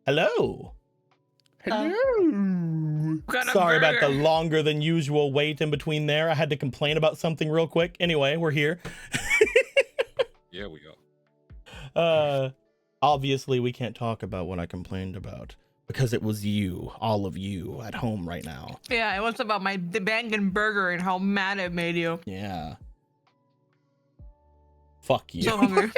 Hello. Hello. Sorry about the longer than usual wait in between there. I had to complain about something real quick. Anyway, we're here. Yeah, we are. Obviously we can't talk about what I complained about because it was you, all of you at home right now. Yeah, it was about the bangin' burger and how mad it made you. Yeah. Fuck you. So hungry.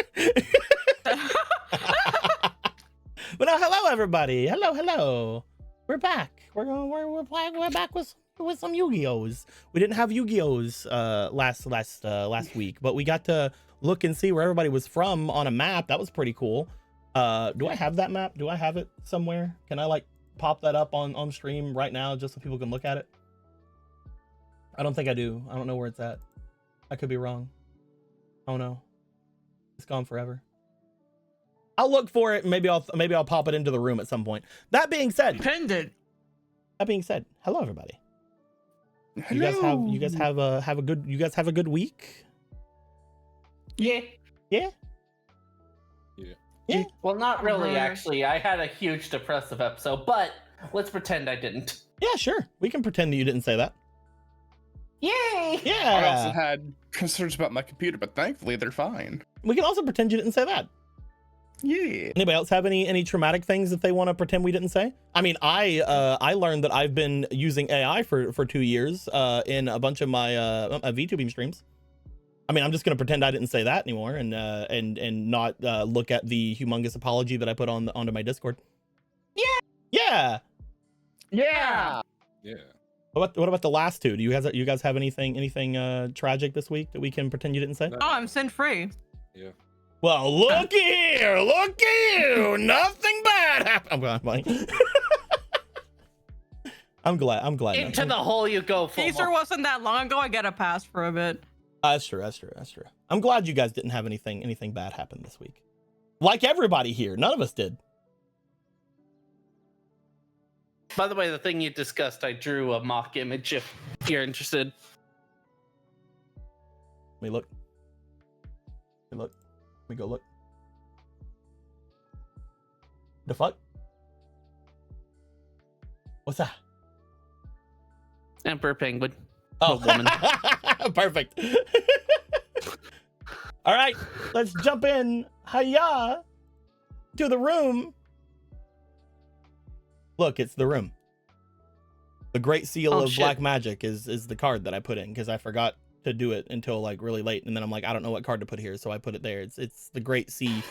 But no, hello everybody. Hello. We're back. We're back with some Yu-Gi-Ohs. We didn't have Yu-Gi-Ohs last week, but we got to look and see where everybody was from on a map. That was pretty cool. Do I have that map? Do I have it somewhere? Can I like pop that up on stream right now just so people can look at it? I don't think I do. I don't know where it's at. I could be wrong. Oh no. It's gone forever. I'll look for it and maybe I'll pop it into the room at some point. That being said, hello everybody. Hello. You guys have a good week? Yeah. Well, not really, actually. I had a huge depressive episode, but let's pretend I didn't. Yeah, sure. We can pretend that you didn't say that. Yay! Yeah. I also had concerns about my computer, but thankfully they're fine. We can also pretend you didn't say that. Yeah. Anybody else have any traumatic things that they want to pretend we didn't say? I mean, I learned that I've been using AI for 2 years in a bunch of my VTubing streams. I mean, I'm just gonna pretend I didn't say that anymore and not look at the humongous apology that I put onto my Discord. Yeah. What about the last two? Do you guys have anything tragic this week that we can pretend you didn't say? Oh, I'm sin free. Yeah. Well, look here, look at you. Nothing bad happened. I'm glad. Into the hole you go, Easter wasn't that long ago. I get a pass for a bit. That's true. I'm glad you guys didn't have anything bad happen this week. Like everybody here, none of us did. By the way, the thing you discussed, I drew a mock image if you're interested. Let me look. Let me go look. The fuck? What's that? Emperor Penguin. Oh, woman. Perfect. All right, let's jump in. Hiya to the room. Look, it's the room. The Great Seal of Black Magic is the card that I put in because I forgot to do it until like really late, and then I'm like, I don't know what card to put here, so I put it there. It's the Great Seal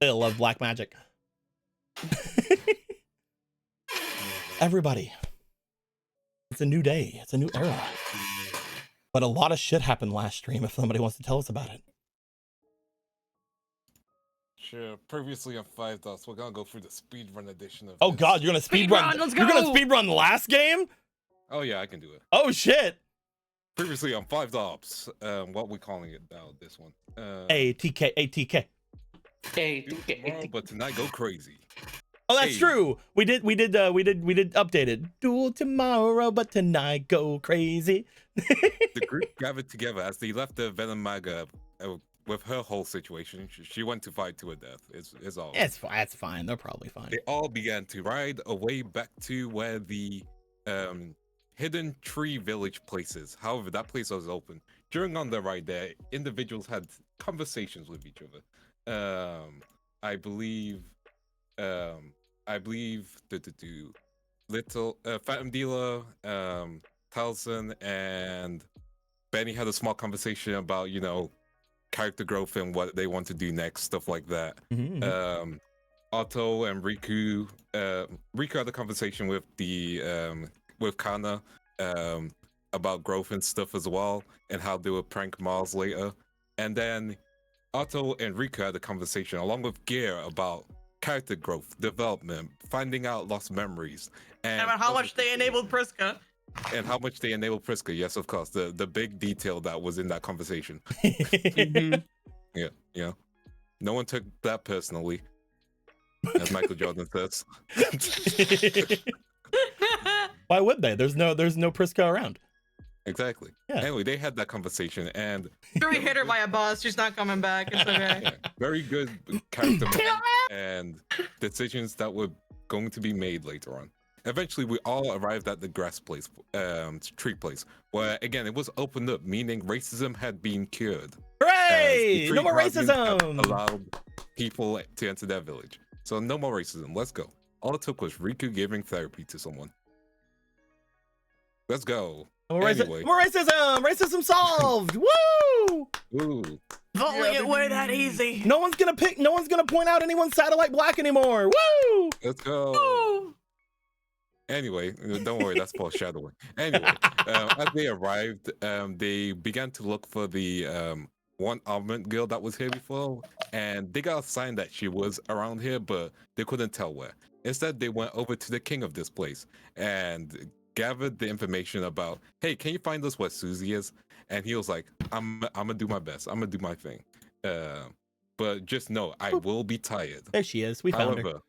of Black Magic. Everybody, it's a new day. It's a new era. But a lot of shit happened last stream. If somebody wants to tell us about it. Sure. Previously on 5Darps, we're gonna go through the speedrun edition of. Oh this. God, you're gonna speedrun. Let's You're go! gonna speedrun the last game. Oh yeah, I can do it. Oh shit. Previously on 5Darps, what we calling it now? This one. ATK. Tomorrow, but tonight go crazy. Oh, that's true. We did updated. Duel tomorrow, but tonight go crazy. The group gathered together as they left the Venom Maga with her whole situation. She went to fight to her death. It's all. It's fine. It's fine. They're probably fine. They all began to ride away back to where the hidden tree village place is. However, that place was open. During on the ride there, individuals had conversations with each other. I believe Little Phantom Dealer, Talson, and Benny had a small conversation about, character growth and what they want to do next, stuff like that. Mm-hmm. Otto and Riku had a conversation with with Kana about growth and stuff as well, and how they would prank Mars later. And then Otto and Riku had a conversation along with Gear about character growth, development, finding out lost memories, and about how much they enabled Priska. And how much they enabled Priska. Yes, of course. The big detail that was in that conversation. Yeah. No one took that personally, as Michael Jordan says. Why would they? There's no Priska around. Exactly. Yeah. Anyway, they had that conversation, and We hit her by a bus. She's not coming back. It's okay. very good character and decisions that would going to be made later on. Eventually, we all arrived at the grass place, tree place, where again it was opened up, meaning racism had been cured. Hooray! The No more tree guardians have racism. allowed people to enter their village, so no more racism. Let's go. All it took was Riku giving therapy to someone. Let's go. More Anyway. racism. Racism solved. Woo! Ooh. If only it were that easy. No one's gonna point out anyone's satellite black anymore. Woo! Let's go. Ooh. Anyway, don't worry, that's foreshadowing. Anyway, as they arrived, they began to look for the one armament girl that was here before, and they got a sign that she was around here, but they couldn't tell where. Instead, they went over to the king of this place and gathered the information about, hey, can you find us where Susie is? And he was like, I'm gonna do my best. I'm gonna do my thing. But just know, I will be tired. There she is. We found her.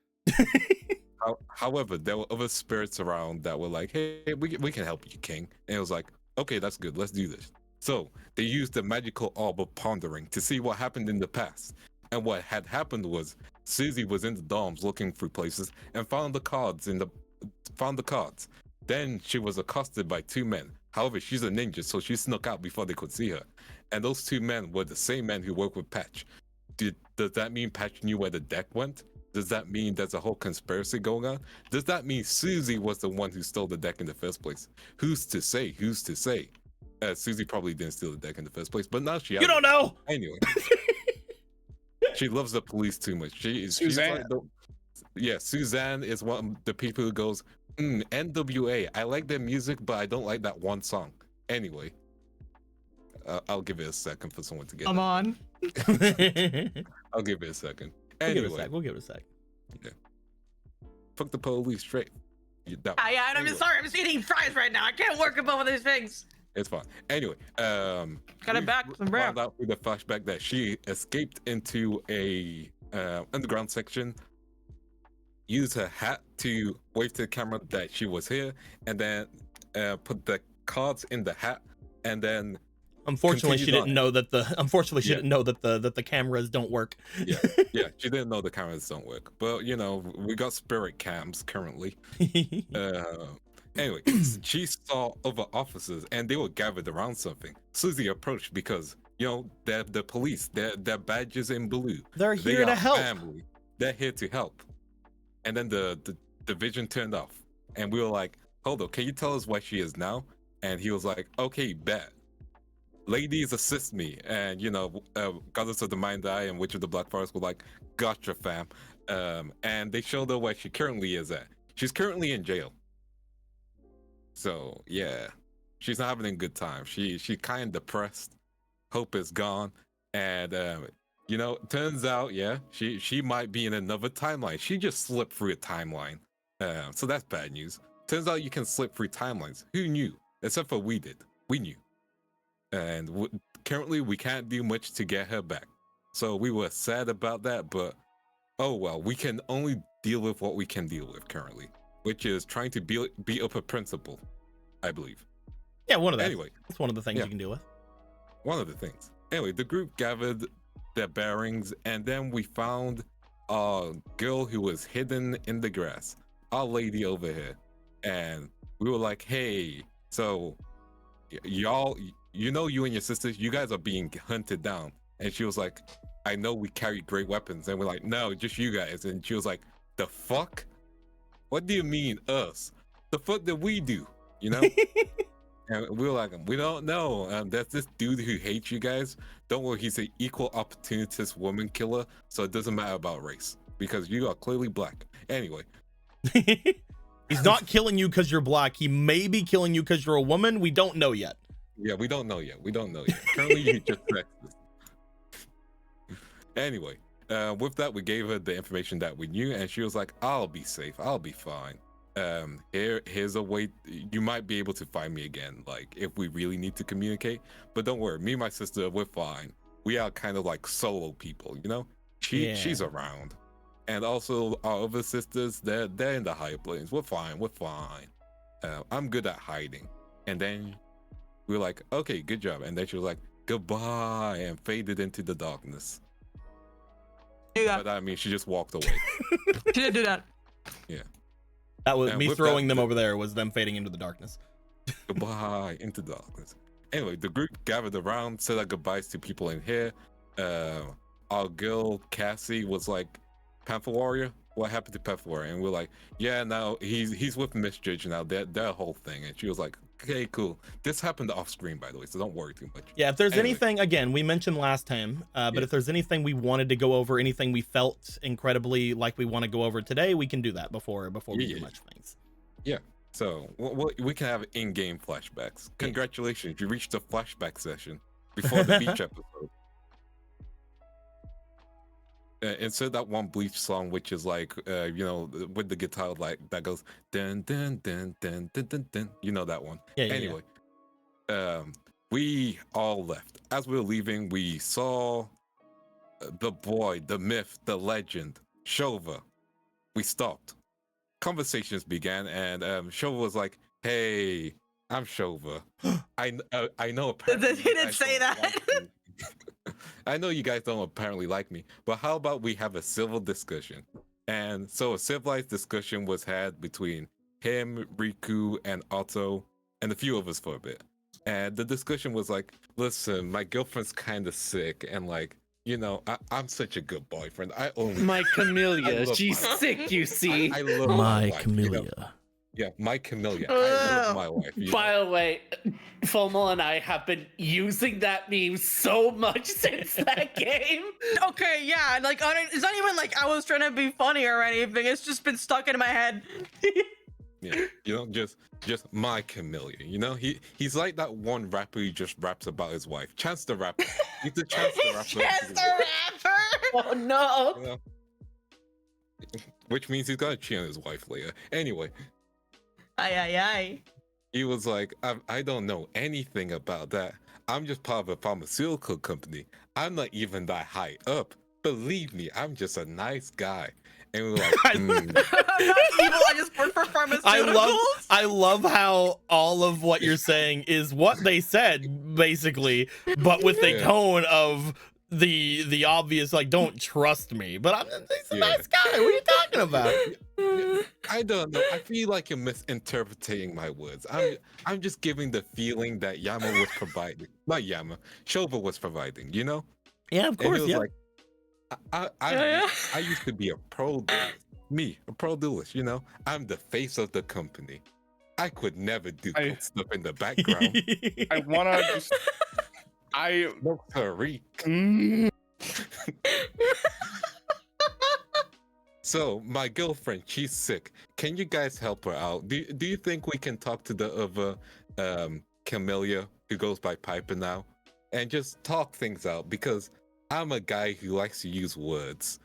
However, there were other spirits around that were like, hey, we can help you, king. And it was like, okay, that's good. Let's do this. So they used the magical orb of pondering to see what happened in the past. And what had happened was Susie was in the dorms looking through places and found the cards. Then she was accosted by two men. However, she's a ninja, so she snuck out before they could see her. And those two men were the same men who worked with Patch. Does that mean Patch knew where the deck went? Does that mean there's a whole conspiracy going on? Does that mean Susie was the one who stole the deck in the first place? Who's to say? Who's to say? Susie probably didn't steal the deck in the first place, but now she has. You don't know. Anyway. She loves the police too much. She's like Suzanne is one of the people who goes, NWA, I like their music, but I don't like that one song. Anyway, I'll give it a second for someone to get Come on. I'll give it a second. We'll give it a sec. Okay. Fuck the police straight. I'm sorry. I'm just eating fries right now. I can't work with both of these things. It's fine. Anyway, Got it back. Some found out through the flashback that she escaped into a underground section, used her hat to wave to the camera that she was here, and then put the cards in the hat, and then unfortunately she didn't know that the cameras don't work. yeah, she didn't know the cameras don't work, but you know, we got spirit cams currently. Anyway, she saw other officers and they were gathered around something. Susie approached because, you know, they're the police, their badges in blue. They're here to help. Family. They're here to help. And then the vision turned off, and we were like, hold up, can you tell us where she is now? And he was like, okay, bet. Ladies, assist me. And, you know, Goddess of the Mind Eye and Witch of the Black Forest were like, gotcha, fam. And they showed her where she currently is at. She's currently in jail. So, yeah, she's not having a good time. She kind of depressed. Hope is gone. And, you know, turns out, yeah, she might be in another timeline. She just slipped through a timeline. So that's bad news. Turns out you can slip through timelines. Who knew? Except for we did. We knew. And currently we can't do much to get her back. So we were sad about that, but oh well, we can only deal with what we can deal with currently, which is trying to beat up a principal, I believe. Yeah, one of them. Anyway, that's one of the things you can deal with. One of the things. Anyway, the group gathered their bearings, and then we found a girl who was hidden in the grass, our lady over here, and we were like, hey, so y'all, you know, you and your sisters, you guys are being hunted down. And she was like, I know we carry great weapons. And we're like, no, just you guys. And she was like, the fuck? What do you mean us? The fuck did we do? You know? And we were like, we don't know. There's this dude who hates you guys. Don't worry, he's an equal opportunist woman killer. So it doesn't matter about race because you are clearly black. Anyway. He's not killing you because you're black. He may be killing you because you're a woman. We don't know yet. Yeah, we don't know yet. Currently, you just sexist. Anyway, with that, we gave her the information that we knew, and she was like, I'll be safe. I'll be fine. Here's a way. You might be able to find me again, like, if we really need to communicate. But don't worry, me and my sister, we're fine. We are kind of like solo people, you know? She's around. And also, our other sisters, they're in the higher planes. We're fine. I'm good at hiding. And then we were like, okay, good job. And then she was like, goodbye, and faded into the darkness. Do that. But I mean, she just walked away. She didn't do that. That was And me with throwing that- them over there. Was them fading into the darkness. Goodbye into darkness. Anyway, the group gathered around, said our goodbyes to people in here. Our girl Cassie was like, Panther Warrior? What happened to Panther Warrior? And we're like, yeah, now he's with Miss Judge now. Their whole thing. And she was like, okay, cool. This happened off screen, by the way, so don't worry too much. Yeah, if there's Anyway. anything, again, we mentioned last time, but Yeah. if there's anything we wanted to go over, anything we felt incredibly like we want to go over today, we can do that before we do Yeah. much things. So we can have in-game flashbacks. Congratulations, you reached the flashback session before the beach episode. Instead of that one Bleach song, which is like, with the guitar like that goes dun dun dun dun dun dun dun. You know that one. Yeah. Anyway, we all left. As we were leaving, we saw the boy, the myth, the legend, Shova. We stopped. Conversations began, and Shova was like, "Hey, I'm Shova. I know." Apparently He didn't you guys say don't that. like me. I know you guys don't apparently like me, but how about we have a civil discussion? And so a civilized discussion was had between him, Riku, and Otto, and a few of us for a bit. And the discussion was like, listen, my girlfriend's kind of sick, and like, I'm such a good boyfriend. I only My I Camellia, love she's my- sick, you see. I love My my wife, Camellia. Yeah, my Camellia. I love my wife. By the way, FOMO and I have been using that meme so much since that game. Okay, yeah, like it's not even like I was trying to be funny or anything. It's just been stuck in my head. Yeah, just my Camellia. He's like that one rapper who just raps about his wife. Chance the Rapper. He's the Chance the Rapper. Chance the Rapper. Oh no. You know? Which means he's gonna cheat on his wife later. Anyway, Aye. he was like, I don't know anything about that. I'm just part of a pharmaceutical company. I'm not even that high up. Believe me, I'm just a nice guy. And we were like, I'm not evil. I just work for pharmaceuticals. I love how all of what you're saying is what they said, basically, but with the Yeah. tone of the obvious, like, don't trust me. But he's a Yeah. nice guy. What are you talking about? I don't know. I feel like you're misinterpreting my words. I'm just giving the feeling that Yama was providing. Not Yama, Shova was providing, Yeah, of And course. he was Yeah. like, Yeah. I used to be a pro duelist. Me, a pro duelist, I'm the face of the company. I could never do cool stuff in the background. I wanna just. No, Tariq. So my girlfriend, she's sick. Can you guys help her out? Do you think we can talk to the other Camellia who goes by Piper now and just talk things out? Because I'm a guy who likes to use words.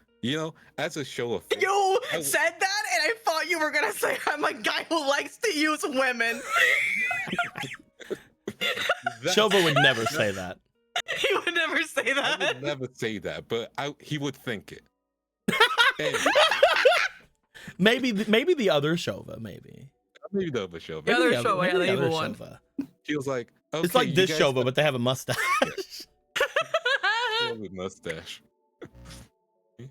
As a show of face, You I- said that, and I thought you were gonna say I'm a guy who likes to use women. that- Shova would never say that. He would never say I that. would never say that, but he would think it. And Maybe the other Shova. Maybe. maybe the other show. The other Maybe Shova, yeah, the maybe evil other one. Shova. She was like, okay, It's like you this guys Shova, but they have a mustache. with mustache.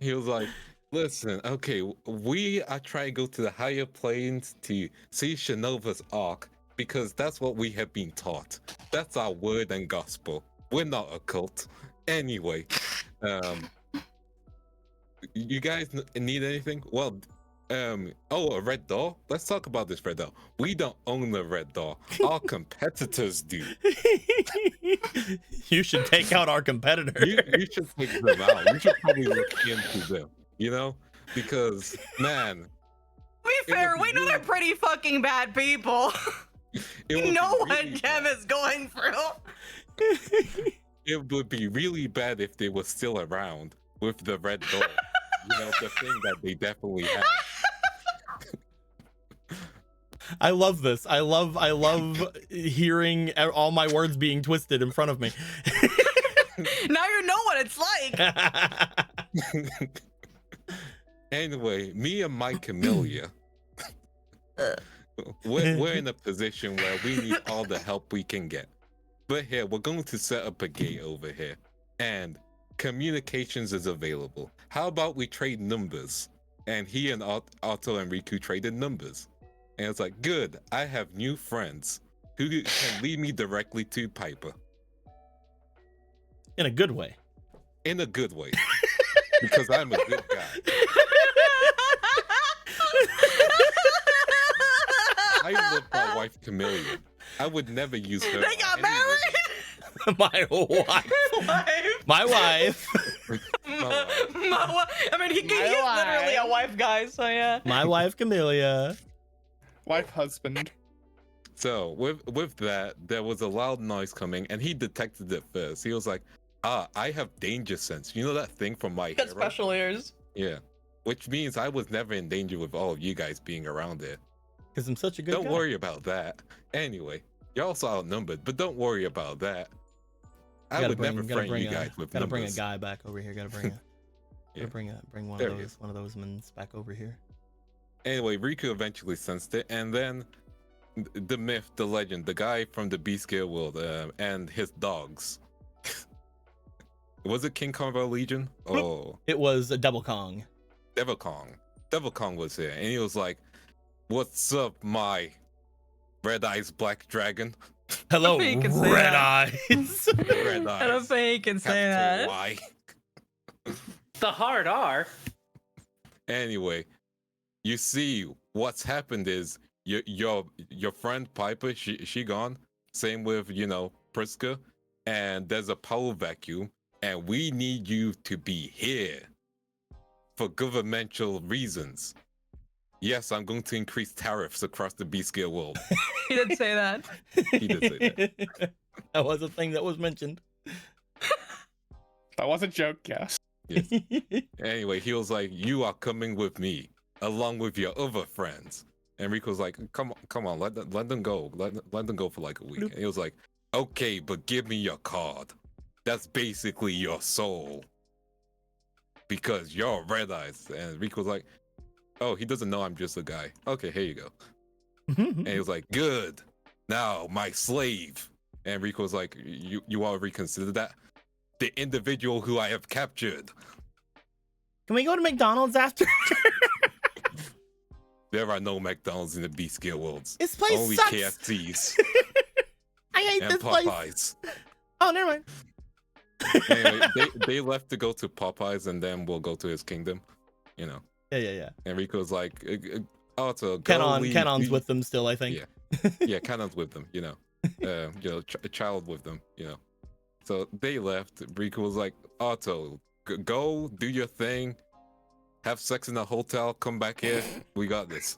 He was like, listen, okay, we are trying to go to the higher planes to see Shinova's arc because that's what we have been taught. That's our word and gospel. We're not a cult. Anyway, you guys need anything? Well, a red door? Let's talk about this red door. We don't own the red door. Our competitors do. You should take out our competitor. You should take them out. You should probably look into them, because man, To be fair, would we know they're really- pretty fucking bad people. it would You know be what really Gem bad. is going through. It would be really bad if they were still around with the red door. The thing that they definitely have. I love this. I love hearing all my words being twisted in front of me. Now you know what it's like. Anyway, me and my Camellia, we're in a position where we need all the help we can get. But here, we're going to set up a gate over here, and communications is available. How about we trade numbers? and he and Otto and Riku traded numbers. And it's like, good, I have new friends who can lead me directly to Piper. In a good way. In a good way. Because I'm a good guy. I love my wife Chameleon. I would never use her. They got married. My wife. My wife. I mean, he's literally a wife guy, so yeah. My wife Camellia. Wife, husband. So with that, there was a loud noise coming, and he detected it first. He was like, I have danger sense. You know that thing from my Got hero? special ears. Yeah. Which means I was never in danger with all of you guys being around there. Because I'm such a good Don't guy. worry about that. Anyway, you're also outnumbered, but don't worry about that. I would never threaten you guys with Gotta bring a numbers. guy back over here. Gotta bring a Yeah. gotta bring one There of we those men's back over here. Anyway, Riku eventually sensed it, and then the myth, the legend, the guy from the B-scale world, and his dogs. Was it King Kong of our Legion? Oh, It was a double Kong. Devil Kong. Devil Kong was here, and he was like, "What's up, my red eyes black dragon?" Hello, think you can say red that. eyes. Red I don't eyes. think he can say Capital that. Y. The hard R. Anyway, you see, what's happened is your friend Piper, she gone. Same with Priska, and there's a power vacuum, and we need you to be here for governmental reasons. Yes, I'm going to increase tariffs across the B-scale world. He did say that. He did say that. That was a thing that was mentioned. That was a joke, yes. Yes. Anyway, he was like, "You are coming with me, along with your other friends." And Rico's like, come on, let them go. Let them go for like a week. And he was like, "Okay, but give me your card. That's basically your soul. Because you're red eyes." And Rico's like, "Oh, he doesn't know I'm just a guy. Okay, here you go." And he was like, "Good. Now my slave." And Rico's like, You all reconsider that? The individual who I have captured. Can we go to McDonald's after? There are no McDonald's in the B-scale worlds. This place Only sucks. KFCs I hate and this place. Popeyes. Oh, never mind. Anyway, they left to go to Popeyes, and then we'll go to his kingdom. Yeah. And Rico's like, "Otto, go leave. Kenon's with them still, I think. Yeah. Yeah, Kenon's with them. A child with them. So they left. Rico was like, "Otto, go do your thing. Have sex in a hotel. Come back here. We got this."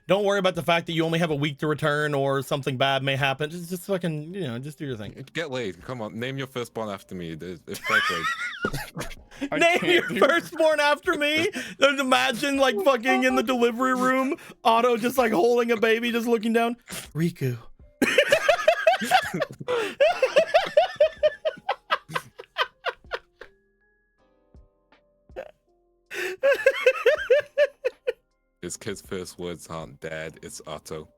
Don't worry about the fact that you only have a week to return or something bad may happen. Just fucking, just do your thing. Get laid. Come on, name your firstborn after me. It's fair trade. Name your firstborn after me. Then imagine like fucking in the delivery room, Otto just like holding a baby, just looking down. Riku. His kid's first words aren't "Dad," it's Otto.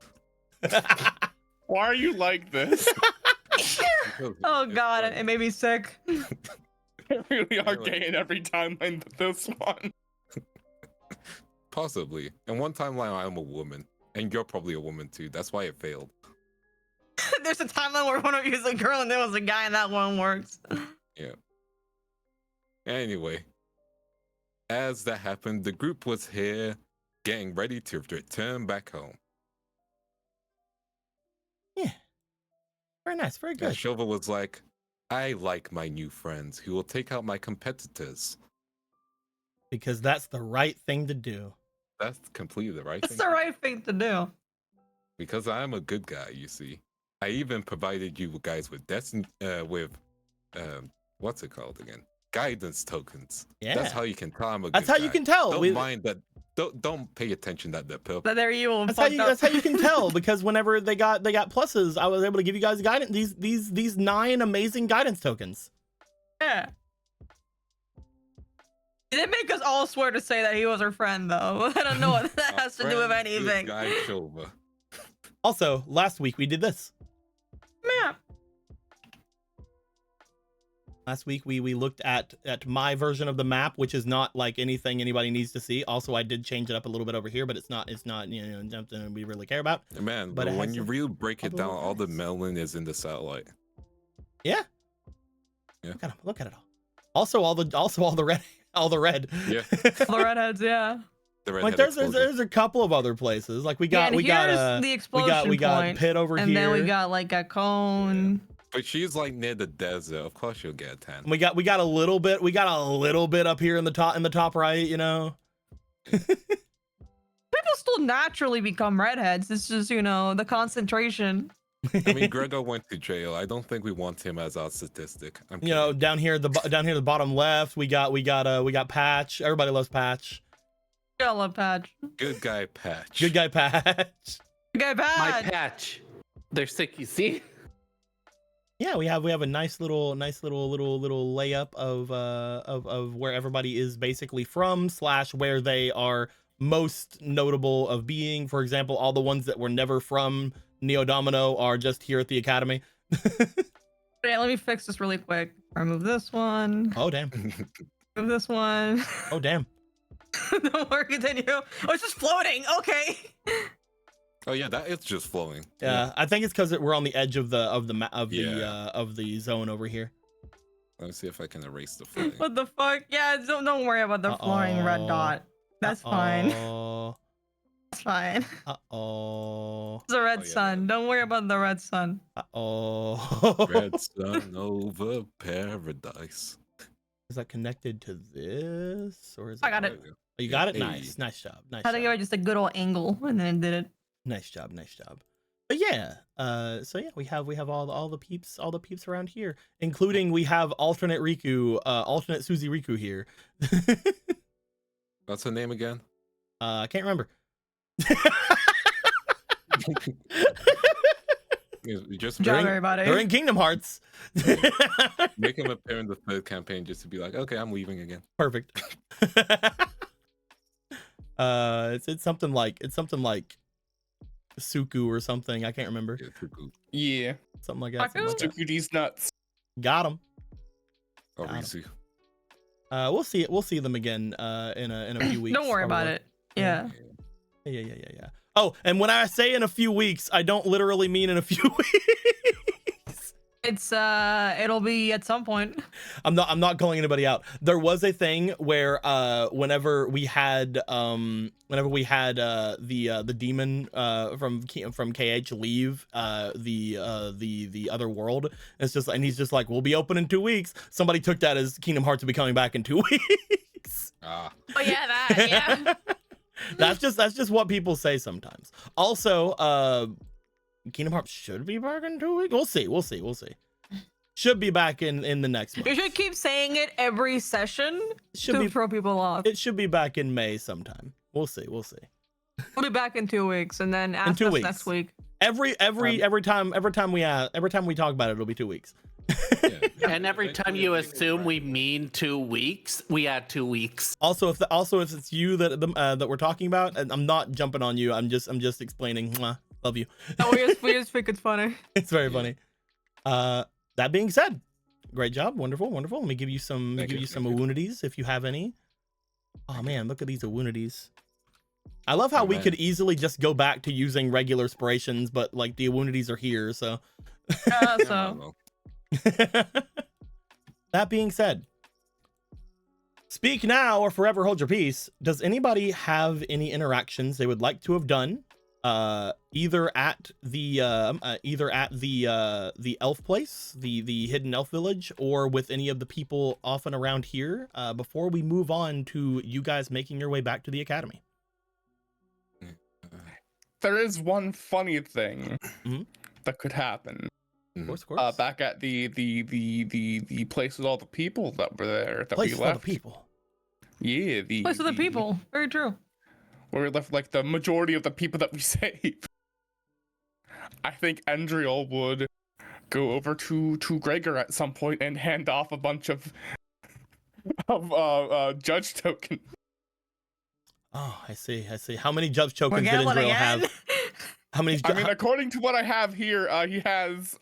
Why are you like this? Oh god, it made me sick. I really are gay every time in this one. Possibly. And one timeline, I'm a woman, and you're probably a woman too. That's why it failed. There's a timeline where one of you is a girl and there was a guy, and that one works. Yeah. Anyway, as that happened, the group was here, getting ready to return back home. Yeah. Very nice. Very And good. Shova was like, "I like my new friends who will take out my competitors." Because that's the right thing to do. That's completely the right That's thing. the right thing to do. Because I'm a good guy, you see. I even provided you guys with what's it called again? Guidance tokens. Yeah. That's how you can tell I'm a good That's how you guy. can tell. Don't mind that. Don't pay attention that they're purple. That they're evil. That's how you can tell, because whenever they got pluses, I was able to give you guys guidance. These 9 amazing guidance tokens. Yeah. He did make us all swear to say that he was our friend, though. I don't know what that has to do with Friend, anything. Good guy Shova. Also, last week we did this. Yeah. Last week we looked at my version of the map, which is not like anything anybody needs to see. Also, I did change it up a little bit over here, but it's not something we really care about. Man, But but it when has you some really break it other down, all the guys. melon is in the satellite. Yeah. Yeah. Look at it all. Also all the red Yeah. The redheads, yeah. The like redhead there's a couple of other places. Like we got and we got the explosion we got point, pit over and here. then we got like a cone. But she's like near the desert. Of course she'll get a 10. And we got a little bit up here in the top right, you know. People still naturally become redheads. It's just, you know, the concentration. I mean, Gregor went to jail. I don't think we want him as our statistic. I'm You know, kidding. down here the bottom left, we got Patch. Everybody loves Patch. I love Patch. Good guy Patch. Good guy Patch. Good guy My Patch. patch. They're sick, you see? Yeah, we have a nice little layup of where everybody is basically from / where they are most notable of being. For example, all the ones that were never from Neo Domino are just here at the Academy. Okay, let me fix this really quick. Remove this one. Oh damn. Move this one. Oh damn. Don't worry, continue. Oh, it's just floating. Okay. Oh yeah, that is just flowing. Yeah, I think it's because we're on the edge of the Yeah. of the zone over here. Let me see if I can erase the flowing. What the fuck? Yeah, don't worry about the flying red dot. That's fine. Oh. That's fine. Oh. It's a red Oh, yeah, sun. Don't worry about the red sun. Oh. Red sun over paradise. Is that connected to this, or is I got it. Oh, you got it. Hey. Nice job. Nice Had to give job. it just a good old angle, and then did it. Nice job. But yeah, so yeah, we have all the peeps around here, including we have alternate Suzy Riku here. What's her name again? I can't remember. You just Good job, bring, everybody. They're in Kingdom Hearts. make him appear in the third campaign just to be like, okay, I'm leaving again. Perfect. It's something like Suku or something. I can't remember. Yeah, too cool. Yeah. Something like that. Something like that. Suku D's nuts. Got him. Oh, Got him. Rizu. We'll see them again in a few weeks. Don't worry about probably. it. Yeah. Yeah. Oh, and when I say in a few weeks, I don't literally mean in a few weeks. It's it'll be at some point. I'm not calling anybody out. There was a thing where whenever we had the demon from KH leave the other world, it's just, and he's just like, we'll be open in 2 weeks. Somebody took that as Kingdom Hearts will be coming back in 2 weeks. Ah, Oh yeah, that yeah. That's just what people say sometimes. Also, Kingdom Hearts should be back in 2 weeks. We'll see. Should be back in the next month. You should keep saying it every session to throw people off. It should be back in May sometime. We'll see. We'll be back in 2 weeks, and then ask 2 us weeks. next week. Every time we talk about it, it'll be 2 weeks. yeah. And every time you assume we mean 2 weeks, we add 2 weeks. Also, if it's you that we're talking about, and I'm not jumping on you. I'm just explaining. Mwah, love you. Oh, we just think it's funny. It's very funny. That being said, great job, wonderful. Let me give you some Thank you. Awunities if you have any. Oh man, look at these Awunities. I love how we could easily just go back to using regular Spirations, but like the Awunities are here, so. So That being said, speak now or forever hold your peace. Does anybody have any interactions they would like to have done, either at the elf place, the hidden elf village, or with any of the people off and around here, before we move on to you guys making your way back to the academy? There is one funny thing Mhm. that could happen. Of course. Back at the place with all the people that were there that Place we for the left. people. Yeah, place of the people. Very true. Where we left like the majority of the people that we saved. I think Endriel would go over to Gregor at some point and hand off a bunch of judge tokens. Oh, I see. How many judge tokens did Forget what Indril again? have? How many? I mean, according to what I have here, he has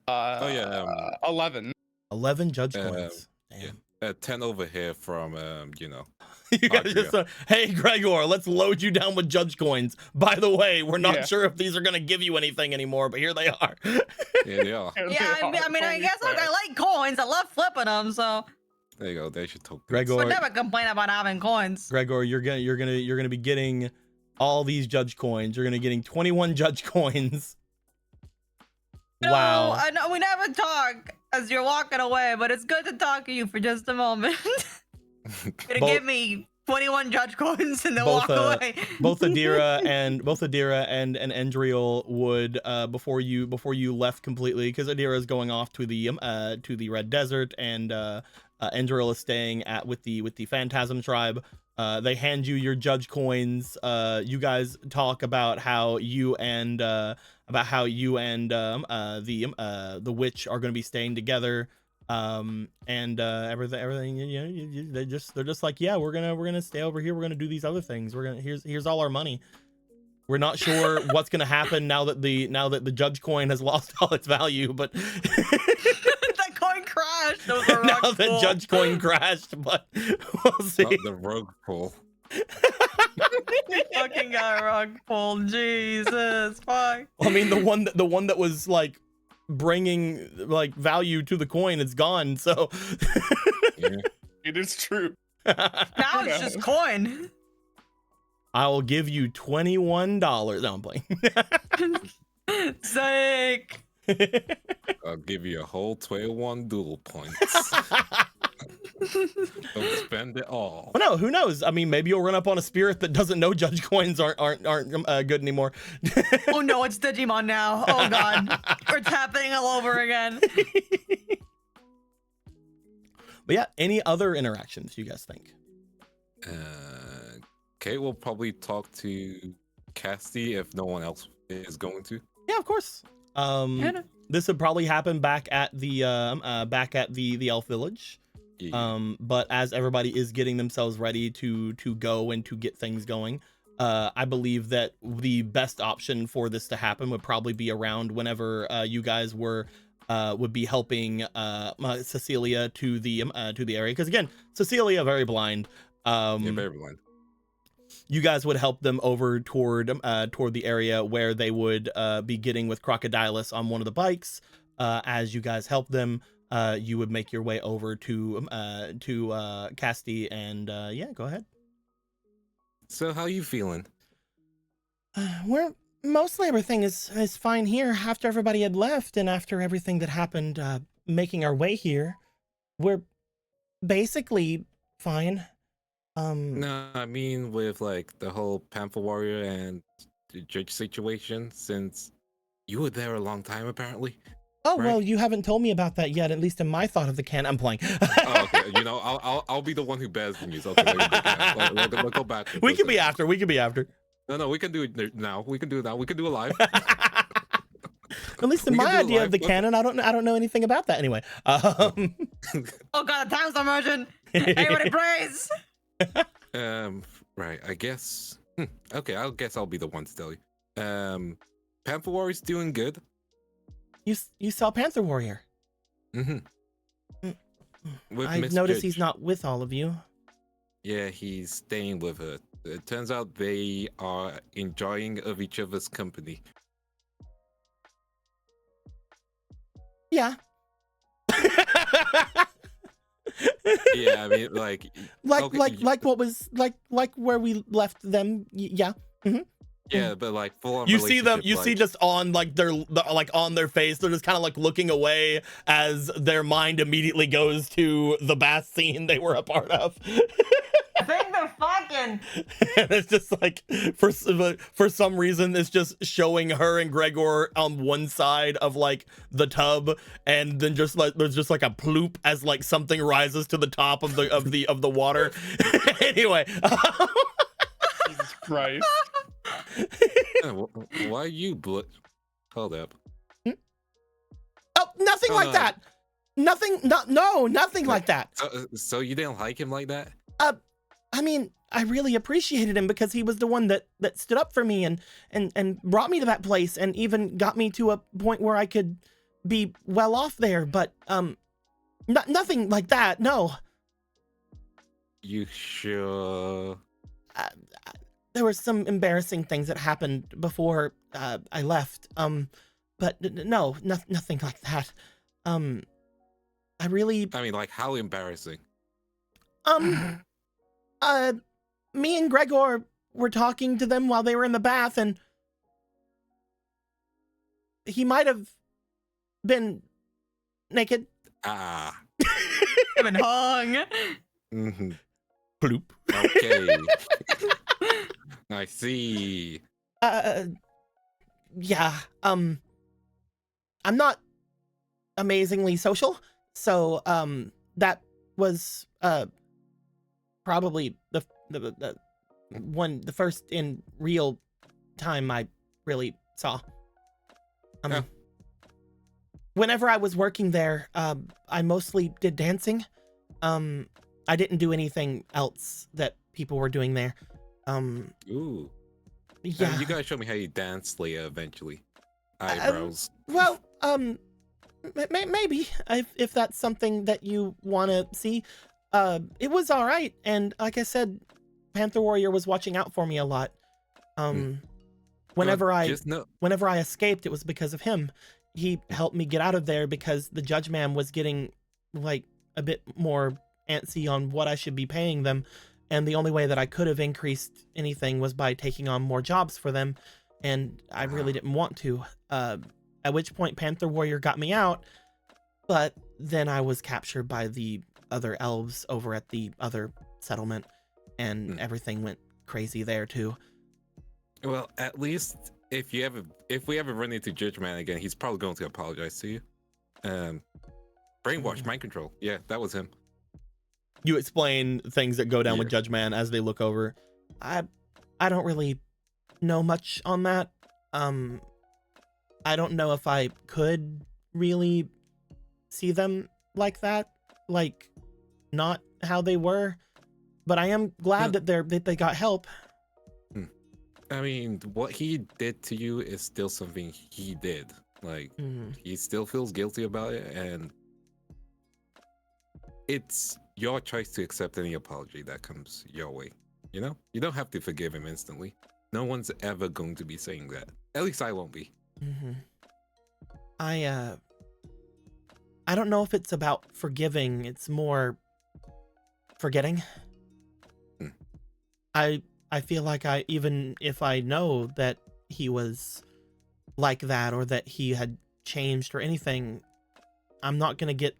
11. 11. 11 judge coins. Yeah. Damn. 10 over here from you know. You guys just hey Gregor, let's load you down with judge coins. By the way, we're not sure if these are gonna give you anything anymore, but here they are. Yeah, they are. Yeah, I mean, I guess I like coins. I love flipping them, so There you go. They should talk. Gregor, would never complain about having coins. Gregor, you're gonna be getting all these judge coins. You're gonna be getting 21 judge coins. No, Wow. I know we never talk as you're walking away, but it's good to talk to you for just a moment. Gonna give me 21 judge coins and then walk away. both Adira and Endriel would before you left completely, because Adira is going off to the Red Desert, and Endriel is staying with the Phantasm tribe. They hand you your judge coins. You guys talk about how you and the witch are going to be staying together. Everything, you know, they're just like, yeah, we're gonna stay over here, we're gonna do these other things, here's all our money. We're not sure what's gonna happen now that the judge coin has lost all its value, but That coin crashed. Those are now the judge coin crashed, but we'll see. Not the rogue pull. Fucking got rug pulled. Jesus fuck. I mean, the one that was like bringing like value to the coin, it's gone, so Yeah. It is true. Now it's just coin. I will give you $21. No, I'm playing. Sick. I'll give you a whole 21 duel points. Don't spend it all. Well, no, who knows? I mean, maybe you'll run up on a spirit that doesn't know judge coins aren't good anymore. Oh no, it's Digimon now. Oh god, it's happening all over again. But yeah, any other interactions you guys think? Kate will probably talk to Casty if no one else is going to. Yeah, of course. This would probably happen back at the elf village. Yeah. But as everybody is getting themselves ready to go and to get things going, I believe that the best option for this to happen would probably be around whenever you guys would be helping Cecilia to the area, because again, Cecilia very blind. Yeah, very blind. You guys would help them over toward the area where they would be getting with Crocodilus on one of the bikes. As you guys help them, you would make your way over to Casty, and yeah, go ahead. So how you feeling? We're mostly everything is fine here. After everybody had left and after everything that happened, making our way here, we're basically fine. No, I mean with like the whole Panther Warrior and the judge situation, since you were there a long time apparently. Oh, right? well, you haven't told me about that yet, at least in my thought of the can. I'm playing. Oh, okay, you know, I'll be the one who bears the news. Okay, we'll go back. We can be after. No, we can do it now. We can do it now. We can do it live. At least in We can my do it idea live. of the canon, I don't know anything about that anyway. Oh god, the time's immersion. Everybody praise. Right. I guess. Okay, I guess I'll be the one to tell you. Panther Warrior's doing good. You saw Panther Warrior. Mm-hmm. I've noticed he's not with all of you. Yeah, he's staying with her. It turns out they are enjoying of each other's company. Yeah. Yeah, I mean, like what was like where we left them. Yeah. Mm-hmm. Yeah, but like full on. You see them. You see like, just on like like on their face. They're just kind of like looking away as their mind immediately goes to the bath scene they were a part of. I think they're fucking. And it's just like for some reason it's just showing her and Gregor on one side of like the tub, and then just like there's just like a ploop as like something rises to the top of the water. Anyway. Jesus Christ. Why are you hold up? Oh, nothing like that. Nothing. Nothing like that. So you didn't like him like that? I mean, I really appreciated him because he was the one that stood up for me and brought me to that place and even got me to a point where I could be well off there. But Nothing like that. No. You sure? There were some embarrassing things that happened before I left. But no, nothing like that. I really. I mean, like, how embarrassing? Me and Gregor were talking to them while they were in the bath, and he might have been naked. Ah. I've been hung. Mm-hmm. Bloop. Okay. I see. Yeah. I'm not amazingly social, so that was probably the first in real time I really saw. Yeah. Whenever I was working there, I mostly did dancing. I didn't do anything else that people were doing there. Ooh. Yeah. You gotta show me how you dance, Leah, eventually. Eyebrows. Well, maybe if that's something that you want to see. It was all right, and like I said, Panther Warrior was watching out for me a lot. Whenever I escaped, it was because of him. He helped me get out of there because the judge man was getting like a bit more antsy on what I should be paying them, and the only way that I could have increased anything was by taking on more jobs for them, and I really didn't want to. At which point Panther Warrior got me out, but then I was captured by the other elves over at the other settlement, and everything went crazy there too. Well, at least if we ever run into Judge Man again, he's probably going to apologize to you. Brainwash, mind control. Yeah, that was him. You explain things that go down with Yeah. Judge Man as they look over. I don't really know much on that. I don't know if I could really see them like that, like not how they were, but I am glad that they got help. I mean, what he did to you is still something he did. Like, he still feels guilty about it, and it's your choice to accept any apology that comes your way. You know? You don't have to forgive him instantly. No one's ever going to be saying that. At least I won't be. I don't know if it's about forgiving. It's more forgetting. I feel like even if I know that he was like that or that he had changed or anything, I'm not gonna get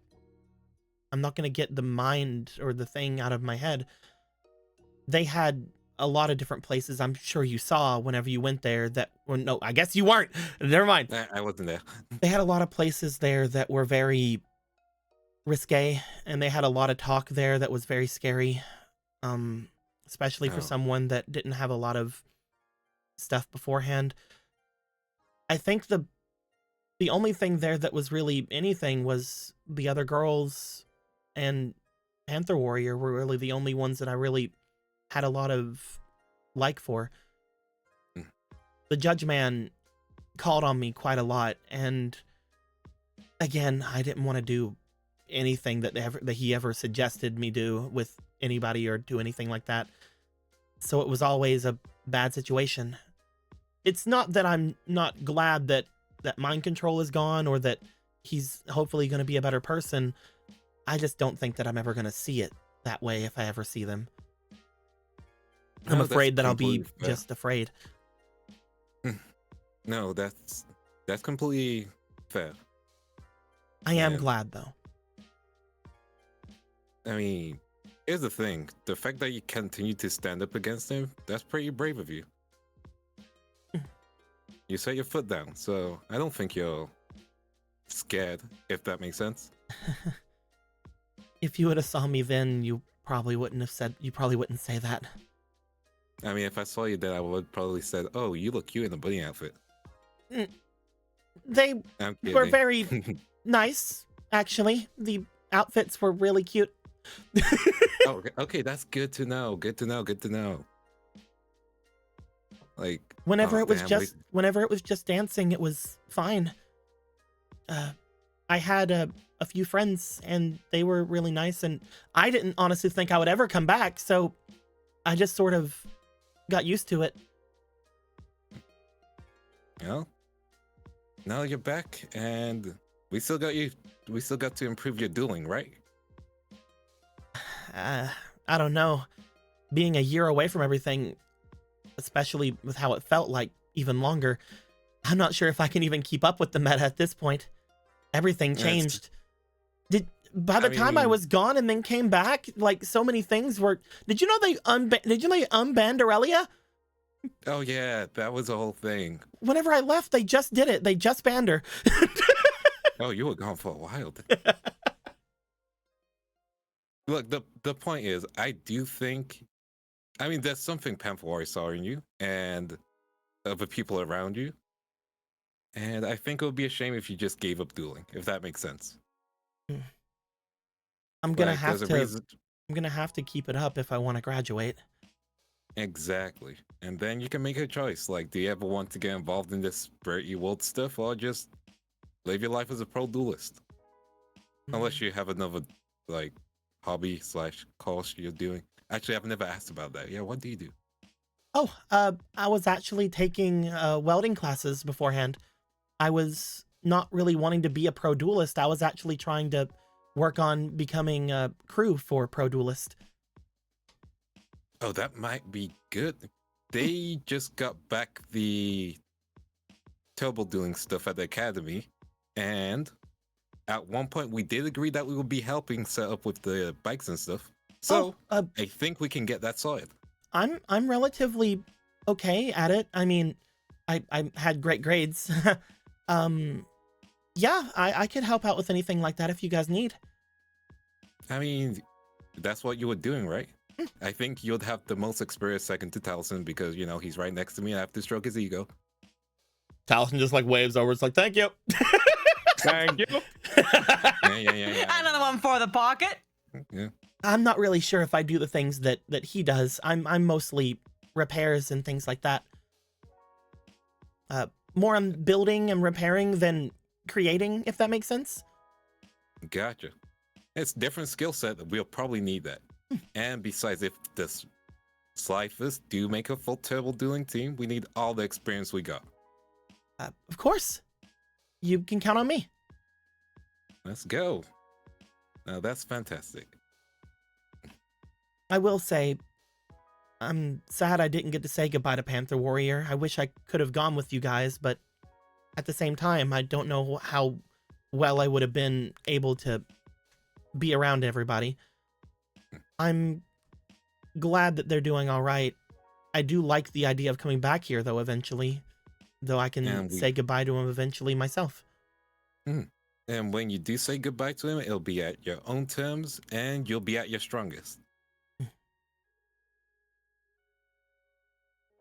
the mind or the thing out of my head. They had a lot of different places. I'm sure you saw whenever you went there that, well, no, I guess you weren't. Never mind. I wasn't there. They had a lot of places there that were very risque, and they had a lot of talk there that was very scary. Especially for someone that didn't have a lot of stuff beforehand. I think the only thing there that was really anything was the other girls and Panther Warrior were really the only ones that I really had a lot of like for. The Judge Man called on me quite a lot, and again, I didn't want to do anything that he ever suggested me do with anybody or do anything like that. So it was always a bad situation. It's not that I'm not glad that mind control is gone or that he's hopefully going to be a better person. I just don't think that I'm ever going to see it that way if I ever see them. I'm afraid that I'll be just afraid. No, that's completely fair. I am glad though. I mean, here's the thing. The fact that you continue to stand up against him, that's pretty brave of you. You set your foot down, so I don't think you're scared, if that makes sense. If you would have saw me then, you probably wouldn't say that. I mean, if I saw you then, I would probably said, "Oh, you look cute in a bunny outfit." They were very nice, actually. The outfits were really cute. Oh, okay, that's good to know. Good to know. Like whenever it was just dancing, it was fine. I had a few friends, and they were really nice, and I didn't honestly think I would ever come back, so I just sort of got used to it. Well, now you're back, and we still got you. We still got to improve your dueling, right? I don't know. Being a year away from everything, especially with how it felt like even longer, I'm not sure if I can even keep up with the meta at this point. Everything changed. By the time I was gone and then came back, like so many things were. Did you know they unbanned Aurelia? Oh yeah, that was the whole thing. Whenever I left, they just did it. They just banned her. Oh, you were gone for a while. Look, the point is, I do think, I mean, there's something Pamphor saw in you and of the people around you. And I think it would be a shame if you just gave up dueling, if that makes sense. I'm gonna have to keep it up if I want to graduate. Exactly. And then you can make a choice. Like, do you ever want to get involved in this Bertie world stuff, or just live your life as a pro duelist? Unless you have another, like, hobby / course you're doing. Actually, I've never asked about that. Yeah, what do you do? Oh, I was actually taking welding classes beforehand. I was not really wanting to be a pro duelist. I was actually trying to work on becoming a crew for pro duelist. Oh, that might be good. They just got back the turbo dueling stuff at the academy, and at one point we did agree that we would be helping set up with the bikes and stuff. So I think we can get that sorted. I'm relatively okay at it. I mean, I had great grades. Yeah, I could help out with anything like that if you guys need. I mean, that's what you were doing, right? I think you'd have the most experience second to Taliesin because, you know, he's right next to me and I have to stroke his ego. Taliesin just like waves over. It's like, thank you. Thank you. Yeah. Another one for the pocket. Yeah. I'm not really sure if I do the things that he does. I'm mostly repairs and things like that. More on building and repairing than creating, if that makes sense. Gotcha. It's different skill set. We'll probably need that. And besides, if the Slyfers do make a full turbo dueling team, we need all the experience we got. Of course. You can count on me. Let's go. Now that's fantastic. I will say, I'm sad I didn't get to say goodbye to Panther Warrior. I wish I could have gone with you guys, but at the same time, I don't know how well I would have been able to be around everybody. I'm glad that they're doing all right. I do like the idea of coming back here, though, eventually. Though I can say goodbye to him eventually myself. And when you do say goodbye to him, it'll be at your own terms, and you'll be at your strongest.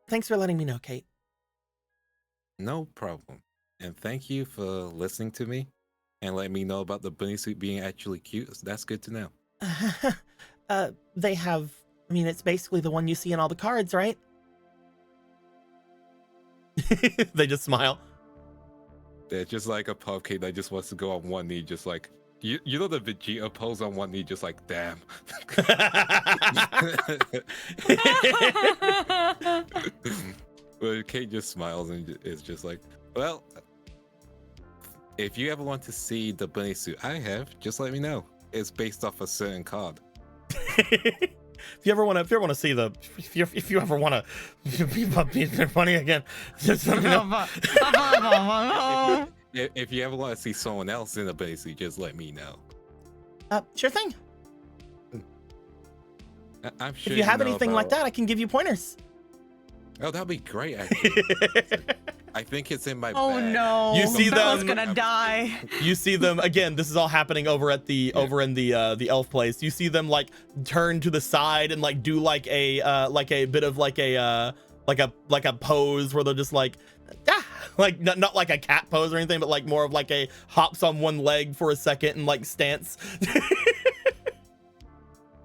Thanks for letting me know, Kate. No problem. And thank you for listening to me and letting me know about the bunny suit being actually cute. That's good to know. They have, I mean, it's basically the one you see in all the cards, right? They just smile. They're just like a pumpkin that just wants to go on one knee, just like, you know the Vegeta pose on one knee, just like, damn. Well, Kate just smiles and is just like, well, if you ever want to see the bunny suit I have, just let me know. It's based off a certain card. If you ever want to see the, if you ever want to be funny again, just let me know. If you ever want to see someone else in a bunny suit, just let me know. Sure thing. I'm sure if you have anything like that, I can give you pointers. Oh, that'd be great, actually. I think it's in my bag. Oh no! You see Bella's them? Gonna die. You see them again. This is all happening over at the in the elf place. You see them like turn to the side and like do like a bit of like a pose where they're just like like not like a cat pose or anything, but like more of like a hops on one leg for a second and like stance.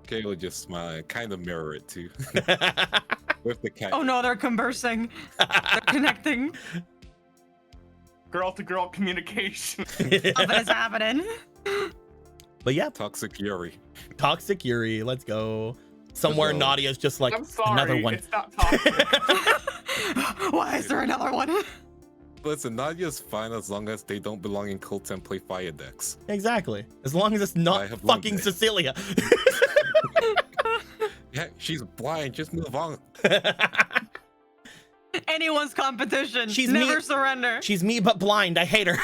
Kay will just smile and kind of mirror it too. With the cat. Oh no, they're conversing. They're connecting. Girl to girl communication. Something is happening. But yeah, Toxic Yuri. Toxic Yuri, let's go. Somewhere go. Nadia's just like, I'm sorry, another one. it's not toxic. Why is there another one? Listen, Nadia's fine as long as they don't belong in cults and play fire decks. Exactly. As long as it's I not have fucking loved it. Cecilia. Yeah, she's blind. Just move on. Anyone's competition. She's Never me- surrender. She's me but blind. I hate her.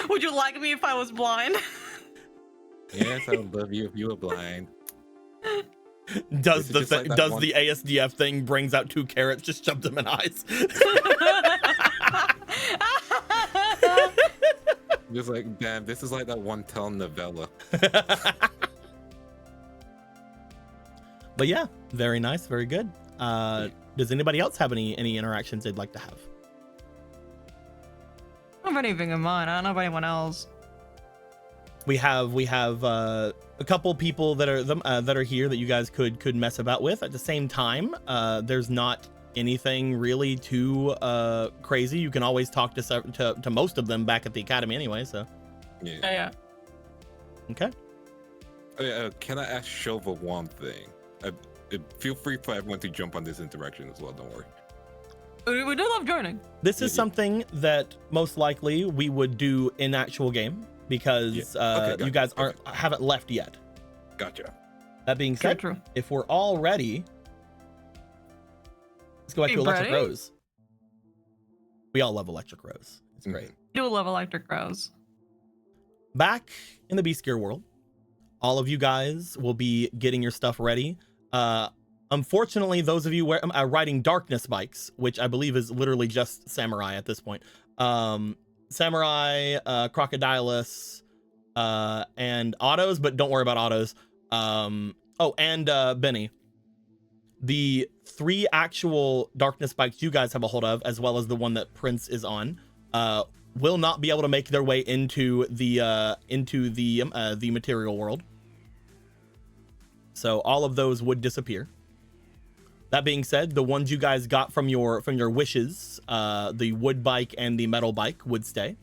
Would you like me if I was blind? Yes, I would love you if you were blind. Does Is it the just like that does one- the ASDF thing, brings out 2 carrots, just shoves them in eyes. Just like, damn, this is like that one telenovela. But yeah, very nice, very good. Does anybody else have any interactions they'd like to have? I don't have anything in mind. I don't know of anyone else. We have a couple people that are here that you guys could mess about with. At the same time, there's not anything really too crazy. You can always talk to most of them back at the academy anyway. So Yeah. Yeah. okay. Can I ask Shova one thing? Feel free for everyone to jump on this interaction as well. Don't worry. We do love joining. This is something that most likely we would do in actual game because Okay, you guys haven't left yet. Gotcha. That being said, True. if we're all ready, let's go back to You Electric ready? Rose. We all love Electric Rose. It's Mhm. great. Do love Electric Rose. Back in the Beast Gear world, all of you guys will be getting your stuff ready. Unfortunately, those of you riding Darkness bikes, which I believe is literally just Samurai at this point, Samurai, Crocodilus, and Autos, but don't worry about Autos. And Benny. The 3 actual Darkness bikes you guys have a hold of, as well as the one that Prince is on, will not be able to make their way into the material world. So all of those would disappear. That being said, the ones you guys got from your wishes, the wood bike and the metal bike would stay.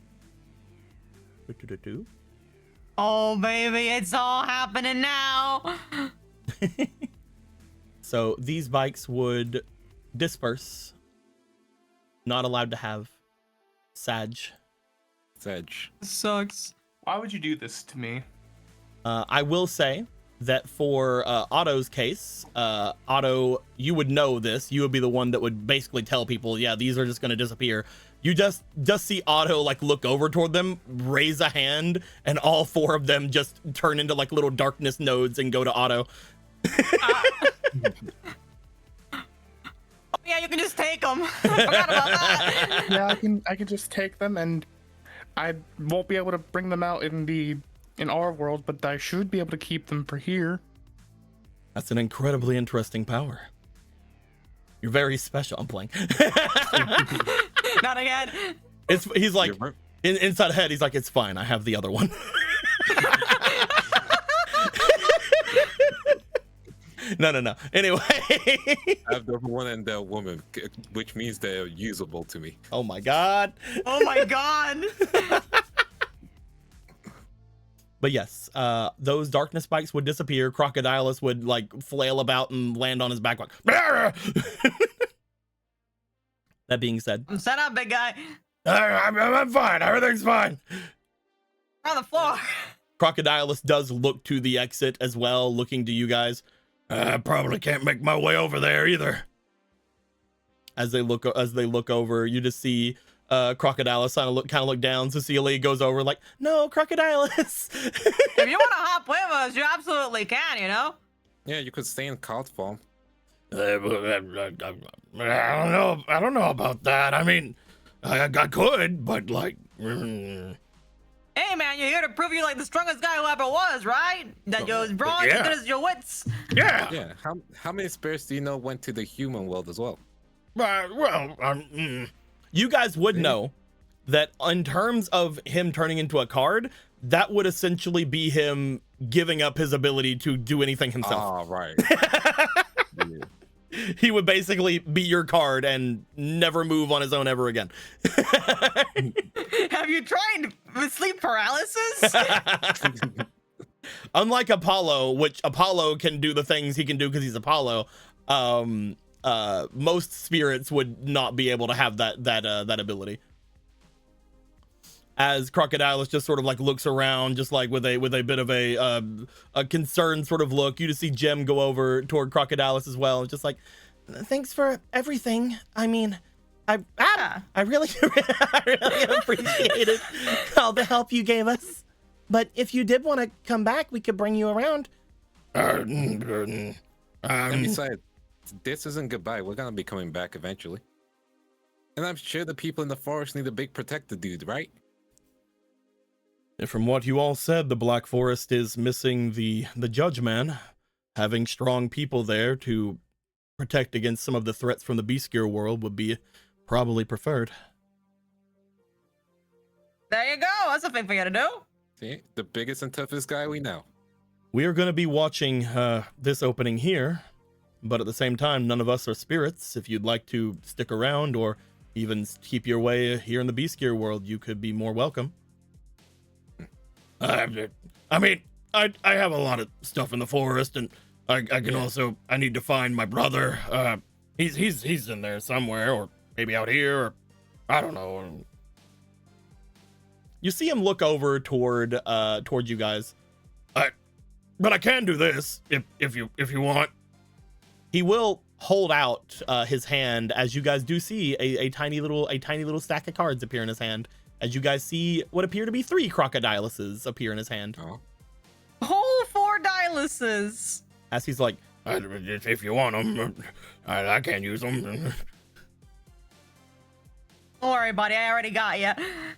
Oh, baby, it's all happening now. So these bikes would disperse. Not allowed to have Sag. Sedge. Sucks. Why would you do this to me? I will say that for Otto's case, Otto, you would know this. You would be the one that would basically tell people, yeah, these are just going to disappear. You just see Otto like look over toward them, raise a hand, and all 4 of them just turn into like little darkness nodes and go to Otto. Yeah, you can just take them. I forgot about that. Yeah, I can just take them, and I won't be able to bring them out in our world, but I should be able to keep them for here. That's an incredibly interesting power. You're very special. I'm playing. Not again. He's like, You're right. inside head, he's like, it's fine. I have the other one. No. Anyway. I have the one and the woman, which means they're usable to me. Oh my god. Oh my god. But yes, those darkness spikes would disappear. Crocodilus would like flail about and land on his back like. That being said, Set up, big guy. I'm fine. Everything's fine. On the floor. Crocodilus does look to the exit as well, looking to you guys. I probably can't make my way over there either. As they look over, you just see Crocodilus kind of look down. Cecilia goes over like, no, Crocodilus. If you want to hop with us, you absolutely can, you know? Yeah, you could stay in cult form. I don't know about that. I mean, I could, but like. Hey, man, you're here to prove you're like the strongest guy who ever was, right? That your brawn yeah. as good as your wits. Yeah. Yeah. How many spirits do you know went to the human world as well? You guys would know that in terms of him turning into a card, that would essentially be him giving up his ability to do anything himself. Oh, right. Yeah. He would basically be your card and never move on his own ever again. Have you tried With sleep paralysis? Unlike Apollo, which Apollo can do the things he can do because he's Apollo, most spirits would not be able to have that ability. As Crocodilus just sort of like looks around, just like with a bit of a concerned sort of look, you just see Jem go over toward Crocodilus as well, just like, thanks for everything. I mean, I really I really appreciated all the help you gave us. But if you did want to come back, we could bring you around. And besides, this isn't goodbye. We're gonna be coming back eventually. And I'm sure the people in the forest need a big protector dude, right? From what you all said, the Black Forest is missing the Judge Man. Having strong people there to protect against some of the threats from the Beastgear world would be probably preferred. There you go. That's a thing for you to do. See, the biggest and toughest guy we know. We are going to be watching this opening here, but at the same time, none of us are spirits. If you'd like to stick around or even keep your way here in the Beastgear world, you could be more welcome. I mean, I have a lot of stuff in the forest, and I can also, I need to find my brother. He's in there somewhere, or maybe out here, or I don't know. You see him look over toward you guys. But I can do this if you want. He will hold out his hand as you guys do see a tiny little stack of cards appear in his hand. As you guys see what appear to be 3 crocodiluses appear in his hand. Oh. Whole 4 diluses. As he's like, if you want them, I can't use them. Don't worry, buddy. I already got you.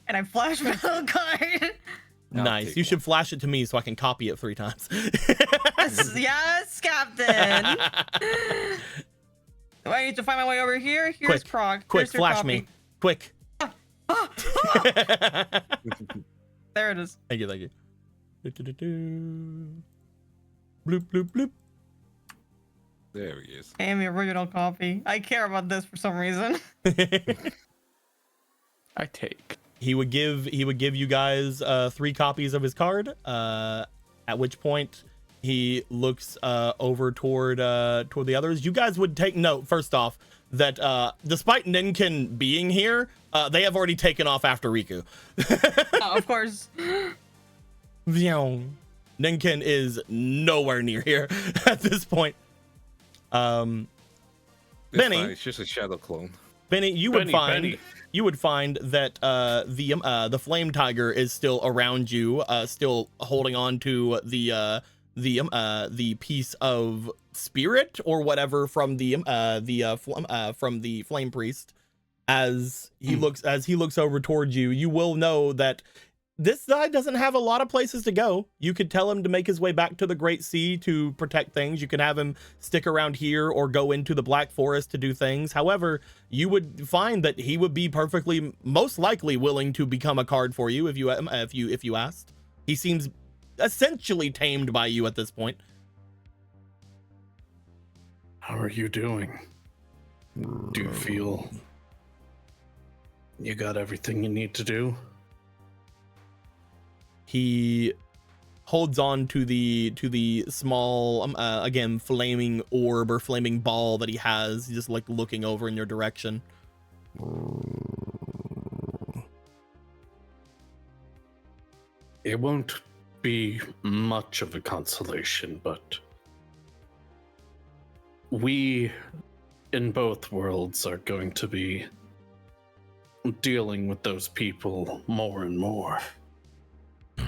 And I flashed my little card. Nice. You should flash it to me so I can copy it 3 times. Yes, Captain. Do I need to find my way over here? Here's Prague. Quick, flash me. Quick. There it is. Thank you. Bloop, bloop, bloop. There he is. I am the original copy. I care about this for some reason. I take. He would give you guys 3 copies of his card. At which point he looks over toward the others. You guys would take note first off that despite Ninkin being here, they have already taken off after Riku. Oh, of course. Ninkin is nowhere near here at this point. Benny, Fine. It's just a shadow clone. Benny, you would find that the flame tiger is still around you, still holding on to the piece of spirit or whatever from the flame priest. As he looks over towards you, you will know that this guy doesn't have a lot of places to go. You could tell him to make his way back to the Great Sea to protect things. You can have him stick around here or go into the Black Forest to do things. However, you would find that he would be perfectly, most likely, willing to become a card for you if you asked. He seems essentially tamed by you at this point. How are you doing? Do you feel you got everything you need to do? He holds on to the small again flaming orb or flaming ball that he has. He's just like looking over in your direction. It won't be much of a consolation, but we in both worlds are going to be dealing with those people more and more.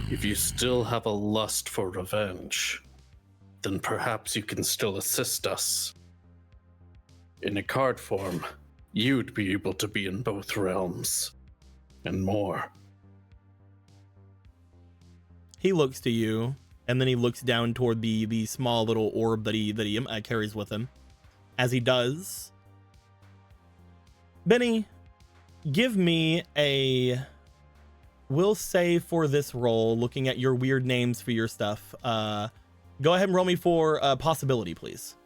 If you still have a lust for revenge, then perhaps you can still assist us. In a card form, you'd be able to be in both realms, and more. He looks to you, and then he looks down toward the small little orb that he carries with him. As he does, Benny, give me a... We'll say for this roll, looking at your weird names for your stuff, go ahead and roll me for possibility, please.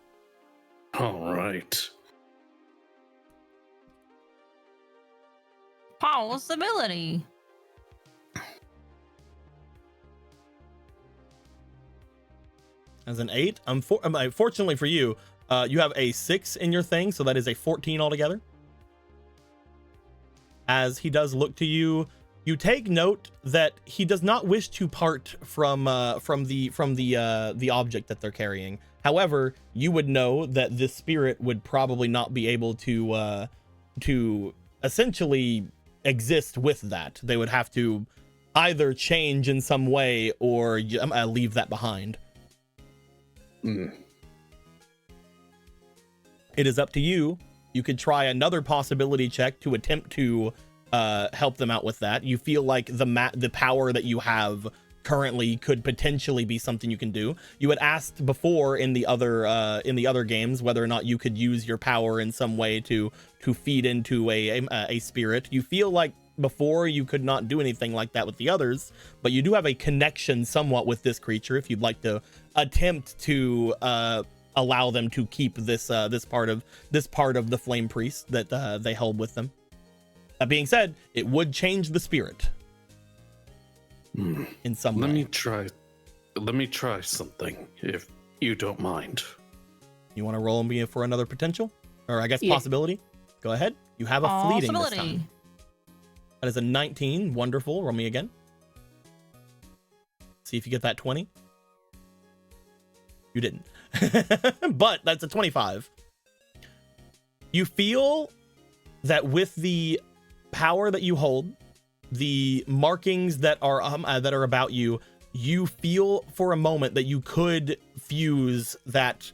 All right. Possibility. As an 8. Fortunately for you, you have a 6 in your thing, so that is a 14 altogether. As he does look to you, you take note that he does not wish to part from the object that they're carrying. However, you would know that this spirit would probably not be able to essentially exist with that. They would have to either change in some way or leave that behind. It is up to you. You could try another possibility check to attempt to help them out with that. You feel like the power that you have currently could potentially be something you can do. You had asked before in the other games whether or not you could use your power in some way to feed into a spirit. You feel like before you could not do anything like that with the others, but you do have a connection somewhat with this creature if you'd like to attempt to allow them to keep this part of the flame priest that they held with them. That being said, it would change the spirit in some way. Let me try something, if you don't mind. You want to roll me for another potential, or I guess possibility? Go ahead. You have a fleeting this time. That is a 19. Wonderful. Roll me again. See if you get that 20. You didn't. But that's a 25. You feel that with the power that you hold, the markings that are about you, you feel for a moment that you could fuse that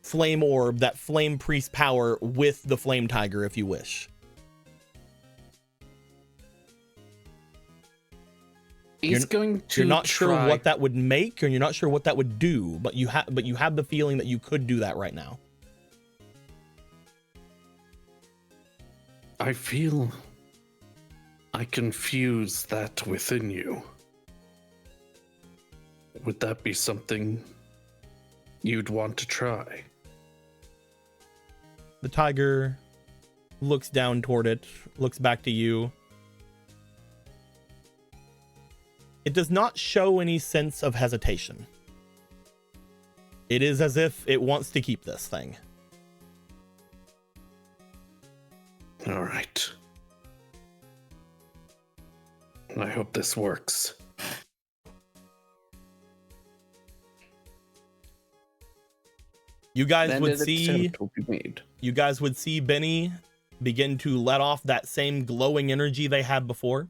flame orb, that flame priest power with the flame tiger if you wish. You're not sure what that would make, or you're not sure what that would do, but you have the feeling that you could do that right now. I feel I can fuse that within you. Would that be something you'd want to try? The tiger looks down toward it, looks back to you. It does not show any sense of hesitation. It is as if it wants to keep this thing. All right. I hope this works. You guys would see Benny begin to let off that same glowing energy they had before.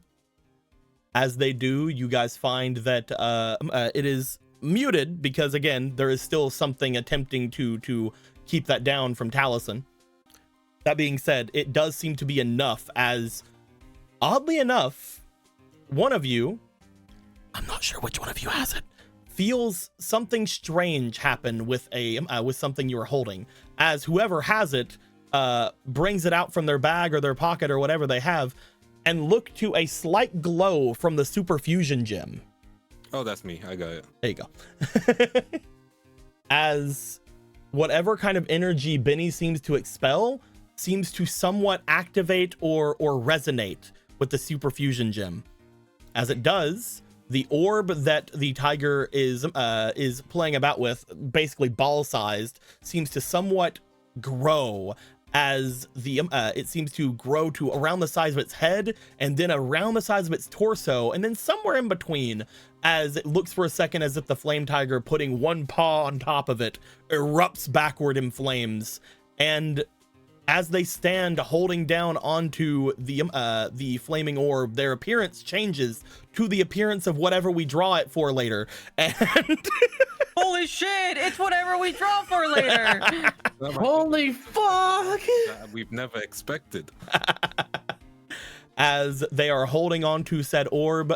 As they do, you guys find that it is muted because, again, there is still something attempting to keep that down from Taliesin. That being said, it does seem to be enough, as oddly enough, one of you, I'm not sure which one of you has it, feels something strange happen with something you are holding, as whoever has it brings it out from their bag or their pocket or whatever they have, and look to a slight glow from the super fusion gem. Oh, that's me. I got it. There you go. As whatever kind of energy Benny seems to expel seems to somewhat activate or resonate with the super fusion gem. As it does, the orb that the tiger is playing about with, basically ball-sized, seems to somewhat grow as it seems to grow to around the size of its head, and then around the size of its torso, and then somewhere in between, as it looks for a second as if the flame tiger, putting one paw on top of it, erupts backward in flames. And as they stand holding down onto the flaming orb, their appearance changes to the appearance of whatever we draw it for later. And holy shit, it's whatever we draw for later. Holy fuck! We've never expected. As they are holding on to said orb,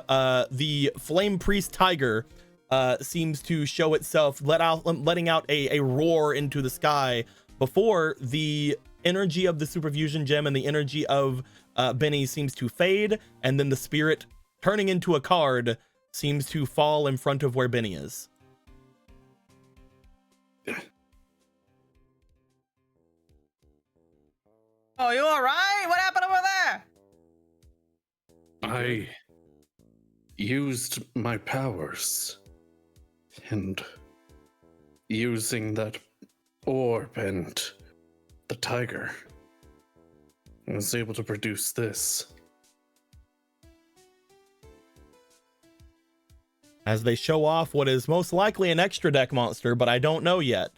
the flame priest tiger seems to show itself, letting out a roar into the sky before the energy of the superfusion gem and the energy of Benny seems to fade, and then the spirit, turning into a card, seems to fall in front of where Benny is. Oh, you all right? What happened over there? I used my powers, and using that orb and the tiger, I was able to produce this. As they show off what is most likely an extra deck monster, but I don't know yet.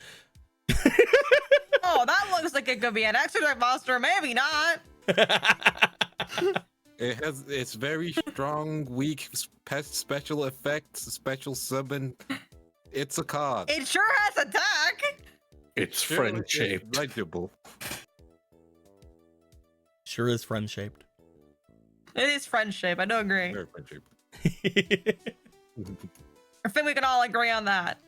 Oh, that looks like it could be an extra deck monster, maybe not. It's very strong, weak special effects, special summon. It's a card. It sure has attack. It's Sure, friend-shaped. It's legible. Sure is friend shaped. It is friend shape. I do agree. Very friendship. I think we can all agree on that.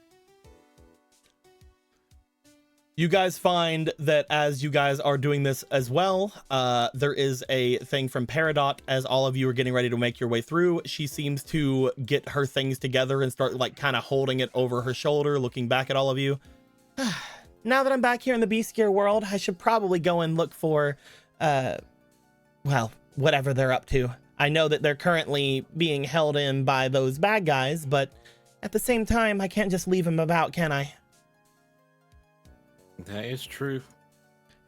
You guys find that as you guys are doing this as well, there is a thing from Peridot as all of you are getting ready to make your way through. She seems to get her things together and start like kind of holding it over her shoulder, looking back at all of you. Now that I'm back here in the Beast Gear world, I should probably go and look for, well, whatever they're up to. I know that they're currently being held in by those bad guys, but at the same time, I can't just leave them about, can I? That is true.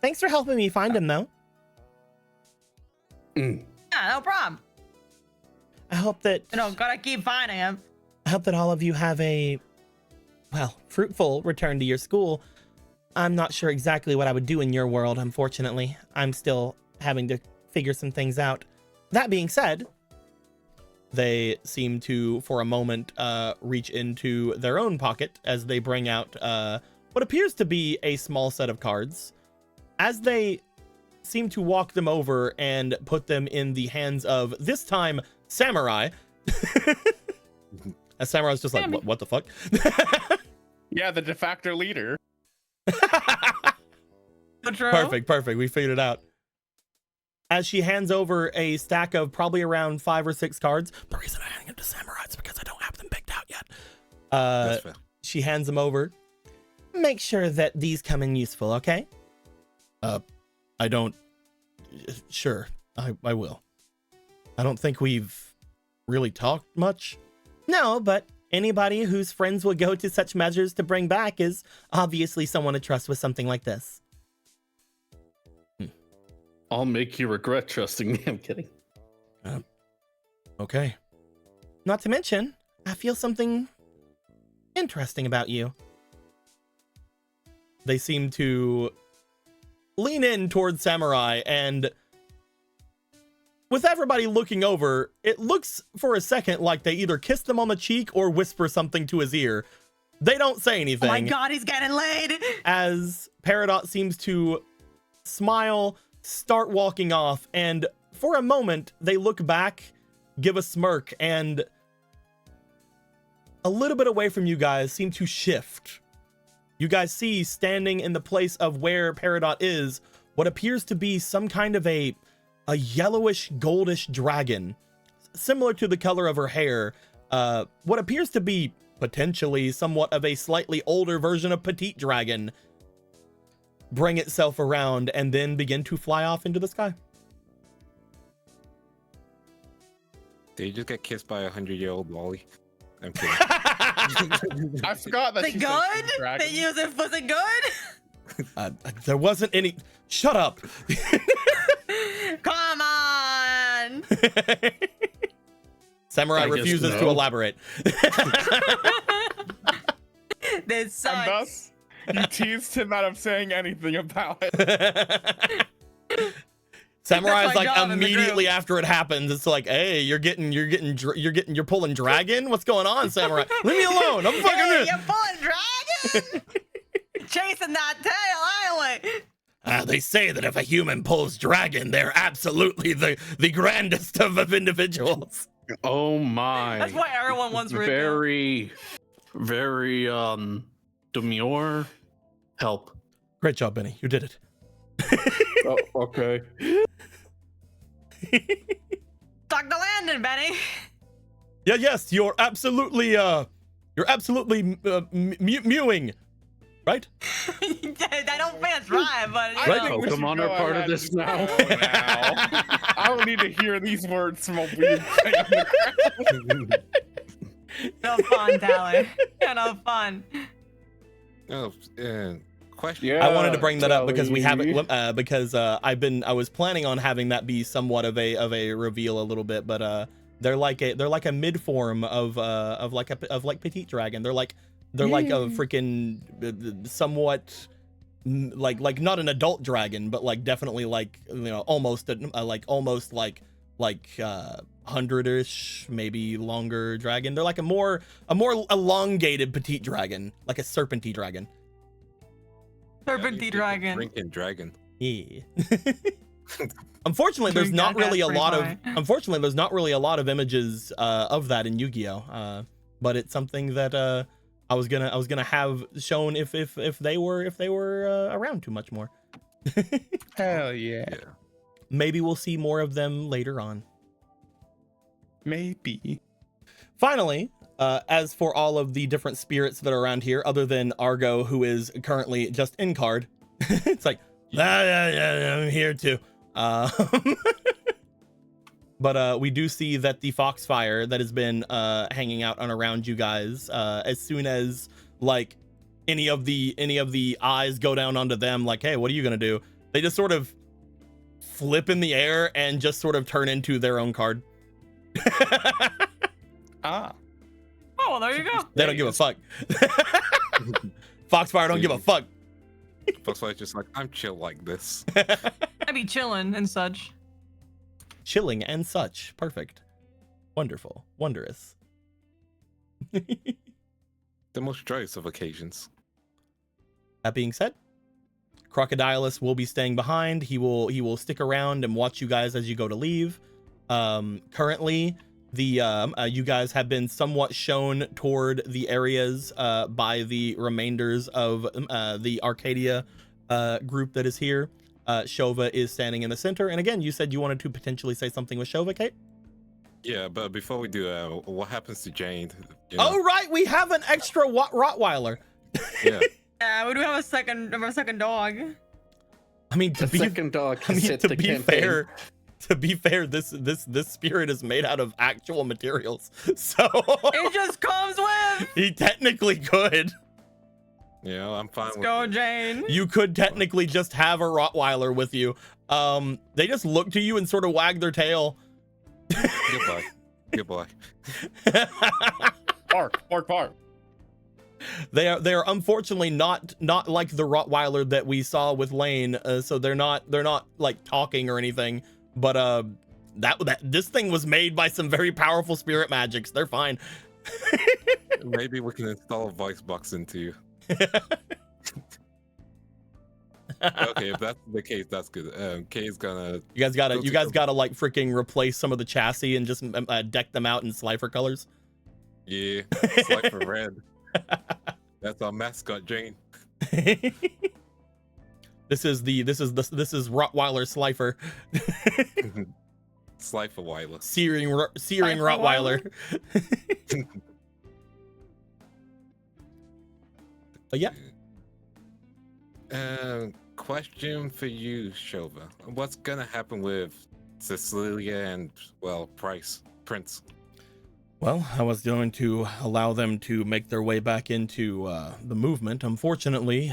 Thanks for helping me find him, though. Yeah, no problem. I hope that Gotta keep finding him. I hope that all of you have a, well, fruitful return to your school. I'm not sure exactly what I would do in your world, unfortunately. I'm still having to figure some things out. That being said, they seem to, for a moment, reach into their own pocket as they bring out what appears to be a small set of cards. As they seem to walk them over and put them in the hands of, this time, Samurai. As Samurai's just like, what the fuck? Yeah, the de facto leader. True. Perfect. We figured it out. As she hands over a stack of probably around 5 or 6 cards. The reason I'm handing them to Samurai is because I don't have them picked out yet. That's fair. She hands them over. Make sure that these come in useful, okay? I don't... Sure, I will. I don't think we've really talked much. No, but anybody whose friends will go to such measures to bring back is obviously someone to trust with something like this. I'll make you regret trusting me. I'm kidding. Okay. Not to mention, I feel something interesting about you. They seem to lean in towards Samurai, and with everybody looking over, it looks for a second like they either kiss them on the cheek or whisper something to his ear. They don't say anything. Oh my god, he's getting laid! As Peridot seems to smile, start walking off, and for a moment, they look back, give a smirk, and a little bit away from you guys seem to shift. You guys see, standing in the place of where Peridot is, what appears to be some kind of a yellowish, goldish dragon, similar to the color of her hair. What appears to be potentially somewhat of a slightly older version of Petite Dragon, bring itself around and then begin to fly off into the sky. Did you just get kissed by a 100-year-old Wally? I'm kidding. I forgot that Was it she said good? she's a dragon. They use it. Was it good? There wasn't any... Shut up! Come on! Samurai I guess refuses to no. elaborate. This And sucks. thus, you teased him out of saying anything about it. Samurai's That's my like job in the immediately group. after it happens, it's like, hey, you're pulling dragon? What's going on, Samurai? Leave me alone. I'm fucking Hey, this. you're pulling dragon! Chasing that tail, ain't we? They say that if a human pulls dragon, they're absolutely the grandest of individuals. Oh my. That's why everyone wants Riku. Very demure. Help. Great job, Benny. You did it. Oh, okay. Stuck the landing, Benny. Yeah, yes, you're absolutely mewing, right? I don't think it's right, but you I Right. know. think we should Pokemon go are part of ahead this and now. go now. I don't need to hear these words from a weird thing on the ground. No fun, Tyler. No fun. Oh, question. Yeah. I wanted to bring that up because we Jelly. haven't because I was planning on having that be somewhat of a reveal a little bit, but they're like a mid form of like petite dragon. They're like a freaking somewhat like not an adult dragon, but like definitely like, you know, almost like 100-ish, maybe longer dragon. They're like a more elongated petite dragon, like a serpenty dragon. Serpenty dragon. Drinking dragon. Yeah. Unfortunately, there's not really a lot of images of that in Yu-Gi-Oh. But it's something that I was gonna have shown if they were around too much more. Hell yeah. Yeah. Maybe we'll see more of them later on. Maybe. Finally, as for all of the different spirits that are around here, other than Argo, who is currently just in card, it's like, yeah, I'm here too. But we do see that the Foxfire that has been hanging out and around you guys, as soon as like any of the eyes go down onto them, like, hey, what are you gonna do? They just sort of flip in the air and just sort of turn into their own card. Ah. Oh, well, there you go. They don't give a fuck. Foxfire don't give a fuck. Foxfire's just like, I'm chill like this. I'd be chilling and such. Chilling and such. Perfect. Wonderful. Wondrous. The most joyous of occasions. That being said, Crocodilus will be staying behind. He will stick around and watch you guys as you go to leave. Currently, you guys have been somewhat shown toward the areas by the remainders of the Arcadia group that is here. Shova is standing in the center, and again, you said you wanted to potentially say something with Shova, Kate? Yeah, but before we do, what happens to Jane? Oh right, we have an extra Rottweiler. Yeah. Yeah, we do have a second dog. I mean, The second dog can sit the campaign. To be fair, this spirit is made out of actual materials, so It just comes with. he technically could. Yeah, I'm fine Let's with go, it. Jane. You could technically just have a Rottweiler with you. They just look to you and sort of wag their tail. Goodbye. Goodbye. Bark. They are unfortunately not like the Rottweiler that we saw with Lane. So they're not like talking or anything. But that this thing was made by some very powerful spirit magics. They're fine. Maybe we can install a voice box into you. Okay, if that's the case, that's good. Kay's gonna. You guys gotta like freaking replace some of the chassis and just deck them out in Slifer colors. Yeah, Slifer Red. That's our mascot, Jane. This is Rottweiler Slifer. Sliferweiler. Searing Sliferweiler? Rottweiler. But yeah. Question for you, Shova. What's gonna happen with Cecilia and, well, Prince? Well, I was going to allow them to make their way back into the movement. Unfortunately,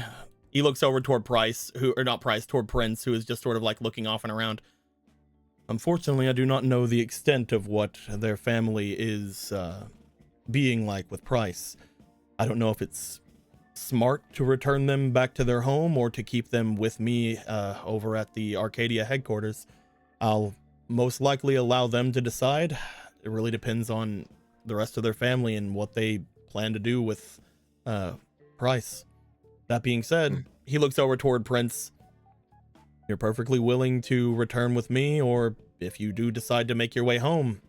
he looks over toward toward Prince, who is just sort of like looking off and around. Unfortunately, I do not know the extent of what their family is being like with Price. I don't know if it's smart to return them back to their home or to keep them with me over at the Arcadia headquarters. I'll most likely allow them to decide. It really depends on the rest of their family and what they plan to do with Price. That being said, he looks over toward Prince. You're perfectly willing to return with me, or if you do decide to make your way home,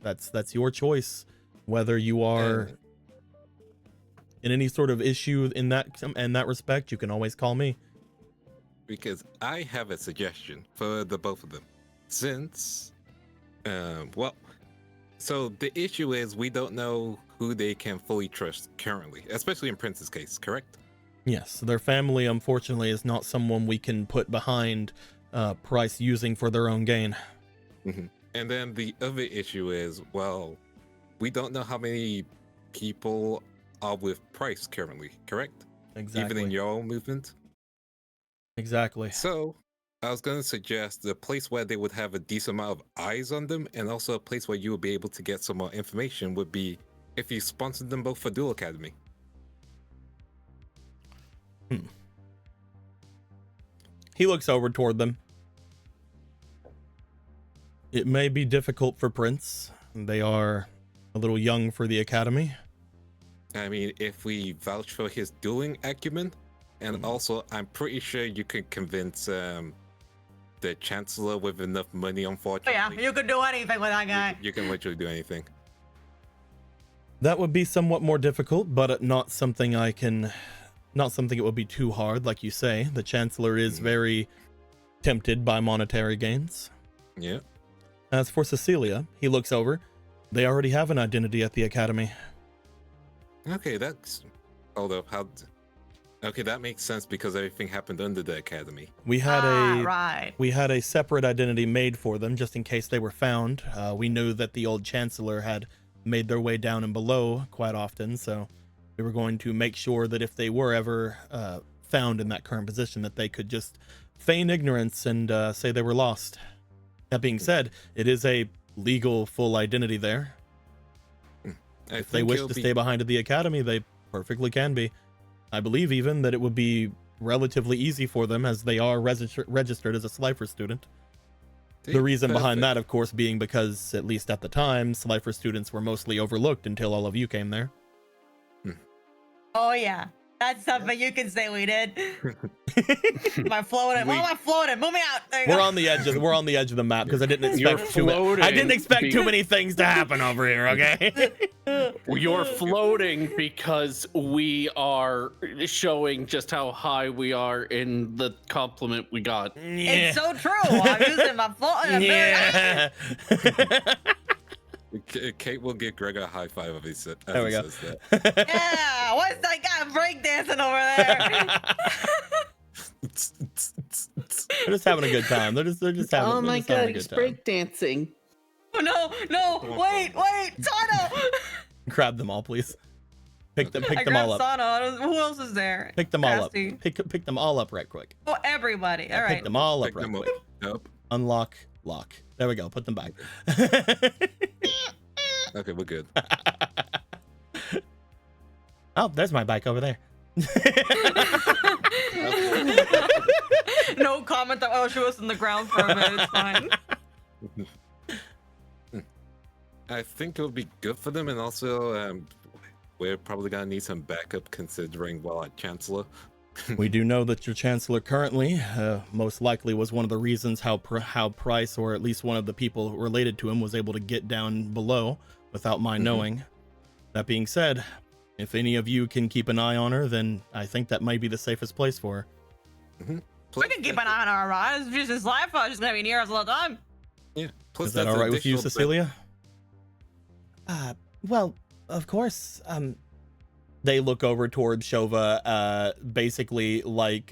that's your choice. Whether you are in any sort of issue in that respect, you can always call me. Because I have a suggestion for the both of them. Since, so the issue is we don't know who they can fully trust currently, especially in Prince's case, correct? Yes, their family, unfortunately, is not someone we can put behind Price using for their own gain. Mm-hmm. And then the other issue is, well, we don't know how many people are with Price currently, correct? Exactly. Even in your own movement. Exactly. So I was going to suggest the place where they would have a decent amount of eyes on them, and also a place where you would be able to get some more information would be if you sponsored them both for Duel Academy. He looks over toward them. It may be difficult for Prince. They are a little young for the academy. I mean, if we vouch for his dueling acumen, and also I'm pretty sure you could convince the Chancellor with enough money, Oh, unfortunately. yeah, you could do anything with that guy. You can literally do anything. That would be somewhat more difficult, but not something not something it would be too hard, like you say. The Chancellor is very tempted by monetary gains. Yeah. As for Cecilia, he looks over. They already have an identity at the academy. Okay, that's... Hold up, how... Okay, that makes sense because everything happened under the academy. We had Right. we had a separate identity made for them just in case they were found. We knew that the old Chancellor had made their way down and below quite often, so we were going to make sure that if they were ever found in that current position, that they could just feign ignorance and say they were lost. That being said, it is a legal full identity there. If they wish to stay behind at the academy, they perfectly can be. I believe even that it would be relatively easy for them as they are registered as a Slifer student. The reason behind that, of course, being because, at least at the time, Slifer students were mostly overlooked until all of you came there. Oh, yeah. That's something you can say we did. Am I floating? Why am I floating? Move me out. There you We're go. on the edge of the map because I didn't You're expect too many things to happen over here, okay? You're floating because we are showing just how high we are in the compliment we got. It's so true. I'm using my floating. Yeah. Kate will give Greg a high five if he says There we go. that. Yeah. What's that guy breakdancing over there? They're just having a good time. They're just having. Oh they're my just having god, a he's good time. breakdancing. Oh, no. Wait. Tano. Grab them all, please. Pick them I all grabbed up. Sano. Who else is there? Pick them all up. Cassie. Pick them all up right quick. Oh, everybody. All right. Pick them all up Pick right them up. quick. Nope. Unlock, lock. There we go. Put them back. Okay, we're good. Oh, there's my bike over there. No comment that, oh, she was in the ground for a minute. It's fine. I think it would be good for them, and also we're probably gonna need some backup considering, well, our Chancellor. We do know that your Chancellor currently, most likely, was one of the reasons how Price, or at least one of the people related to him, was able to get down below without my knowing. That being said, if any of you can keep an eye on her, then I think that might be the safest place for her. We can keep an eye on her, right? It's just his life. She's gonna be near us all the time. Yeah. Plus, Is that that's all right with you, additional Cecilia? Well, of course. They look over towards Shova, basically like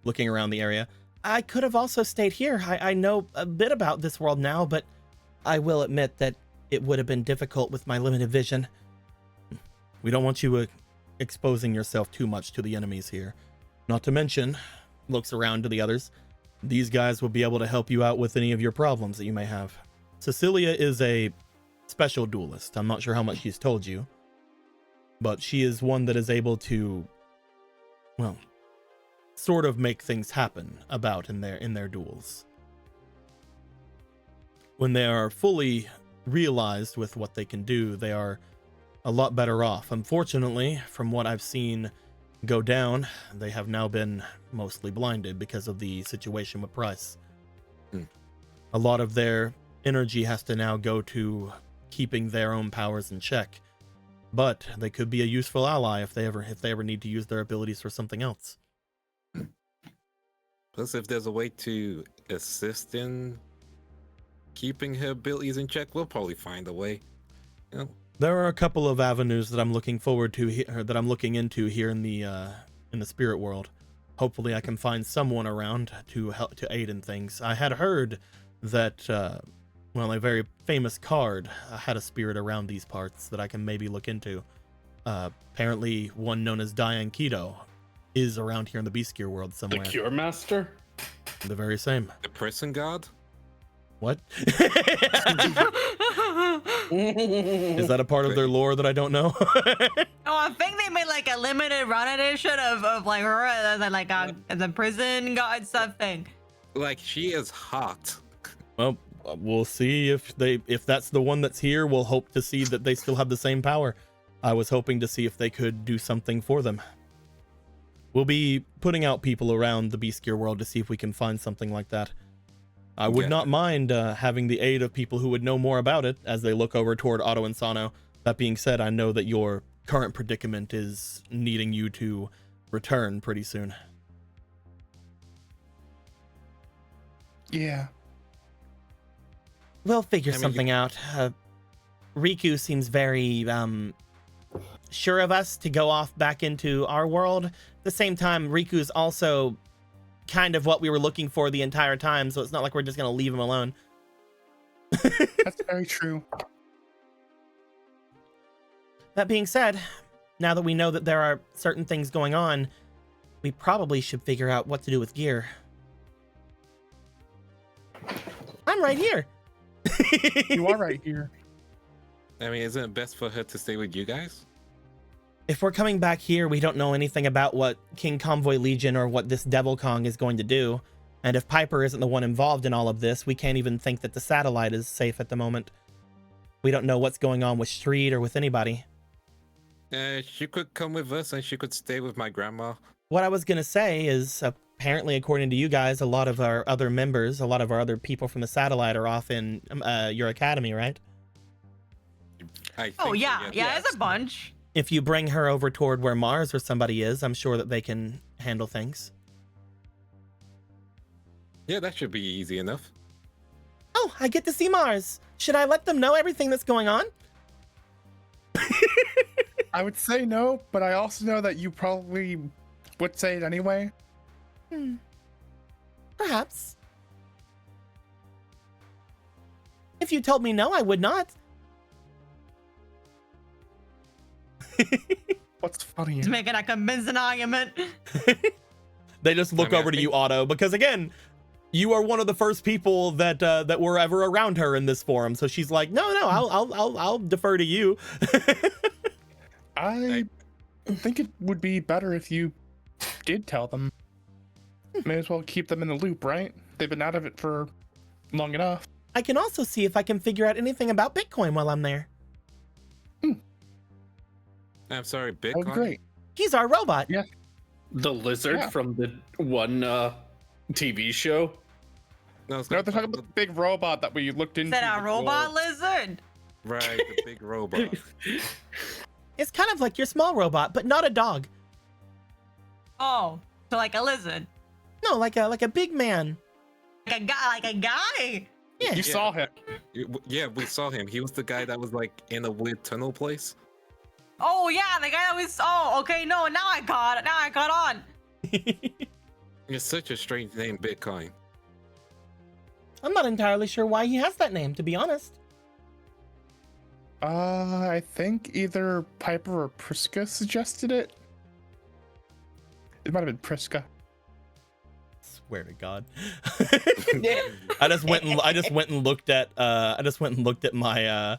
looking around the area. I could have also stayed here. I know a bit about this world now, but I will admit that it would have been difficult with my limited vision. We don't want you exposing yourself too much to the enemies here. Not to mention, looks around to the others, these guys will be able to help you out with any of your problems that you may have. Cecilia is a special duelist. I'm not sure how much she's told you, but she is one that is able to, well, sort of make things happen about in their duels. When they are fully realized with what they can do, they are a lot better off. Unfortunately, from what I've seen go down, they have now been mostly blinded because of the situation with Price. A lot of their energy has to now go to keeping their own powers in check, but they could be a useful ally if they ever need to use their abilities for something else. Plus, if there's a way to assist in keeping her abilities in check, we'll probably find a way. You know? There are a couple of avenues that I'm looking forward to that I'm looking into here in the spirit world. Hopefully I can find someone around to help to aid in things. I had heard that a very famous card had a spirit around these parts that I can maybe look into. Apparently one known as Diane Keto is around here in the Beast Gear world The somewhere. Cure Master? The very same. The prison guard? What? Is that a part of their lore that I don't know? Oh, I think they made like a limited run edition of like her as like the prison guard stuff thing. Like, she is hot. Well, we'll see if that's the one that's here. We'll hope to see that they still have the same power. I was hoping to see if they could do something for them. We'll be putting out people around the Beast Gear world to see if we can find something like that. I would not mind having the aid of people who would know more about it as they look over toward Otto and Sano. That being said, I know that your current predicament is needing you to return pretty soon. Yeah. We'll figure something out. Riku seems very sure of us to go off back into our world. At the same time, Riku's also kind of what we were looking for the entire time, so it's not like we're just going to leave him alone. That's very true. That being said, now that we know that there are certain things going on, we probably should figure out what to do with gear. I'm right here. You are right here. I mean, isn't it best for her to stay with you guys? If we're coming back here, we don't know anything about what King Convoy Legion or what this Devil Kong is going to do. And if Piper isn't the one involved in all of this, we can't even think that the satellite is safe at the moment. We don't know what's going on with Street or with anybody. She could come with us and she could stay with my grandma. What I was going to say is, apparently, according to you guys, a lot of our other members, a lot of our other people from the satellite are off in your academy, right? Oh, yeah. Yeah, there's a bunch. If you bring her over toward where Mars or somebody is, I'm sure that they can handle things. Yeah, that should be easy enough. Oh, I get to see Mars. Should I let them know everything that's going on? I would say no, but I also know that you probably would say it anyway. Perhaps. If you told me no, I would not. What's funny? He's making a convincing argument. They just look over to you, Otto, because again, you are one of the first people that that were ever around her in this forum. So she's like, no, I'll defer to you. I think it would be better if you did tell them. May as well keep them in the loop, right? They've been out of it for long enough. I can also see if I can figure out anything about Bitcoin while I'm there. I'm sorry, Oh, Bitcoin? great. He's our robot. Yeah. The lizard from the one TV show? No, it's No, not they're talking about the big robot that we looked into. Is that a before. robot lizard? Right, the big robot. It's kind of like your small robot, but not a dog. Oh, so like a lizard. No, like a big man. Like a guy. Yeah. You saw him. Yeah, we saw him. He was the guy that was like in a weird tunnel place. Oh yeah, the guy that was. Oh, okay. No, now I caught. Now I caught on. It's such a strange name, Bitcoin. I'm not entirely sure why he has that name, to be honest. I think either Piper or Priska suggested it. It might have been Priska. Swear to God. I just went and looked at my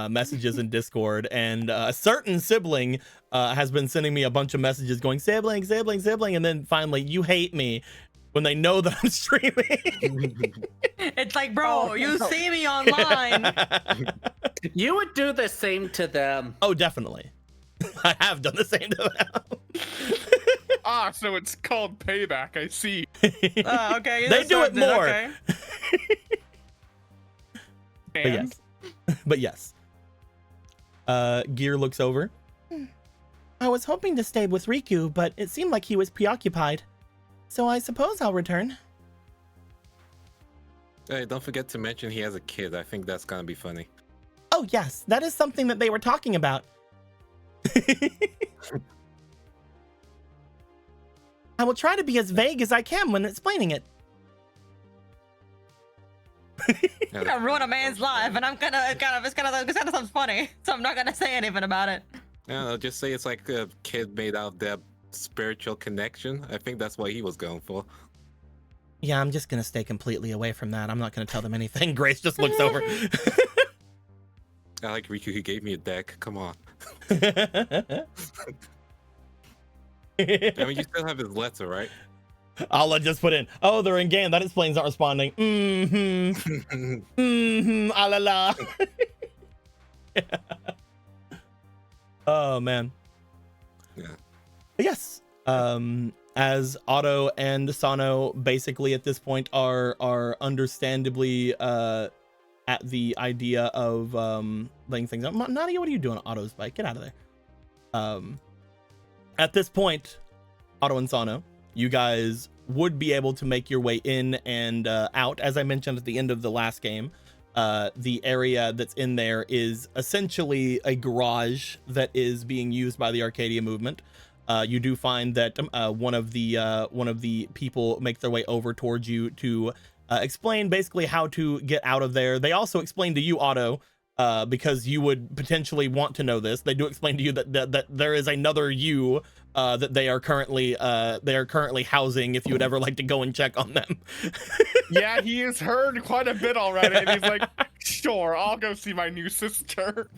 messages in Discord, and a certain sibling has been sending me a bunch of messages going sibling, and then finally, you hate me, when they know that I'm streaming. It's like, bro, you see me online. You would do the same to them. Oh, definitely. I have done the same to them. Ah, so it's called payback. I see. Okay. They do it more. Okay. And But yes. Gear looks over. I was hoping to stay with Riku, but it seemed like he was preoccupied. So I suppose I'll return. Hey, don't forget to mention he has a kid. I think that's gonna be funny. Oh yes, that is something that they were talking about. I will try to be as vague as I can when explaining it. I'm gonna ruin a man's life, and it's kind of sounds funny, so I'm not gonna say anything about it. Yeah, I'll just say it's like a kid made out of that spiritual connection. I think that's what he was going for. Yeah, I'm just gonna stay completely away from that. I'm not gonna tell them anything. Grace just looks over. I like Riku, who gave me a deck. Come on. I mean, you still have his letter, right? I'll just put in, oh, they're in game. That explains not responding. Mm-hmm. Mm-hmm. Ah la la. Oh man. Yeah. But yes. As Otto and Sano basically at this point are understandably at the idea of laying things up. Nadia, what are you doing on Otto's bike? Get out of there. At this point, Otto and Sano, you guys would be able to make your way in and out. As I mentioned at the end of the last game, the area that's in there is essentially a garage that is being used by the Arcadia movement. You do find that one of the people make their way over towards you to explain basically how to get out of there. They also explain to you, Otto, because you would potentially want to know this. They do explain to you that there is another you that they are currently housing. If you would ever like to go and check on them. Yeah, he has heard quite a bit already, and he's like, "Sure, I'll go see my new sister."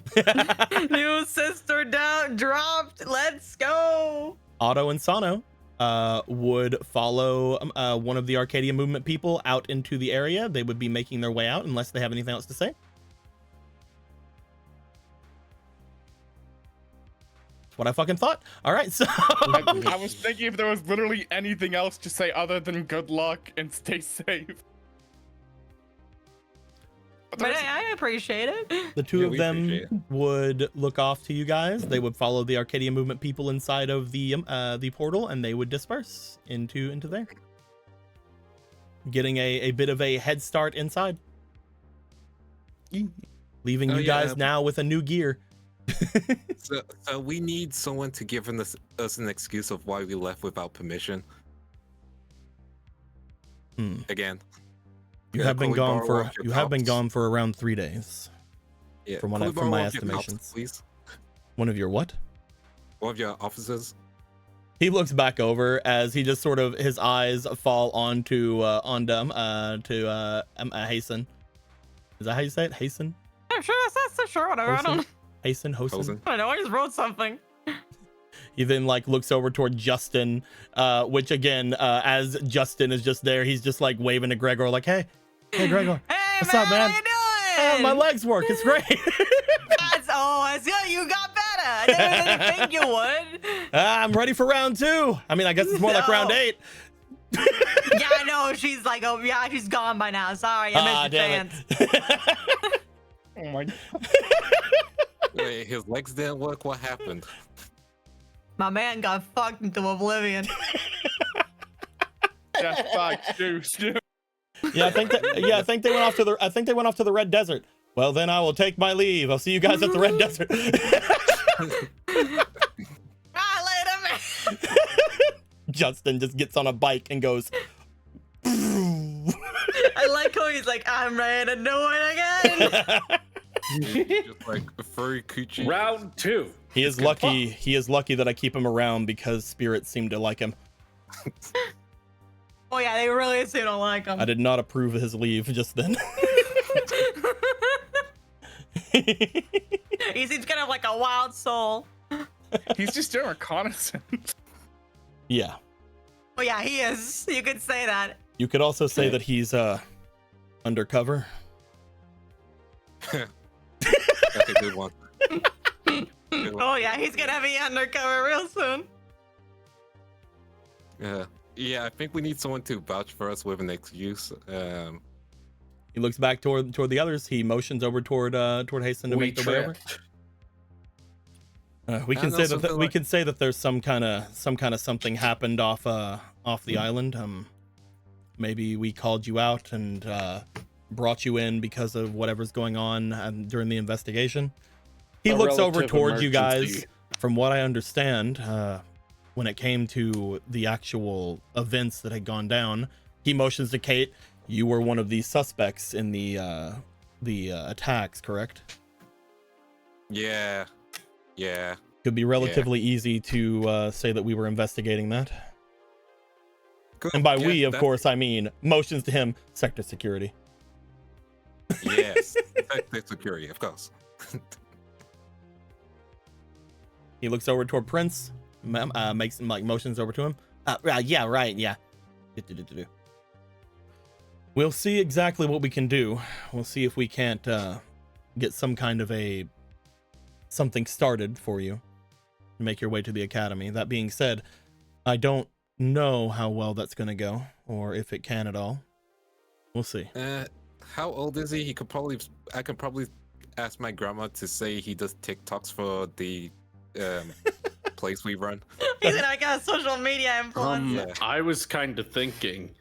New sister dropped. Let's go. Otto and Sano would follow one of the Arcadia movement people out into the area. They would be making their way out unless they have anything else to say. What I fucking thought. All right, so I was thinking if there was literally anything else to say other than good luck and stay safe. But I appreciate it. the two of appreciate it. them would look off to you guys. They would follow the Arcadia movement people inside of the portal, and they would disperse into there, getting a bit of a head start inside, leaving you guys now with a new gear. So we need someone to give us an excuse of why we left without permission. Again, You have been gone for around 3 days. Yeah. From Can we borrow my one of your cops, estimations. please. One of your what? One of your officers. He looks back over as he just sort of his eyes fall onto Hasten. Is that how you say it? Hasten? I'm sure that's sure whatever. I don't Hasten, Hosen. Hosen. I know. I just wrote something. He then like looks over toward Justin, which again, as Justin is just there, he's just like waving to Gregor, like, "Hey, Gregor, Hey, what's man, up, man? How you doing? My legs work. It's great." It's good. You got better. I didn't think you would. I'm ready for round 2. I mean, I guess it's more like round 8. Yeah, I know. She's like, oh yeah, she's gone by now. Sorry, I missed your damn chance. it. Oh my. Wait, his legs didn't work. What happened? My man got fucked into oblivion. Just like juice. Yeah, I think they went off to the Red Desert. Well, then I will take my leave. I'll see you guys at the Red Desert. Later, man. Justin just gets on a bike and goes. I like how he's like, I'm ready to do it again. Just like a furry coochie. Round 2. He is lucky. He is lucky that I keep him around because spirits seem to like him. Oh yeah, they really seem to like him. I did not approve of his leave just then. He seems kind of like a wild soul. He's just doing reconnaissance. Yeah. Oh yeah, he is. You could say that. You could also say that he's undercover. Okay, good one. Good one. Oh yeah, he's gonna be undercover real soon. Yeah, I think we need someone to vouch for us with an excuse. He looks back toward the others. He motions over toward Hasten to make their way over. We can say that there's some kind of something happened off the island. Maybe we called you out and brought you in because of whatever's going on during the investigation. He looks over towards you guys. From what I understand, when it came to the actual events that had gone down, he motions to Kate. You were one of the suspects in the attacks, correct? Yeah. Could be relatively easy to say that we were investigating that. Cool. And by Yeah, we, of that's- course, I mean motions to him, sector security. Yes. Sector security, of course. He looks over toward Prince, makes some like motions over to him. Yeah, right, yeah. We'll see exactly what we can do. We'll see if we can't get some kind of something started for you to make your way to the academy. That being said, I don't know how well that's going to go, or if it can at all. We'll see. How old is he? I could probably ask my grandma to say he does TikToks for the place we run. He's like a social media influencer. Yeah. I was kind of thinking,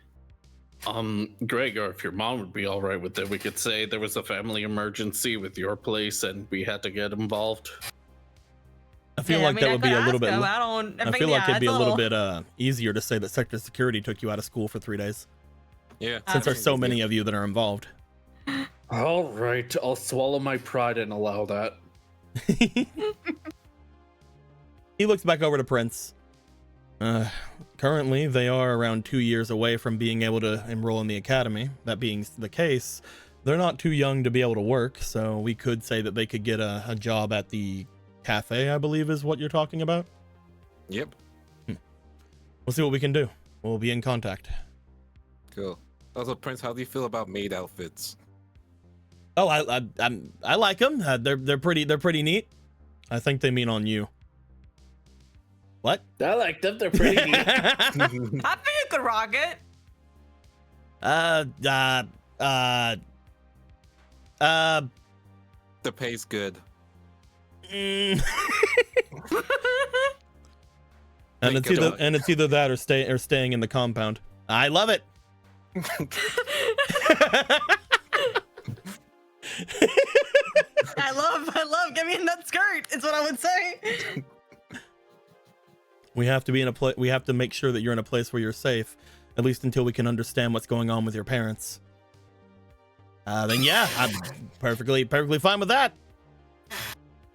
Gregor, if your mom would be all right with it, we could say there was a family emergency with your place and we had to get involved. I feel like that would be a little bit. I feel like it'd be a little bit easier to say that sector security took you out of school for 3 days, Yeah. since there's so many of you that are involved. All right, I'll swallow my pride and allow that. He looks back over to Prince. Currently, they are around 2 years away from being able to enroll in the academy. That being the case, they're not too young to be able to work, so we could say that they could get a job at the cafe, I believe is what you're talking about. Yep. We'll see what we can do. We'll be in contact. Cool. Also, Prince, how do you feel about maid outfits? Oh, I like them. They're pretty neat. I think they mean on you. What? I like them. They're pretty neat. I think you could rock it. The pay's good. And it's either that or staying in the compound. I love it. I love. Get me in that skirt. It's what I would say. We have to be in a place. We have to make sure that you're in a place where you're safe, at least until we can understand what's going on with your parents. Then yeah, I'm perfectly fine with that.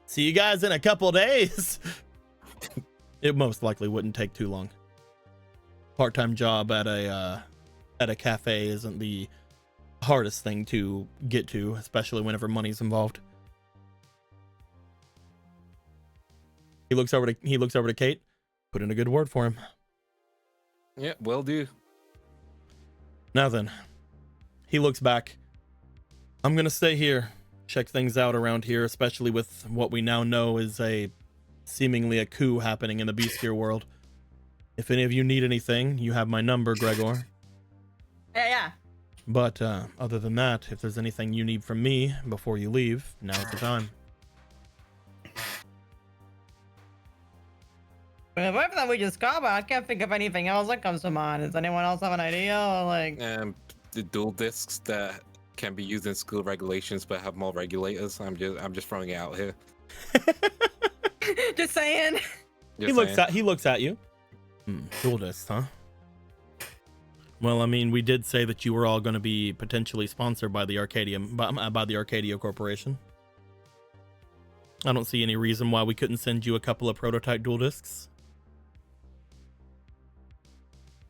See you guys in a couple days. It most likely wouldn't take too long. Part-time job at a cafe isn't the hardest thing to get to, especially whenever money's involved. He looks over to Kate. Put in a good word for him. Yeah, will do. Now then, he looks back. I'm gonna stay here, check things out around here, especially with what we now know is seemingly a coup happening in the bestiar world. If any of you need anything, you have my number, Gregor. Yeah. But other than that, if there's anything you need from me before you leave, now's the time. Apart from that we just got about, I can't think of anything else that comes to mind. Does anyone else have an idea? Or like The dual discs that can be used in school regulations but have more regulators. I'm just throwing it out here. just saying. He looks at you. Dual discs, huh? Well, I mean, we did say that you were all going to be potentially sponsored by the Arcadia Corporation. I don't see any reason why we couldn't send you a couple of prototype dual discs.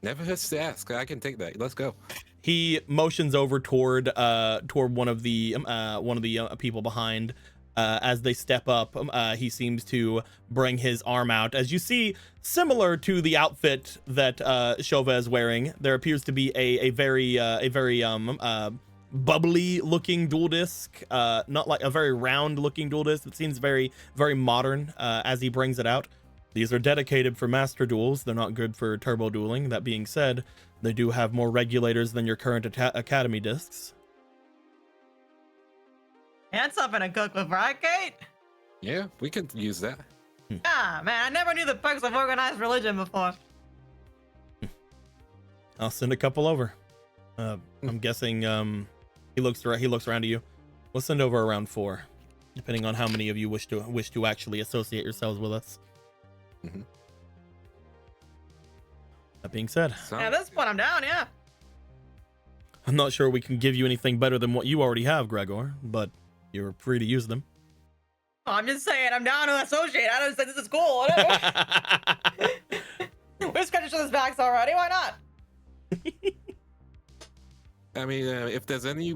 Never hurts to ask. I can take that. Let's go. He motions over toward one of the people behind. As they step up, he seems to bring his arm out. As you see, similar to the outfit that Shova is wearing, there appears to be a very bubbly looking dual disc, not like a very round looking dual disc. It seems very, very modern as he brings it out. These are dedicated for master duels. They're not good for turbo dueling. That being said, they do have more regulators than your current academy discs. That's something to cook with, right, Kate? Yeah, we could use that. Ah, man, I never knew the perks of organized religion before. I'll send a couple over. I'm guessing he looks around to you. We'll send over around 4, depending on how many of you wish to actually associate yourselves with us. Mm-hmm. That being said, At this point, I'm down, yeah. I'm not sure we can give you anything better than what you already have, Gregor, but you're free to use them. I'm just saying, I'm down to associate. I don't say this is cool. Whatever. We're scratching each other's backs already. Why not? I mean, if there's any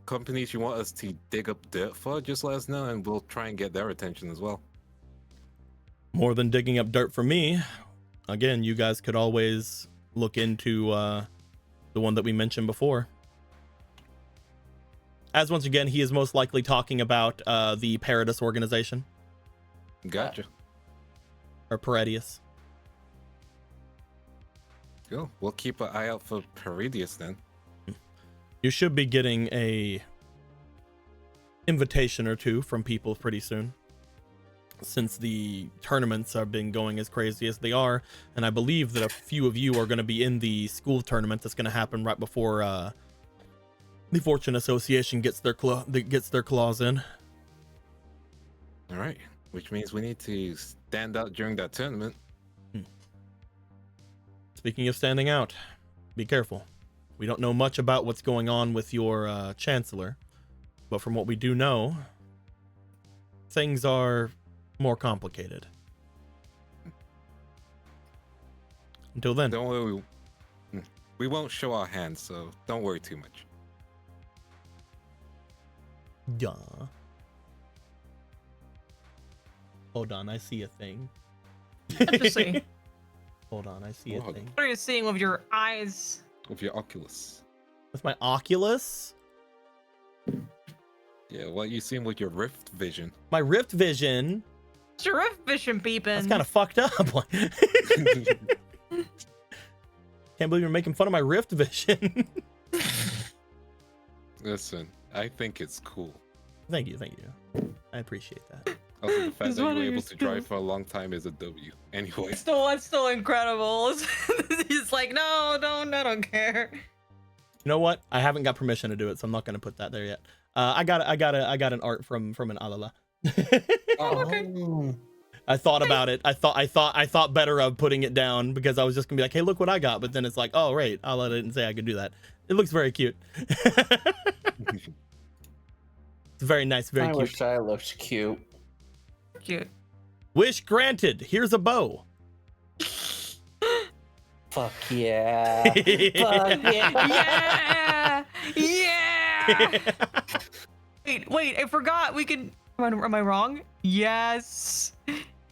companies you want us to dig up dirt for, just let us know and we'll try and get their attention as well. More than digging up dirt for me. Again, you guys could always look into the one that we mentioned before. As once again, he is most likely talking about the Paradis organization. Gotcha. Or Paradius. Cool. We'll keep an eye out for Paradius then. You should be getting a invitation or two from people pretty soon, since the tournaments have been going as crazy as they are, and I believe that a few of you are going to be in the school tournament that's going to happen right before the Fortune Association gets their claws in. All right, which means we need to stand out during that tournament. Speaking of standing out, be careful. We don't know much about what's going on with your chancellor, but from what we do know, things are more complicated. Until then. Don't worry, we won't show our hands, so don't worry too much. Yeah. Hold on, I see a thing. Interesting. Hold on, I see a thing. What are you seeing with your eyes? With your Oculus. With my Oculus? Yeah, what you seeing with your Rift Vision? My Rift Vision? What's your Rift Vision peeping? That's kind of fucked up. Can't believe you're making fun of my Rift Vision. Listen, I think it's cool. Thank you. I appreciate that. Also, the fact that you were able to drive for a long time is a W. Anyway. It's still incredible. He's like, no, I don't care. You know what? I haven't got permission to do it, so I'm not going to put that there yet. I got an art from an Alala. Okay. I thought about it. I thought better of putting it down because I was just gonna be like, hey, look what I got. But then it's like, oh, right, Alala didn't say I could do that. It looks very cute. It's very nice, very I cute. wish I looked cute. Cute. Wish granted. Here's a bow. Fuck yeah. Fuck yeah. Yeah. Wait, I forgot. We can. Am I wrong? Yes.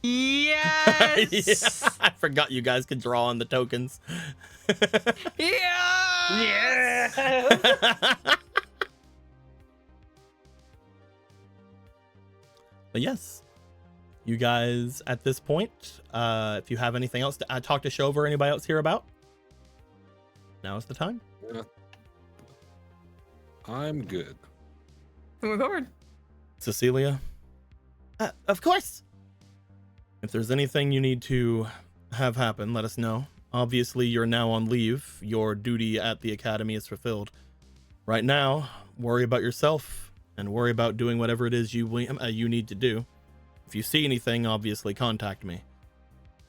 Yes. Yeah, I forgot you guys could draw on the tokens. Yeah. But yes, you guys at this point, if you have anything else to talk to Shover or anybody else here about, now is the time. Yeah. I'm good. We're covered. Cecilia? Of course. If there's anything you need to have happen, let us know. Obviously, you're now on leave. Your duty at the academy is fulfilled. Right now, worry about yourself and worry about doing whatever it is you need to do. If you see anything, obviously contact me.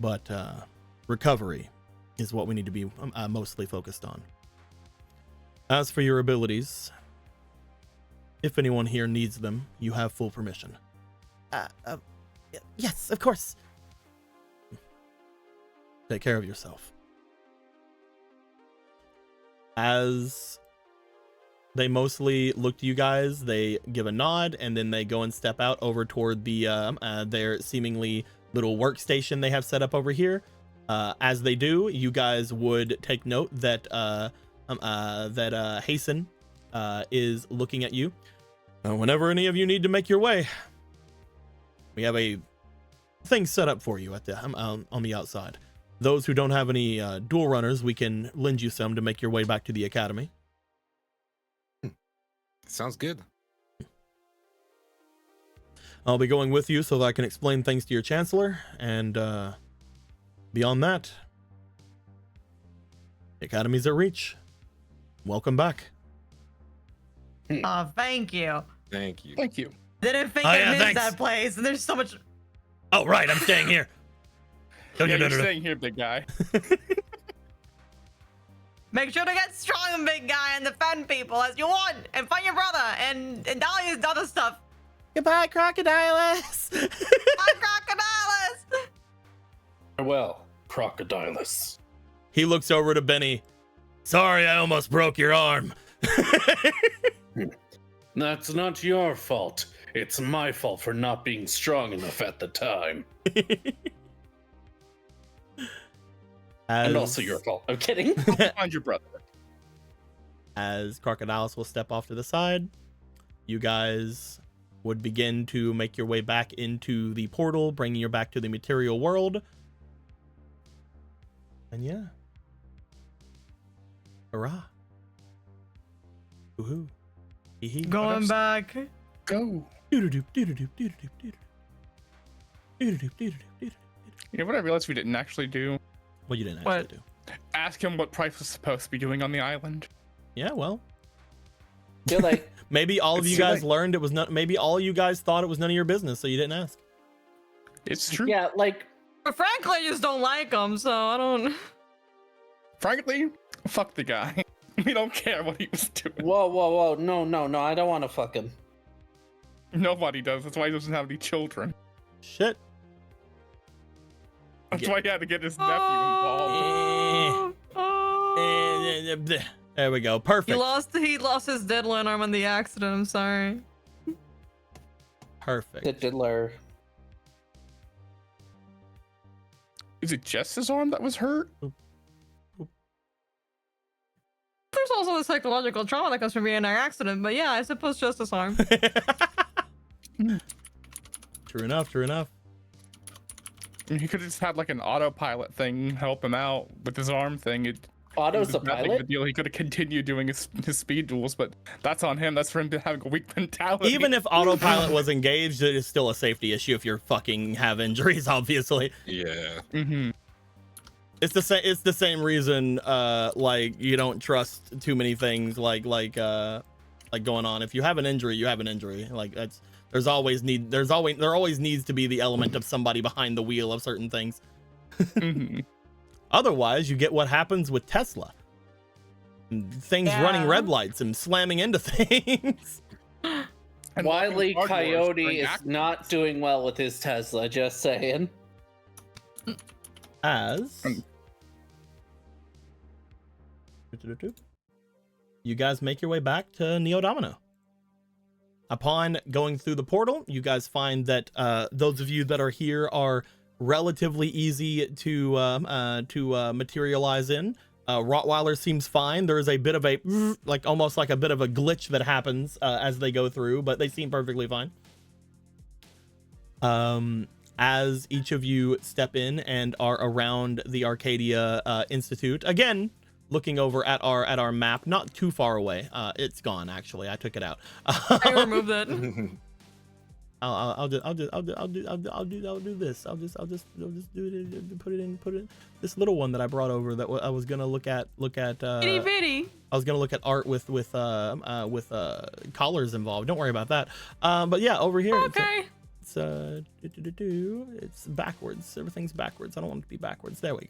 But recovery is what we need to be mostly focused on. As for your abilities, if anyone here needs them, you have full permission. Yes, of course. Take care of yourself. As they mostly look to you guys, they give a nod, and then they go and step out over toward the their seemingly little workstation they have set up over here. As they do, you guys would take note that Hasten is looking at you. Whenever any of you need to make your way, we have a thing set up for you at the on the outside. Those who don't have any dual runners, we can lend you some to make your way back to the academy. Sounds good. I'll be going with you so that I can explain things to your chancellor, and beyond that, the academy's at reach. Welcome back. Oh, thank you. Thank you. Thank you. Didn't think I missed that place. And there's so much. Oh, right, I'm staying here. Yeah, you're staying here, big guy. Make sure to get strong, big guy, and defend people as you want, and find your brother, and all your other stuff. Goodbye, Crocodilus. Bye, Crocodilus. Farewell, Crocodilus. He looks over to Benny. Sorry, I almost broke your arm. That's not your fault. It's my fault for not being strong enough at the time. And also your fault. I'm kidding. Find your brother. As Crocodilus will step off to the side, you guys would begin to make your way back into the portal, bringing you back to the material world. And yeah. Hurrah. Woohoo. Hee-hee. Going back. Go. Doo-doo-doo, doo-doo-doo, doo-doo-doo, doo-doo. Doo-doo-doo, doo-doo-doo, doo-doo. You know what I realized we didn't actually do? Well, you didn't What? actually do. Ask him what Price was supposed to be doing on the island. Yeah, well, Too late. maybe all of It's you too guys late. learned it was not. Maybe all you guys thought it was none of your business, so you didn't ask. It's true. Yeah, like, But frankly, I just don't like him, so I don't. Frankly, fuck the guy. We don't care what he was doing. whoa. No, I don't want to fuck him. Nobody does. That's why he doesn't have any children. Shit. That's Yeah. why he had to get his nephew involved. There we go. Perfect. He lost his deadline arm in the accident. I'm sorry. Perfect. The diddler. Is it just his arm that was hurt? There's also the psychological trauma that comes from being in an accident, but yeah, I suppose just his arm. True enough. True enough. I mean, he could have just had like an autopilot thing help him out with his arm thing. Otto's the It was that big of a pilot? deal. He could have continued doing his speed duels, but that's on him. That's for him to have a weak mentality. Even if autopilot was engaged, it is still a safety issue if you're fucking have injuries. Obviously, Yeah. Mm-hmm. it's the same reason. Like you don't trust too many things. Like going on. If you have an injury, you have an injury. Like that's. There always needs to be the element of somebody behind the wheel of certain things. Mm-hmm. Otherwise, you get what happens with Tesla. Things Yeah. running red lights and slamming into things. And Wile E. walking hard doors Coyote during is not doing well with his Tesla, just saying. As you guys make your way back to Neo Domino. Upon going through the portal, you guys find that those of you that are here are relatively easy to materialize in. Rottweiler seems fine. There is a bit of a almost like a bit of a glitch that happens as they go through, but they seem perfectly fine. As each of you step in and are around the Arcadia Institute again, looking over at our map, not too far away. It's gone actually. I took it out. I removed it. I'll do this. I'll just do it. Put it. This little one that I brought over that I was gonna look at. Itty bitty. I was gonna look at art with collars involved. Don't worry about that. But yeah, over here. Okay. It's backwards. Everything's backwards. I don't want it to be backwards. There we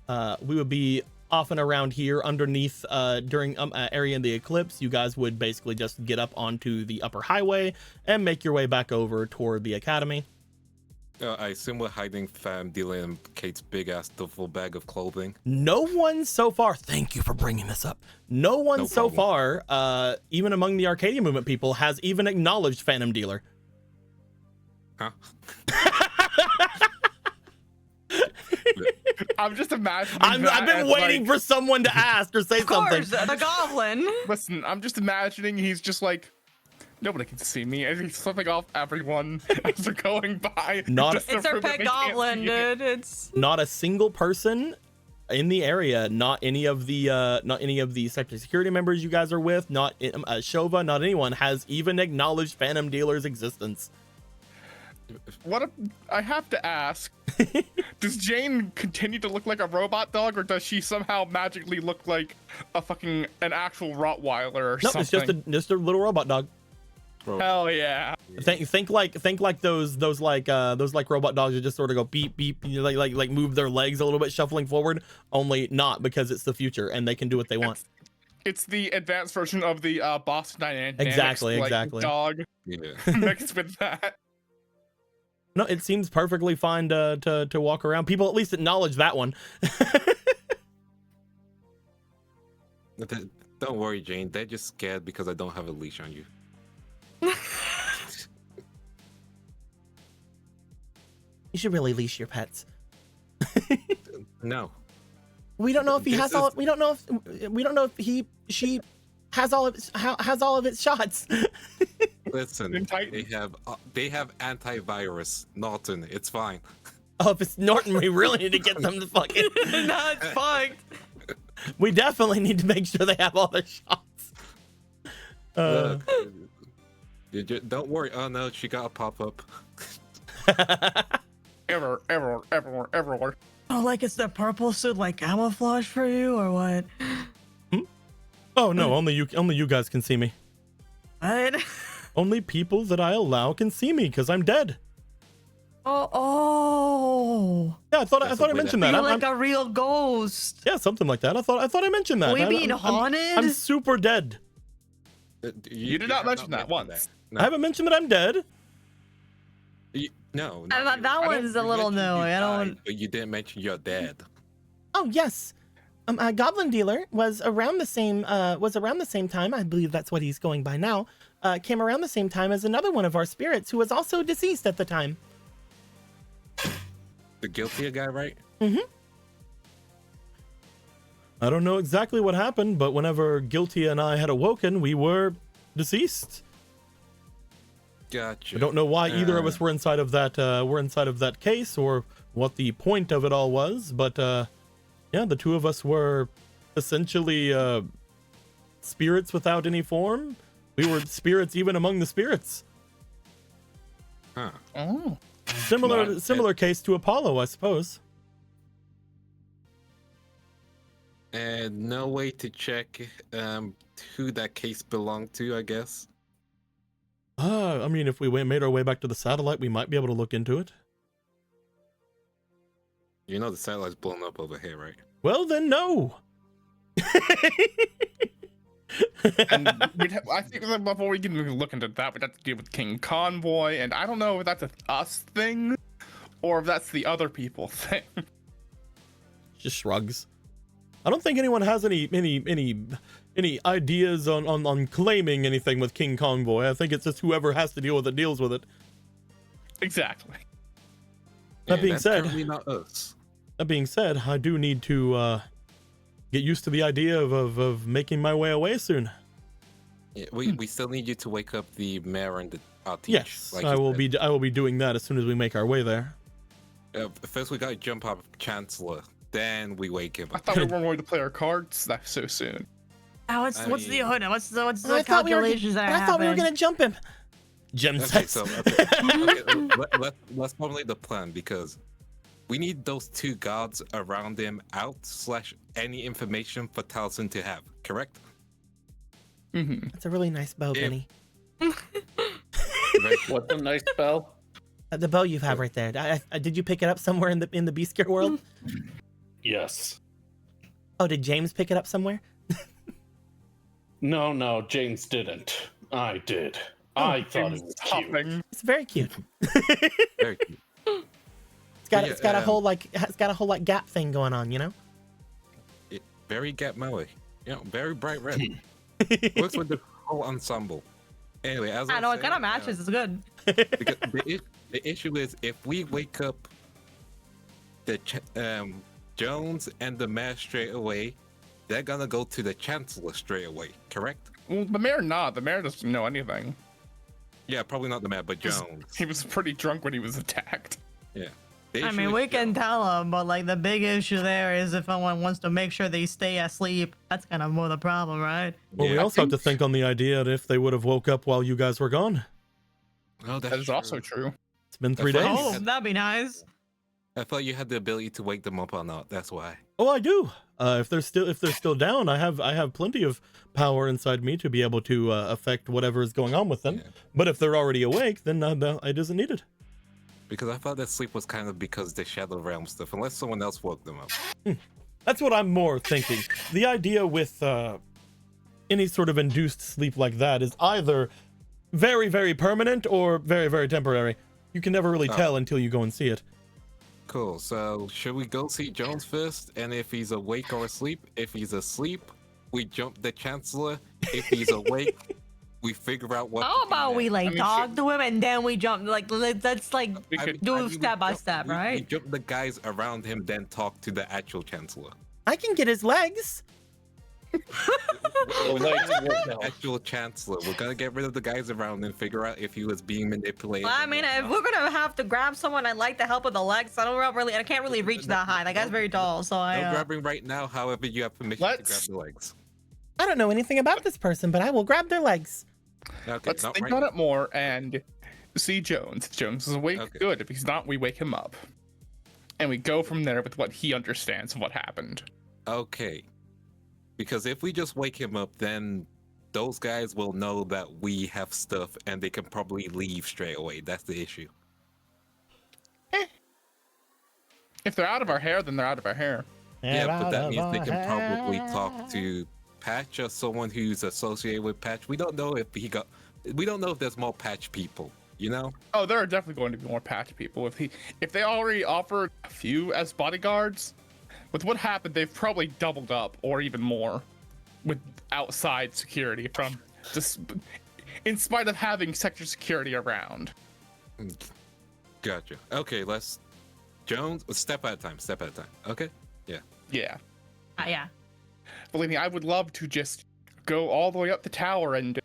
go. We would be off and around here underneath during area in the eclipse. You guys would basically just get up onto the upper highway and make your way back over toward the academy. I assume we're hiding fam dealing in Kate's big ass duffel bag of clothing. No one so far, thank you for bringing this up. No one No so problem. far, even among the Arcadia movement people, has even acknowledged Phantom Dealer. Huh? I'm just imagining. I've been waiting for someone to ask or say Of course, something. the goblin. Listen, I'm just imagining he's just like, nobody can see me, and he's flipping off everyone as they're going by. Not- just to It's our prove that pet they can't goblin, see it. dude. It's Not a single person in the area, not any of the sector security members you guys are with, not Shova, not anyone has even acknowledged Phantom Dealer's existence. I have to ask, does Jane continue to look like a robot dog, or does she somehow magically look like an actual Rottweiler or No, something? it's just a little robot dog. Bro, Hell yeah. Think like those robot dogs that just sort of go beep beep, like move their legs a little bit, shuffling forward. Only not, because it's the future and they can do what they want. It's the advanced version of the Boston Dynamics Exactly. dog yeah. mixed with that. No, it seems perfectly fine to walk around. People at least acknowledge that one. Don't worry, Jane. They're just scared because I don't have a leash on you. You should really leash your pets. No. We don't know if he This has all. is- We don't know if she has all of its shots. Listen, In Titan. they have antivirus. Norton, it's fine. Oh, if it's Norton, we really need to get them to fucking. No, it's fucked. We definitely need to make sure they have all their shots. Look, don't worry. Oh no, she got a pop up. Everywhere. Oh, like it's the purple suit, like camouflage for you, or what? Oh no, only you guys can see me. What? Only people that I allow can see me because I'm dead. Oh. Yeah, I thought That's I the way mentioned You're that. like a real ghost. Yeah, something like that. I thought I mentioned that. We being I'm haunted? super dead. You did not have mention that once. I No. haven't mentioned that I'm dead. No. I thought that one's a little new. I don't. But you didn't mention your dad. Oh yes, a Goblin Dealer was around the same time. I believe that's what he's going by now. Came around the same time as another one of our spirits who was also deceased at the time. The guiltier guy, right? Mm-hmm. I don't know exactly what happened, but whenever Guilty and I had awoken, we were deceased. Gotcha. I don't know why either of us were inside of that case, or what the point of it all was, but yeah, the two of us were essentially spirits without any form. We were spirits even among the spirits. Huh. Oh. Similar case to Apollo, I suppose. And no way to check who that case belonged to, I guess. I mean, if we made our way back to the satellite, we might be able to look into it. You know the satellite's blown up over here, right? Well, then no. And I think that before we can look into that, we'd have to deal with King Convoy, and I don't know if that's a us thing or if that's the other people thing. Just shrugs. I don't think anyone has any ideas on claiming anything with King Convoy. I think it's just whoever has to deal with it deals with it. Exactly. That being that's said- currently not us. That being said, I do need to get used to the idea of making my way away soon. Yeah, we still need you to wake up the mayor and our teach. Yes, like I you will said. be doing that as soon as we make our way there. First, we gotta jump up Chancellor. Then we wake him I up. thought we weren't going to play our cards that so soon. What's I the mean- hood? What's the I thought we were calculations that I thought we were gonna jump him. Jim Okay, says. so let's formulate the plan, because we need those two guards around him out / any information for Taliesin to have. Correct? Mm-hmm. That's a really nice bow, Yeah. Benny. What's a nice spell? The bow you have right there. Did you pick it up somewhere in the Beast Gear world? Yes. Oh, did James pick it up somewhere? No, James didn't. I did. I thought it was cute. Hopping. It's very cute. Very cute. It's got a whole gap thing going on, you know? Very Get Melly. You know, very bright red. Works with the whole ensemble. Anyway, as I I know was it kind of saying, matches. It's good. because the issue is, if we wake up the Jones and the mayor straight away, they're gonna go to the Chancellor straight away. Correct? Well, the mayor not. The mayor doesn't know anything. Yeah, probably not the mayor, but Just- Jones. He was pretty drunk when he was attacked. Yeah. The I issue mean, is we can Jones. tell them, but like the big issue there is if someone wants to make sure they stay asleep, that's kind of more the problem, right? Well, we Yeah. also have to think on the idea that if they would have woke up while you guys were gone. Oh, That is also true. It's been 3 That's days. fine. Oh, that'd be nice. I thought you had the ability to wake them up or not. That's why. Oh, I do. If they're still down, I have plenty of power inside me to be able to affect whatever is going on with them. Yeah. But if they're already awake, then it isn't needed. Because I thought that sleep was kind of because the Shadow Realm stuff, unless someone else woke them up. That's what I'm more thinking. The idea with any sort of induced sleep like that is either very, very permanent or very, very temporary. You can never really tell until you go and see it. Cool. So should we go see Jones first? And if he's awake or asleep, if he's asleep, we jump the Chancellor. If he's awake, we figure out what. How about we like talk sure. to him and then we jump? Like let's like We could- do step by step, We right? jump the guys around him, then talk to the actual Chancellor. I can get his legs. Actual Chancellor. We're gonna get rid of the guys around and figure out if he was being manipulated. Well, I mean, if we're gonna have to grab someone, I'd like the help with the legs. I can't really reach that high. That guy's very tall, so No I. grabbing right now. However, you have permission to grab Let's- the legs. I don't know anything about this person, but I will grab their legs. Okay, Let's not think right on it more and see Jones. If Jones is awake, Okay. good. If he's not, we wake him up. And we go from there with what he understands of what happened. Okay. Because if we just wake him up, then those guys will know that we have stuff and they can probably leave straight away. That's the issue. If they're out of our hair, then they're out of our hair. Yeah, but that means they can probably talk to Patch or someone who's associated with Patch. We don't know if we don't know if there's more Patch people, you know? Oh, there are definitely going to be more patch people. If they already offered a few as bodyguards, with what happened, they've probably doubled up or even more with outside security from just in spite of having sector security around. Gotcha. Okay, let's Jones, step at a time, Okay? Yeah. Yeah. Yeah. Believe me, I would love to just go all the way up the tower and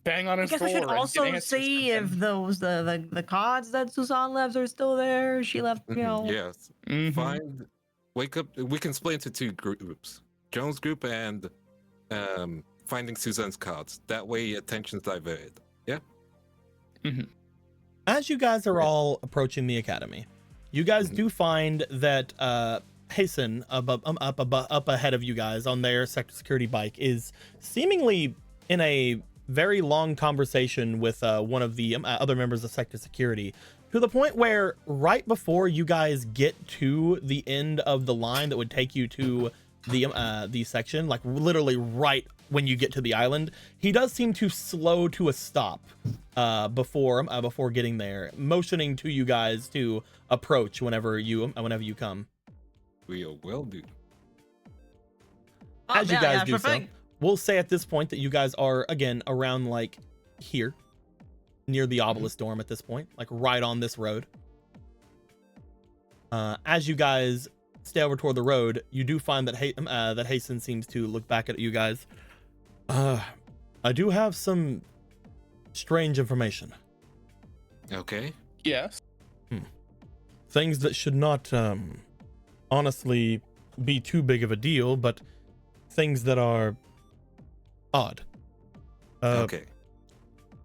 bang on I his guess door. we should and get also answers see from if him. those the cards that Susan left are still there. She left, you know. Yes. Mhm. Find wake up we can split into two groups. Jones group and finding Suzanne's cards. That way attention's diverted. Yeah? As you guys are all approaching the academy, you guys do find that Hasten up ahead of you guys on their sector security bike is seemingly in a very long conversation with one of the other members of sector security, to the point where right before you guys get to the end of the line that would take you to the section, like literally right when you get to the island, he does seem to slow to a stop before getting there, motioning to you guys to approach whenever you come. We will do. Oh, As you yeah, guys yeah, do sure so, thing. we'll say at this point that you guys are again around like here near the obelisk dorm at this point, like right on this road. As you guys stay over toward the road, you do find that that Hasten seems to look back at you guys. I do have some strange information. Okay. Yes. Things that should not honestly be too big of a deal, but things that are odd. Okay.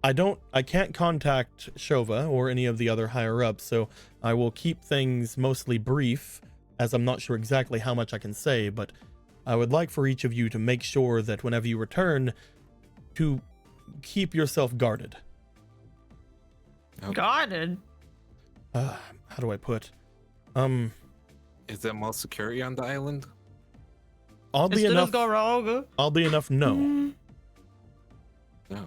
I can't contact Shova or any of the other higher ups, so I will keep things mostly brief, as I'm not sure exactly how much I can say, but I would like for each of you to make sure that whenever you return, to keep yourself guarded. Guarded. How do I put? Is there more security on the island? Oddly Instead enough, of go rogue. oddly enough, no. No.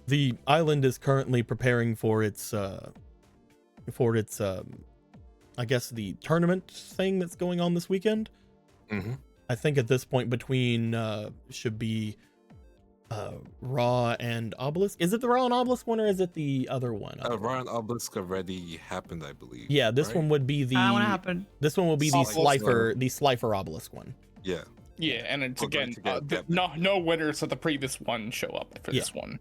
The island is currently preparing for its I guess the tournament thing that's going on this weekend. Mm-hmm. I think at this point between should be Raw and Obelisk. Is it the Raw and Obelisk one or is it the other one? Raw and Obelisk already happened, I believe. Yeah, this right? one would be the What happened? this one will be the Obelisk. Slifer Obelisk one. Yeah. Yeah, and it's We're going again, to get that. no winners of the previous one show up for Yeah. this one.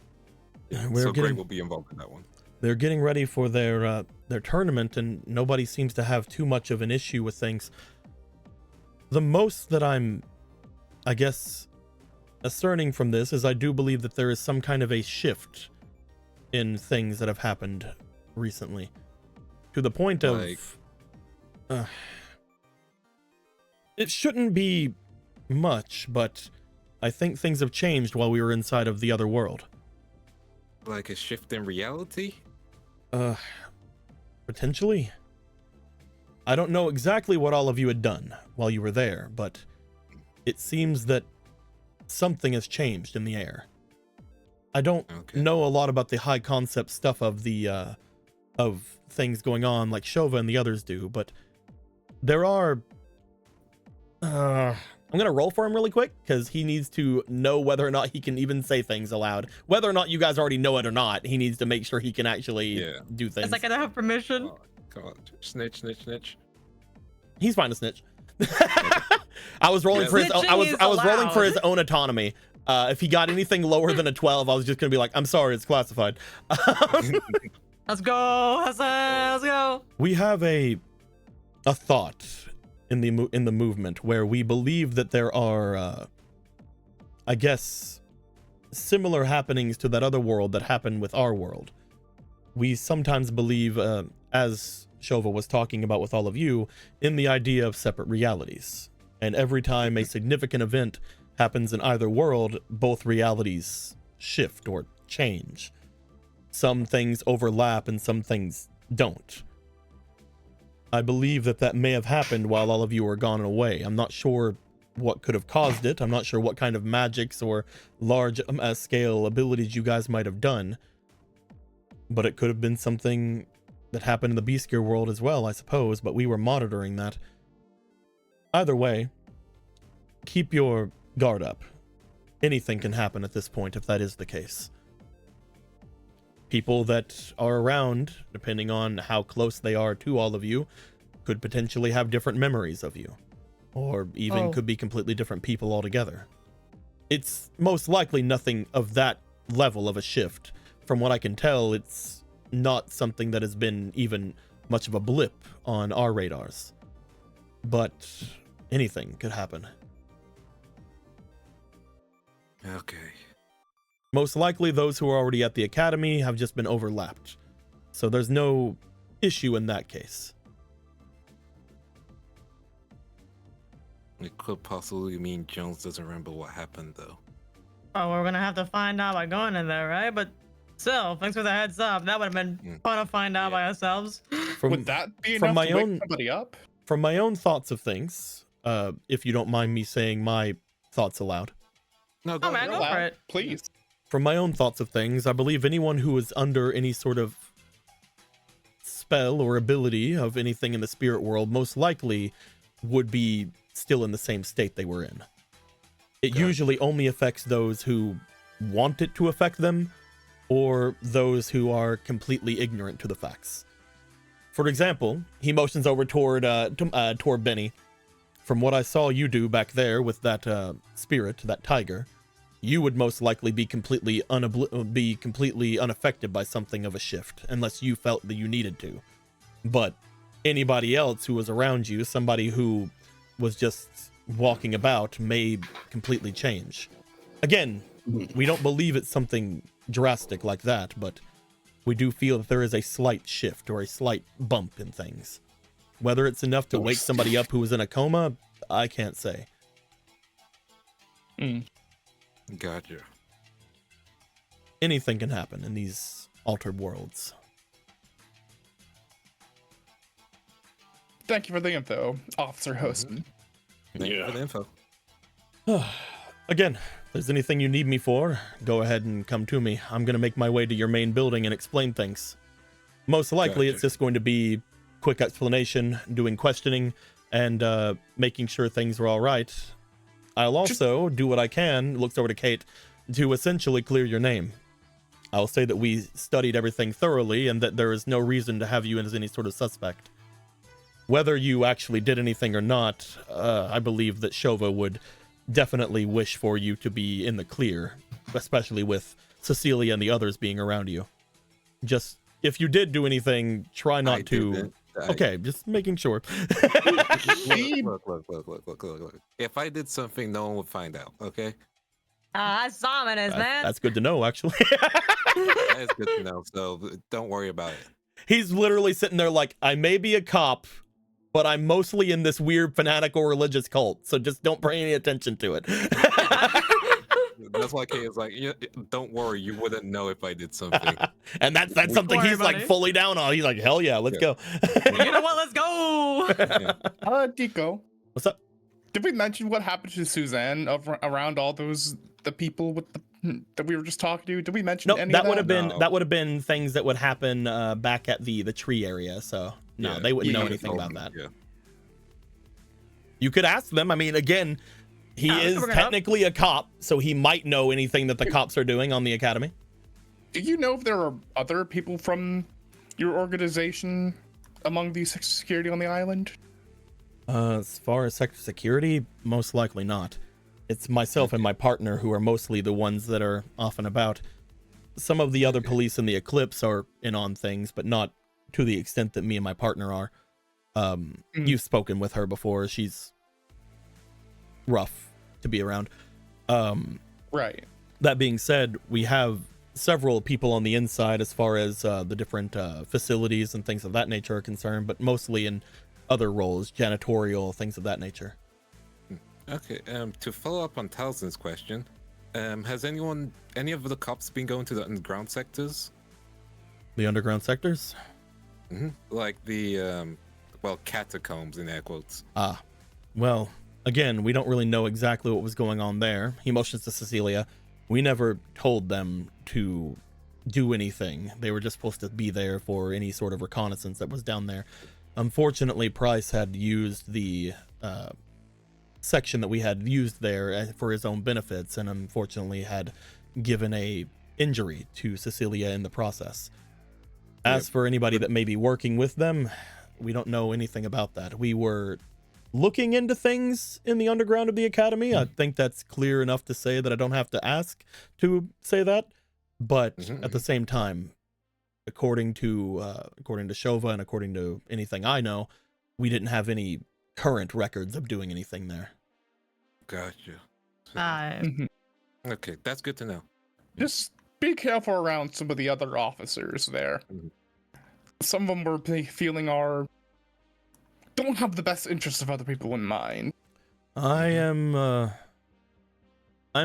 We're So Gray getting will be involved in that one. they're getting ready for their tournament, and nobody seems to have too much of an issue with things. The most that I'm, I guess, discerning from this is I do believe that there is some kind of a shift in things that have happened recently, to the point of Like- It shouldn't be much, but I think things have changed while we were inside of the other world. Like a shift in reality? Potentially. I don't know exactly what all of you had done while you were there, but it seems that something has changed in the air. I don't know a lot about the high concept stuff of the of things going on like Shova and the others do, but there are I'm gonna roll for him really quick because he needs to know whether or not he can even say things aloud. Whether or not you guys already know it or not, he needs to make sure he can actually do things. Is I gonna have permission? Oh, come on. Snitch, snitch, snitch. He's fine to snitch. I was rolling for his own, I was rolling for his own autonomy. If he got anything lower than a 12, I was just gonna be like, I'm sorry, it's classified. Let's go, Hassan, let's go. We have a thought in the movement where we believe that there are I guess similar happenings to that other world that happened with our world. We sometimes believe, as Shova was talking about with all of you, in the idea of separate realities. And every time a significant event happens in either world, both realities shift or change. Some things overlap and some things don't. I believe that may have happened while all of you were gone away. I'm not sure what could have caused it. I'm not sure what kind of magics or large scale abilities you guys might have done. But it could have been something that happened in the Beastgear world as well, I suppose, but we were monitoring that. Either way, keep your guard up. Anything can happen at this point if that is the case. People that are around, depending on how close they are to all of you, could potentially have different memories of you, or even could be completely different people altogether. It's most likely nothing of that level of a shift. From what I can tell, it's not something that has been even much of a blip on our radars. But anything could happen. Okay. Most likely those who are already at the academy have just been overlapped. So there's no issue in that case. It could possibly mean Jones doesn't remember what happened, though. Oh, we're gonna have to find out by going in there, right? But still, thanks for the heads up. That would have been fun to find out by ourselves. Would that be enough to wake somebody up? From my own thoughts of things, if you don't mind me saying my thoughts aloud. No, go man, go for it. Please. From my own thoughts of things, I believe anyone who is under any sort of spell or ability of anything in the spirit world most likely would be still in the same state they were in. It usually only affects those who want it to affect them, or those who are completely ignorant to the facts. For example, he motions over toward Benny. From what I saw you do back there with that spirit, that tiger, you would most likely be completely unaffected by something of a shift, unless you felt that you needed to. But anybody else who was around you, somebody who was just walking about, may completely change. Again, we don't believe it's something drastic like that, but we do feel that there is a slight shift or a slight bump in things. Whether it's enough to wake somebody up who was in a coma, I can't say. Gotcha. Anything can happen in these altered worlds. Thank you for the info, Officer Hosen. Thank you for the info. Again, if there's anything you need me for, go ahead and come to me. I'm going to make my way to your main building and explain things. Most likely it's just going to be quick explanation, doing questioning, and making sure things are all right. I'll also do what I can, looks over to Kate, to essentially clear your name. I'll say that we studied everything thoroughly and that there is no reason to have you as any sort of suspect. Whether you actually did anything or not, I believe that Shova would definitely wish for you to be in the clear, especially with Cecilia and the others being around you. Just, if you did do anything, try not to... Okay, just making sure. Look. If I did something, no one would find out, okay? That's ominous, man. That's good to know, actually. That is good to know, so don't worry about it. He's literally sitting there like, I may be a cop, but I'm mostly in this weird fanatical religious cult, so just don't pay any attention to it. That's why Kay is like, yeah, don't worry, you wouldn't know if I did something. And that's something worry, he's like buddy. fully down on. He's like, hell yeah, let's go. You know what? Let's go. Deco, What's up? did we mention what happened to Suzanne around all the people with that we were just talking to? Did we mention Nope, any that of that? would have been No. that would have been things that would happen back at the tree area. So no, Yeah, they wouldn't we know could've anything told about them, that. Yeah. You could ask them. I mean, again, he is bring it up. technically a cop, so he might know anything that the cops are doing on the academy. Do you know if there are other people from your organization among the security on the island? As far as sector security, most likely not. It's myself and my partner who are mostly the ones that are off and about. Some of the other police in the Eclipse are in on things, but not to the extent that me and my partner are. You've spoken with her before. She's rough to be around. Right. That being said, we have several people on the inside as far as the different facilities and things of that nature are concerned, but mostly in other roles, janitorial, things of that nature. Okay. To follow up on Talzin's question, has any of the cops been going to the underground sectors? The underground sectors? Like the catacombs in air quotes. Well, again, we don't really know exactly what was going on there. He motions to Cecilia. We never told them to do anything. They were just supposed to be there for any sort of reconnaissance that was down there. Unfortunately, Price had used the section that we had used there for his own benefits, and unfortunately had given a injury to Cecilia in the process. As for anybody that may be working with them, we don't know anything about that. We were looking into things in the underground of the academy. I think that's clear enough to say that I don't have to ask to say that. But at the same time, according to Shova and according to anything I know, we didn't have any current records of doing anything there. Gotcha. Okay, that's good to know. Just be careful around some of the other officers there. Some of them were feeling don't have the best interests of other people in mind. I'm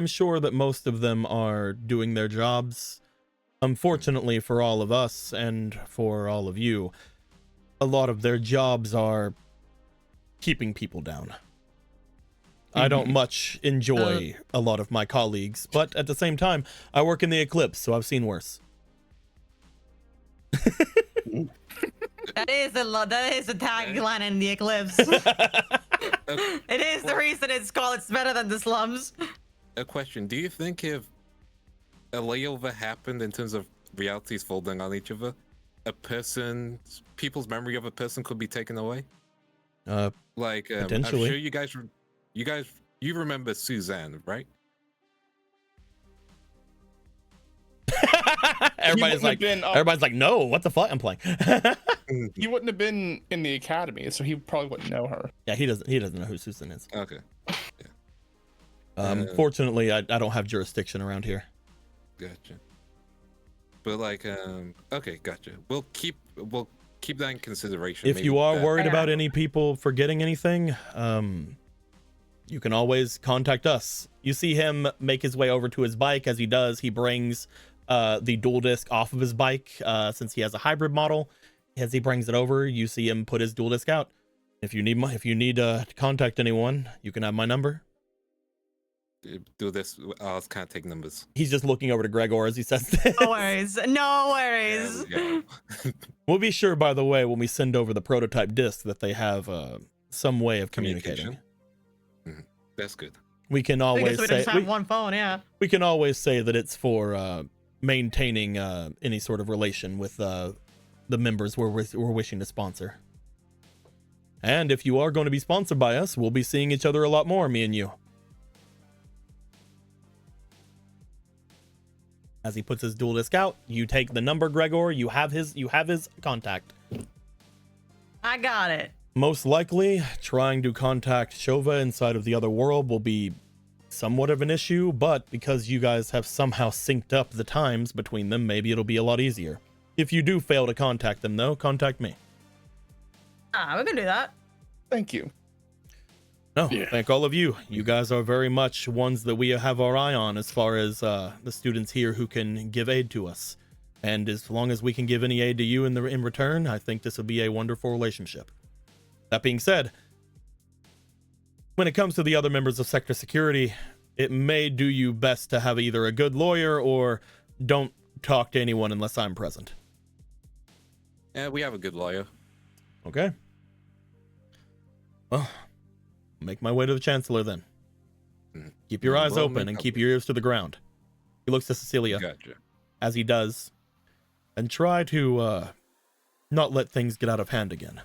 sure that most of them are doing their jobs. Unfortunately for all of us and for all of you, a lot of their jobs are keeping people down. I don't much enjoy a lot of my colleagues, but at the same time, I work in the Eclipse, so I've seen worse. That is a tagline in the Eclipse. It is the reason it's called "It's Better Than the Slums." A question: do you think if a layover happened in terms of realities folding on each other, people's memory of a person could be taken away? Like, potentially. I'm sure you remember Suzanne, right? Everybody's like, no, what the fuck? I'm playing. He wouldn't have been in the academy, so he probably wouldn't know her. Yeah, he doesn't know who Susan is. Okay. Fortunately, I don't have jurisdiction around here. Gotcha. But like, okay, gotcha. We'll keep that in consideration. If you are maybe worried about any people forgetting anything, you can always contact us. You see him make his way over to his bike. As he does, he brings the dual disc off of his bike, since he has a hybrid model. As he brings it over, you see him put his dual disc out. If you need to contact anyone, you can have my number. do this. I'll kind of take numbers. He's just looking over to Gregor as he says this. No worries. No worries. Yeah. We'll be sure, by the way, when we send over the prototype disc, that they have some way of communicating. That's good. We can I always guess we say just have one phone, yeah. we can always say that it's for maintaining any sort of relation with the members we're wishing to sponsor. And if you are going to be sponsored by us, we'll be seeing each other a lot more, me and you. As he puts his dual disc out, you take the number, Gregor. You have his contact. I got it. Most likely, trying to contact Shova inside of the other world will be somewhat of an issue, but because you guys have somehow synced up the times between them, maybe it'll be a lot easier. If you do fail to contact them, though, contact me. We can do that. Thank you. No, Yeah. thank all of you. You guys are very much ones that we have our eye on as far as the students here who can give aid to us. And as long as we can give any aid to you in return, I think this will be a wonderful relationship. That being said, when it comes to the other members of Sector Security, it may do you best to have either a good lawyer or don't talk to anyone unless I'm present. Yeah, we have a good lawyer. Okay. Well, make my way to the Chancellor then. Keep your eyes We'll open make and up keep for your ears to the ground. He looks to Cecilia Gotcha. as he does, and try to not let things get out of hand again.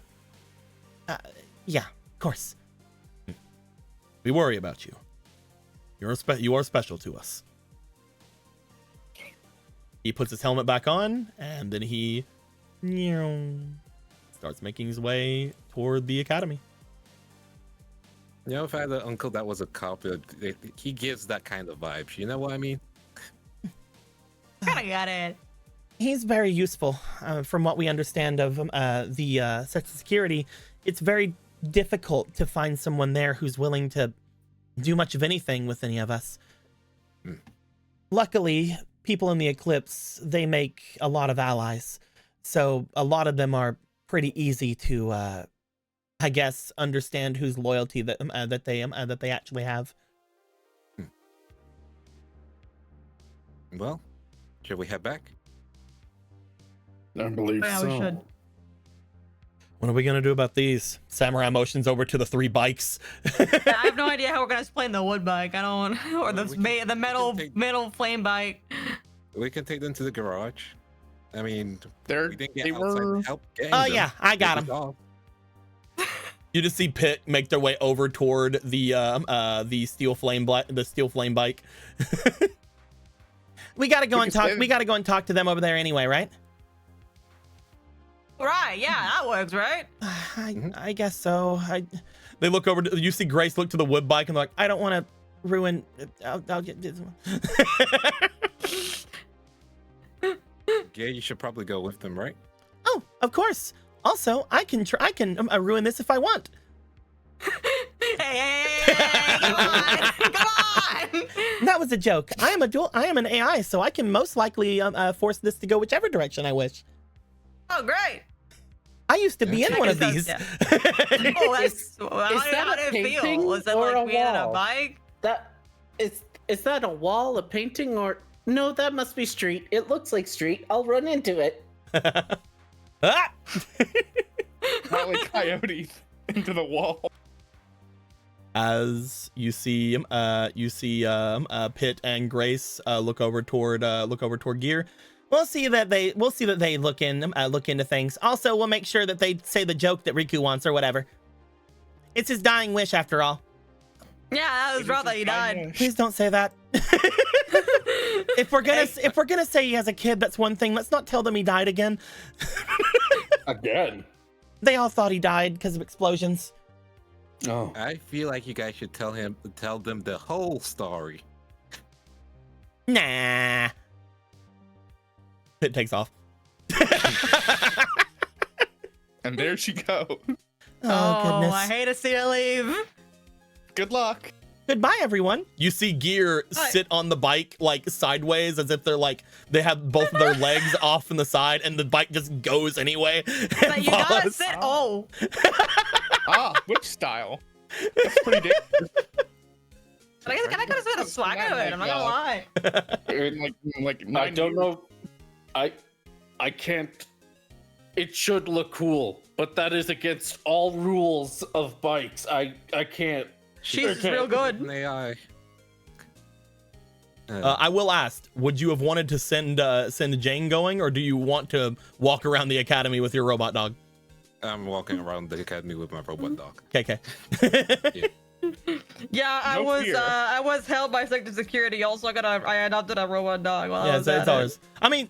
Yeah, of course. We worry about you. You are special to us. He puts his helmet back on, and then he starts making his way toward the academy. You know, if I had an uncle that was a cop, he gives that kind of vibes. You know what I mean? Kinda got it. He's very useful. From what we understand of the Sector Security, it's very difficult to find someone there who's willing to do much of anything with any of us. Luckily, people in the Eclipse, they make a lot of allies. So a lot of them are pretty easy to, I guess, understand whose loyalty that they actually have. Well, should we head back? I believe Yeah, so. we should. What are we gonna do about these? Samurai motions over to the 3 bikes. I have no idea how we're gonna explain the wood bike. I don't, or the We can- the we metal can take- metal flame bike. We can take them to the garage. I mean, They're, we didn't get they outside were. help getting Oh them. yeah, I got Good him. job. You just see Pitt make their way over toward the steel flame bike. We gotta go We and can talk. save- We gotta go and talk to them over there anyway, right? Right? Yeah, that works, right? I guess so. They look over. You see Grace look to the wood bike and they're like, "I don't want to ruin. I'll get this one." Yeah, you should probably go with them, right? Oh, of course. Also, I can ruin this if I want. Hey, come on, come on! That was a joke. I am an AI, so I can most likely force this to go whichever direction I wish. Oh, great! I used to be in Okay. one of That's- these. yeah. Oh, that's that how a did it feel? painting Was it or like a being in a wall? bike? That is that a wall, a painting, or no? That must be street. It looks like street. I'll run into it. Ah! Probably coyote into the wall. As you see Pitt and Grace look over toward Gear. We'll see that they look into things. Also, we'll make sure that they say the joke that Riku wants or whatever. It's his dying wish after all. Yeah, that was rough that he died. Please don't say that. If we're gonna say he has a kid, that's one thing. Let's not tell them he died again. Again. They all thought he died because of explosions. Oh. I feel like you guys should tell them the whole story. Nah. Pitt takes off. And there she goes. Oh, goodness. I hate to see her leave. Good luck. Goodbye, everyone. You see Gear Hi. sit on the bike like sideways as if they're like they have both of their legs off in the side and the bike just goes anyway. Like, and you gotta follows. sit. Oh, Ah, which style? That's pretty dangerous. I guess I could have said a swagger to it. I'm not gonna lie. Like I 9 don't years. know. I can't. It should look cool, but that is against all rules of bikes. I can't. She's Okay. real good. An AI. I will ask, would you have wanted to send Jane going, or do you want to walk around the academy with your robot dog? I'm walking around the academy with my robot dog. KK. Yeah, No fear. I was held by Sector Security. Also, I adopted a robot dog. While I Yeah, was it's at it. ours. I mean,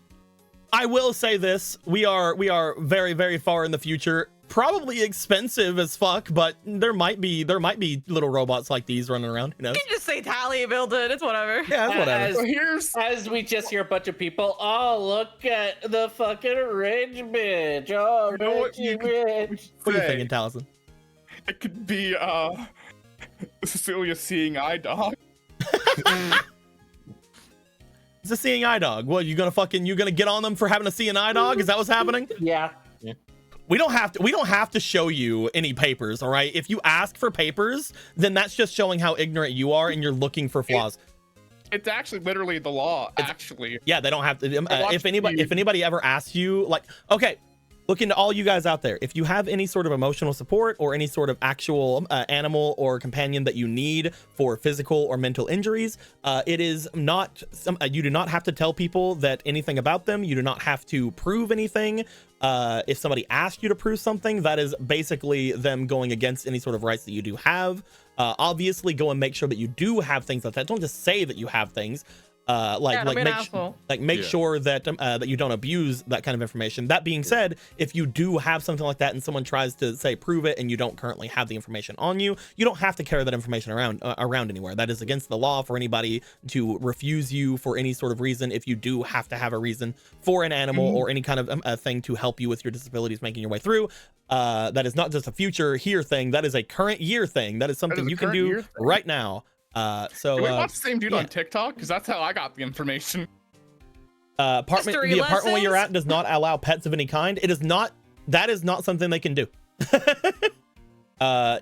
I will say this: we are very, very far in the future. Probably expensive as fuck, but there might be little robots like these running around. Who knows? You can just say Tally built it. It's whatever. Yeah, it's whatever. As- So here's As we just hear a bunch of people, oh, look at the fucking rich bitch. Oh, You know what Richie you could- rich. What are you say, thinking, Taliesin? It could be Cecilia seeing eye dog. It's a seeing eye dog. What, you gonna get on them for having a seeing eye dog? Is that what's happening? Yeah. We don't have to show you any papers, all right? If you ask for papers, then that's just showing how ignorant you are and you're looking for flaws. It's actually literally the law, actually. Yeah, they don't have to. If anybody ever asks you, like, okay, look into all you guys out there. If you have any sort of emotional support or any sort of actual animal or companion that you need for physical or mental injuries, it is not. You do not have to tell people that anything about them. You do not have to prove anything. If somebody asks you to prove something, that is basically them going against any sort of rights that you do have. Obviously, go and make sure that you do have things like that. Don't just say that you have things. Make sure that that you don't abuse that kind of information. That being said, if you do have something like that and someone tries to say prove it and you don't currently have the information on you, you don't have to carry that information around anywhere. That is against the law for anybody to refuse you for any sort of reason. If you do have to have a reason for an animal or any kind of thing to help you with your disabilities making your way through, that is not just a future here thing. That is a current year thing. That is something you can do right now. So Can we watch the same dude on TikTok? Because that's how I got the information. The apartment where you're at does not allow pets of any kind. It is not. That is not something they can do. It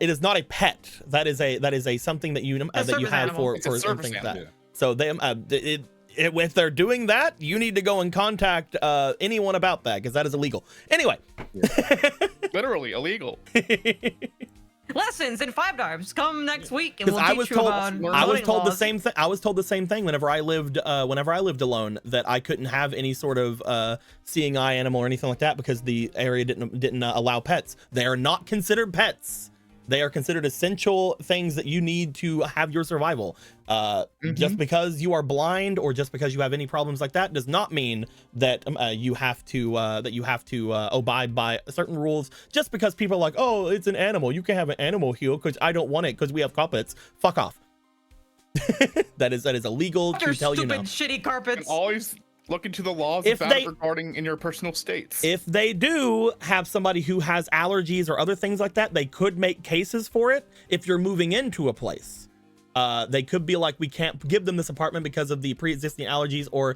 is not a pet. That is a something that you have for things like that. Yeah. So they if they're doing that, you need to go and contact anyone about that because that is illegal. Anyway, literally illegal. Lessons in 5Darps come next week, and we'll teach you about I was told the same thing. I was told the same thing whenever I lived alone, that I couldn't have any sort of seeing eye animal or anything like that because the area didn't allow pets. They are not considered pets. They are considered essential things that you need to have your survival. Just because you are blind or just because you have any problems like that does not mean that you have to abide by certain rules. Just because people are like, oh, it's an animal, you can have an animal heal because I don't want it because we have carpets. Fuck off. that is illegal to tell you no. Shitty carpets. And always look into the laws regarding in your personal states. If they do have somebody who has allergies or other things like that, they could make cases for it. If you're moving into a place, they could be like, we can't give them this apartment because of the pre-existing allergies or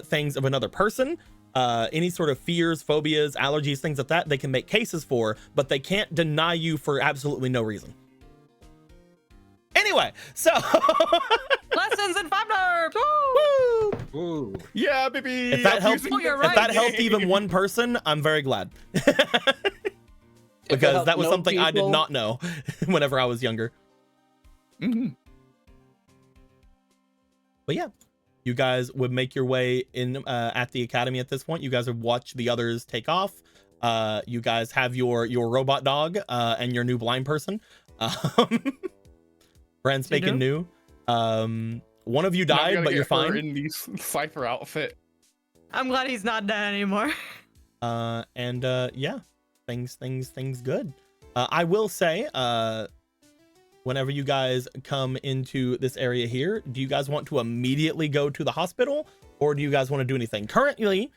things of another person. Any sort of fears, phobias, allergies, things like that, they can make cases for, but they can't deny you for absolutely no reason. Anyway, so lessons in 5Darps. Woo! Ooh. Yeah, baby. If that helped even one person, I'm very glad. Because that was something I did not know whenever I was younger. But yeah, you guys would make your way in at the academy at this point. You guys would watch the others take off. You guys have your robot dog and your new blind person. Brand spanking new. One of you died, but you're fine. In the Cypher outfit. I'm glad he's not dead anymore. Yeah, things good. I will say, whenever you guys come into this area here, do you guys want to immediately go to the hospital, or do you guys want to do anything? Currently,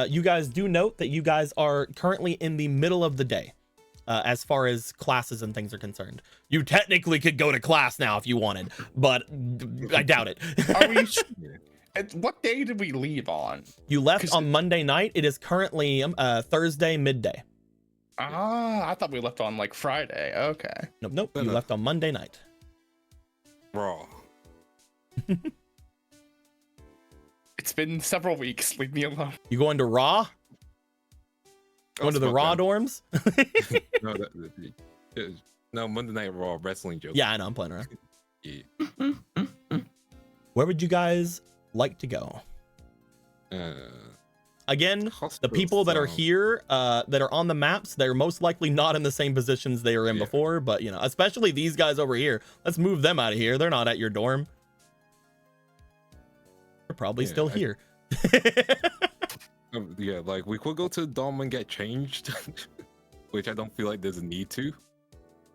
you guys do note that you guys are currently in the middle of the day. As far as classes and things are concerned, you technically could go to class now if you wanted, but I doubt it. What day did we leave on? You left on Monday night. It is currently Thursday midday. I thought we left on like Friday. Okay. Nope. You left on Monday night. Raw. It's been several weeks. Leave me alone. You going to Raw? Going to the Raw dorms? No, Monday Night Raw wrestling joke. Yeah, I know. I'm playing around. Yeah. Where would you guys like to go? Again, the people that are here, that are on the maps, they're most likely not in the same positions they were in before. But, you know, especially these guys over here. Let's move them out of here. They're not at your dorm. They're probably still here. Yeah, like we could go to the dorm and get changed, which I don't feel like there's a need to.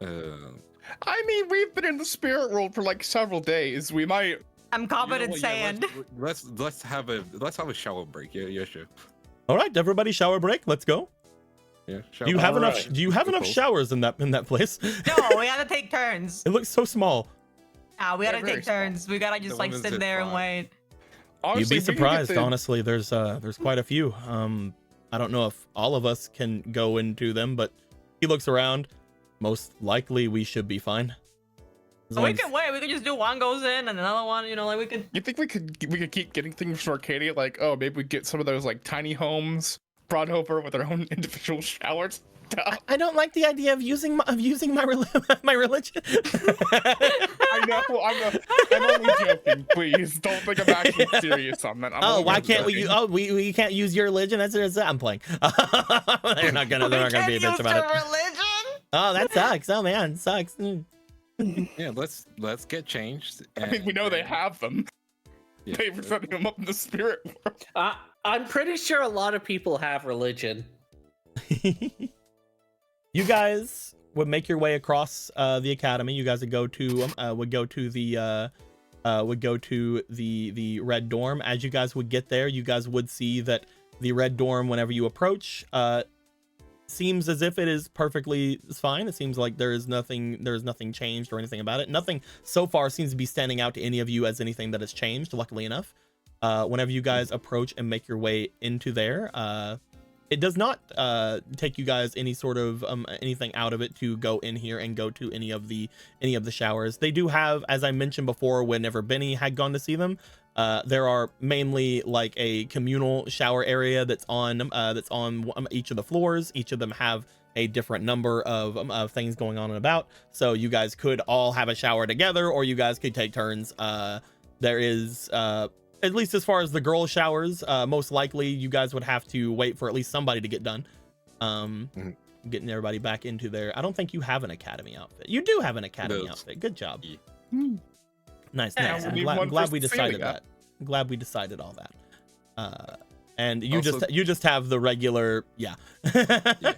I mean, we've been in the spirit world for like several days. We might. I'm confident saying. Let's have a shower break. Yeah, sure. All right, everybody, shower break. Let's go. Yeah. Do you have enough? Alright. Do you have enough Cool. showers in that place? No, we gotta take turns. It looks so small. We Yeah, gotta very take turns. We gotta just like women's sit is there and fine. wait. Honestly, You'd be we could get surprised, the- honestly. There's quite a few. I don't know if all of us can go into them, but he looks around. Most likely, we should be fine. As So long we as- can wait. We could just do one goes in and another one. You know, like we could. You think we could keep getting things from Arcadia? Like, oh, maybe we get some of those like tiny homes brought over with their own individual showers. I don't like the idea of using my my religion. I know. I'm only joking. Please don't think I'm actually serious on that. I'm Oh, only why can't we? joking. We can't use your religion. That's I'm playing. They're not gonna be a bitch about it. Religion? Oh, that sucks. Oh man, sucks. Yeah, let's get changed. I mean, we know they have them. Yeah. They were setting them up in the spirit world. I'm pretty sure a lot of people have religion. You guys would make your way across the academy. You guys would go to the red dorm. As you guys would get there, you guys would see that the red dorm, whenever you approach, seems as if it is perfectly fine. It seems like there is nothing changed or anything about it. Nothing so far seems to be standing out to any of you as anything that has changed, luckily enough. Whenever you guys approach and make your way into there, it does not take you guys any sort of anything out of it to go in here and go to any of the showers. They do have, as I mentioned before, whenever Benny had gone to see them, there are mainly like a communal shower area that's on each of the floors. Each of them have a different number of things going on and about. So you guys could all have a shower together, or you guys could take turns. There is at least as far as the girl showers, most likely you guys would have to wait for at least somebody to get done. Getting everybody back into there. I don't think you have an academy outfit. You do have an academy outfit. Good job. Yeah. Nice. Yeah, I'm we need one glad for we decided saving that. I'm glad we decided all that. And you Also- just have the regular, yeah. Yeah.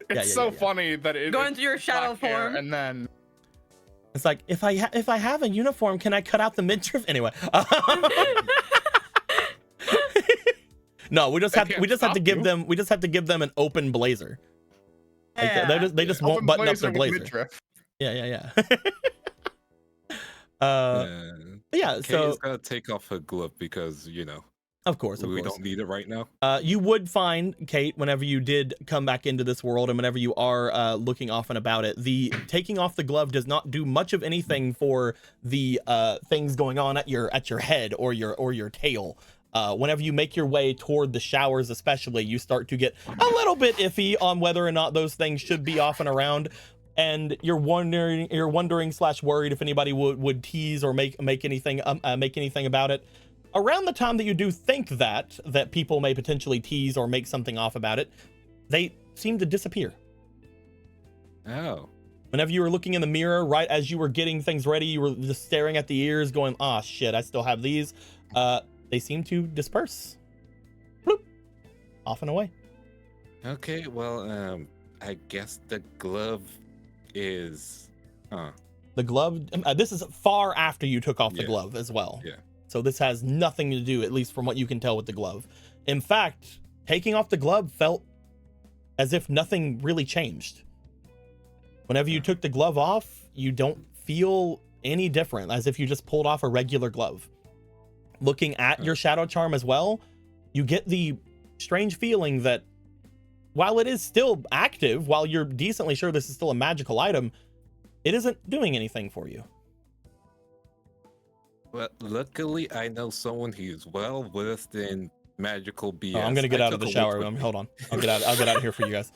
It's so funny that it Go it's into your shadow black hair form. and then It's like if I have a uniform, can I cut out the midriff? Anyway. No, we just have to give them an open blazer. Like, Yeah. they just open won't button up their with blazer. midriff. Yeah. Kate So is gonna take off her glove because of course, we don't need it right now. you would find, Kate, whenever you did come back into this world and whenever you are looking off and about it, the taking off the glove does not do much of anything for the things going on at your head or your tail. Whenever you make your way toward the showers, especially, you start to get a little bit iffy on whether or not those things should be off and around. And you're wondering / worried if anybody would tease or make anything about it. Around the time that you do think that people may potentially tease or make something off about it, they seem to disappear. Oh. Whenever you were looking in the mirror, right as you were getting things ready, you were just staring at the ears going, ah, shit, I still have these. They seem to disperse. Bloop. Off and away. Okay, well, I guess the glove is The glove, this is far after you took off the Yeah. glove as well. Yeah. So this has nothing to do, at least from what you can tell, with the glove. In fact, taking off the glove felt as if nothing really changed. Whenever you took the glove off, you don't feel any different, as if you just pulled off a regular glove. Looking at your shadow charm as well, you get the strange feeling that while it is still active, while you're decently sure this is still a magical item, it isn't doing anything for you. Well, luckily I know someone who's well versed in magical BS. Oh, I'm gonna get I out of took the a shower. look with Hold on. I'll get out of here for you guys.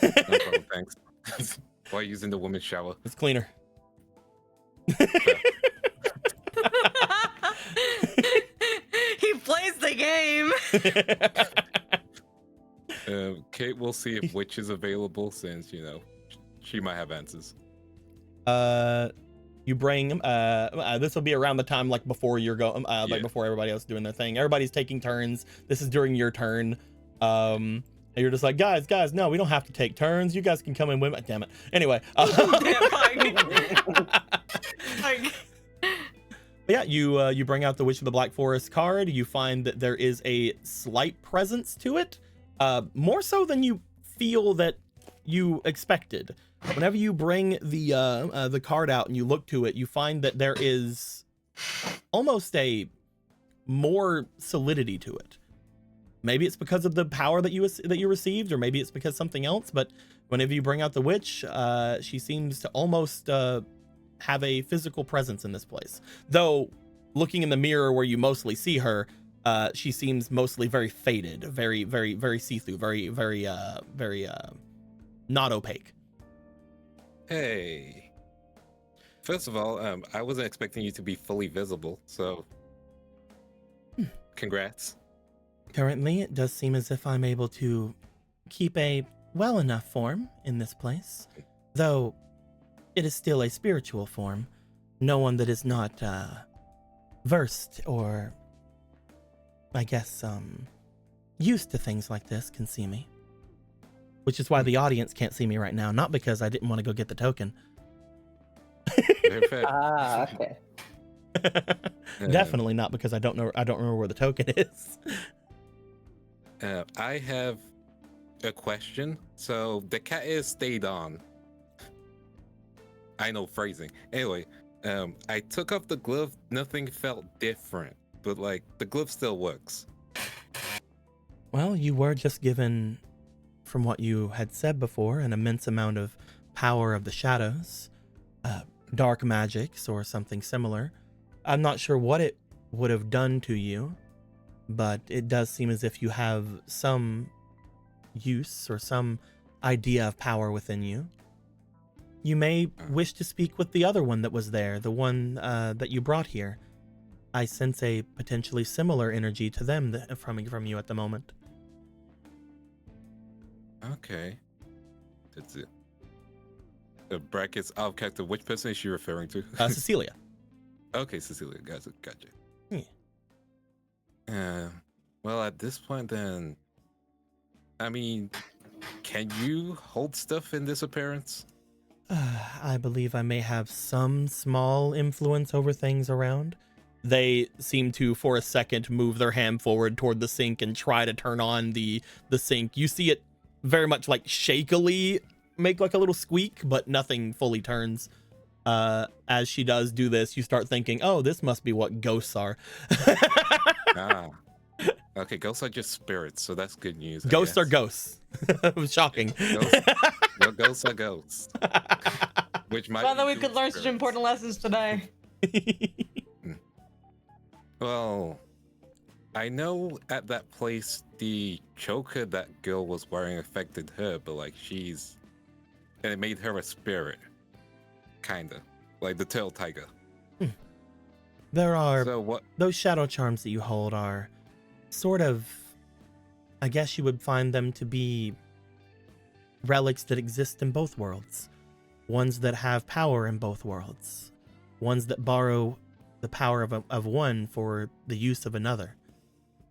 No problem, thanks. Why using the women's shower? It's cleaner. He plays the game. Kate will see if Witch is available since, she might have answers. You bring this will be around the time like before you're going like before everybody else is doing their thing. Everybody's taking turns. This is during your turn. And you're just like, guys, no, we don't have to take turns. You guys can come in with me. Damn it. Anyway. Yeah, you bring out the Witch of the Black Forest card. You find that there is a slight presence to it, more so than you feel that you expected. Whenever you bring the card out and you look to it, you find that there is almost a more solidity to it. Maybe it's because of the power that you received, or maybe it's because something else. But whenever you bring out the witch, she seems to almost have a physical presence in this place. Though, looking in the mirror where you mostly see her, she seems mostly very faded, very, very, very see-through, very, very, very not opaque. Hey. First of all, I wasn't expecting you to be fully visible, so congrats. Currently, it does seem as if I'm able to keep a well enough form in this place, though it is still a spiritual form. No one that is not versed or, I guess, used to things like this can see me. Which is why the audience can't see me right now, not because I didn't want to go get the token. Very fair. Okay. Definitely not because I don't remember where the token is. I have a question. So the cat is stayed on. I know phrasing. Anyway, I took off the glove. Nothing felt different, but like the glove still works. Well, you were just given, from what you had said before, an immense amount of power of the shadows, dark magics or something similar. I'm not sure what it would have done to you, but it does seem as if you have some use or some idea of power within you. You may wish to speak with the other one that was there, the one that you brought here. I sense a potentially similar energy to them from you at the moment. Okay. That's it. Brackets out of character. Which person is she referring to? Cecilia. Okay, Cecilia. Gotcha. Yeah. Well, at this point, then, I mean, can you hold stuff in this appearance? I believe I may have some small influence over things around. They seem to, for a second, move their hand forward toward the sink and try to turn on the sink. You see it very much like shakily make like a little squeak, but nothing fully turns. As she does do this, you start thinking, oh, this must be what ghosts are. Okay, ghosts are just spirits, so that's good news. Ghosts are ghosts. It was shocking. Ghosts are ghosts. Which might Well, then we be could learn spirits. such important lessons today. Well, I know at that place the choker that girl was wearing affected her, but like and it made her a spirit. Kinda. Like the tail tiger. There are So what? those shadow charms that you hold are sort of, I guess you would find them to be relics that exist in both worlds. Ones that have power in both worlds. Ones that borrow the power of one for the use of another.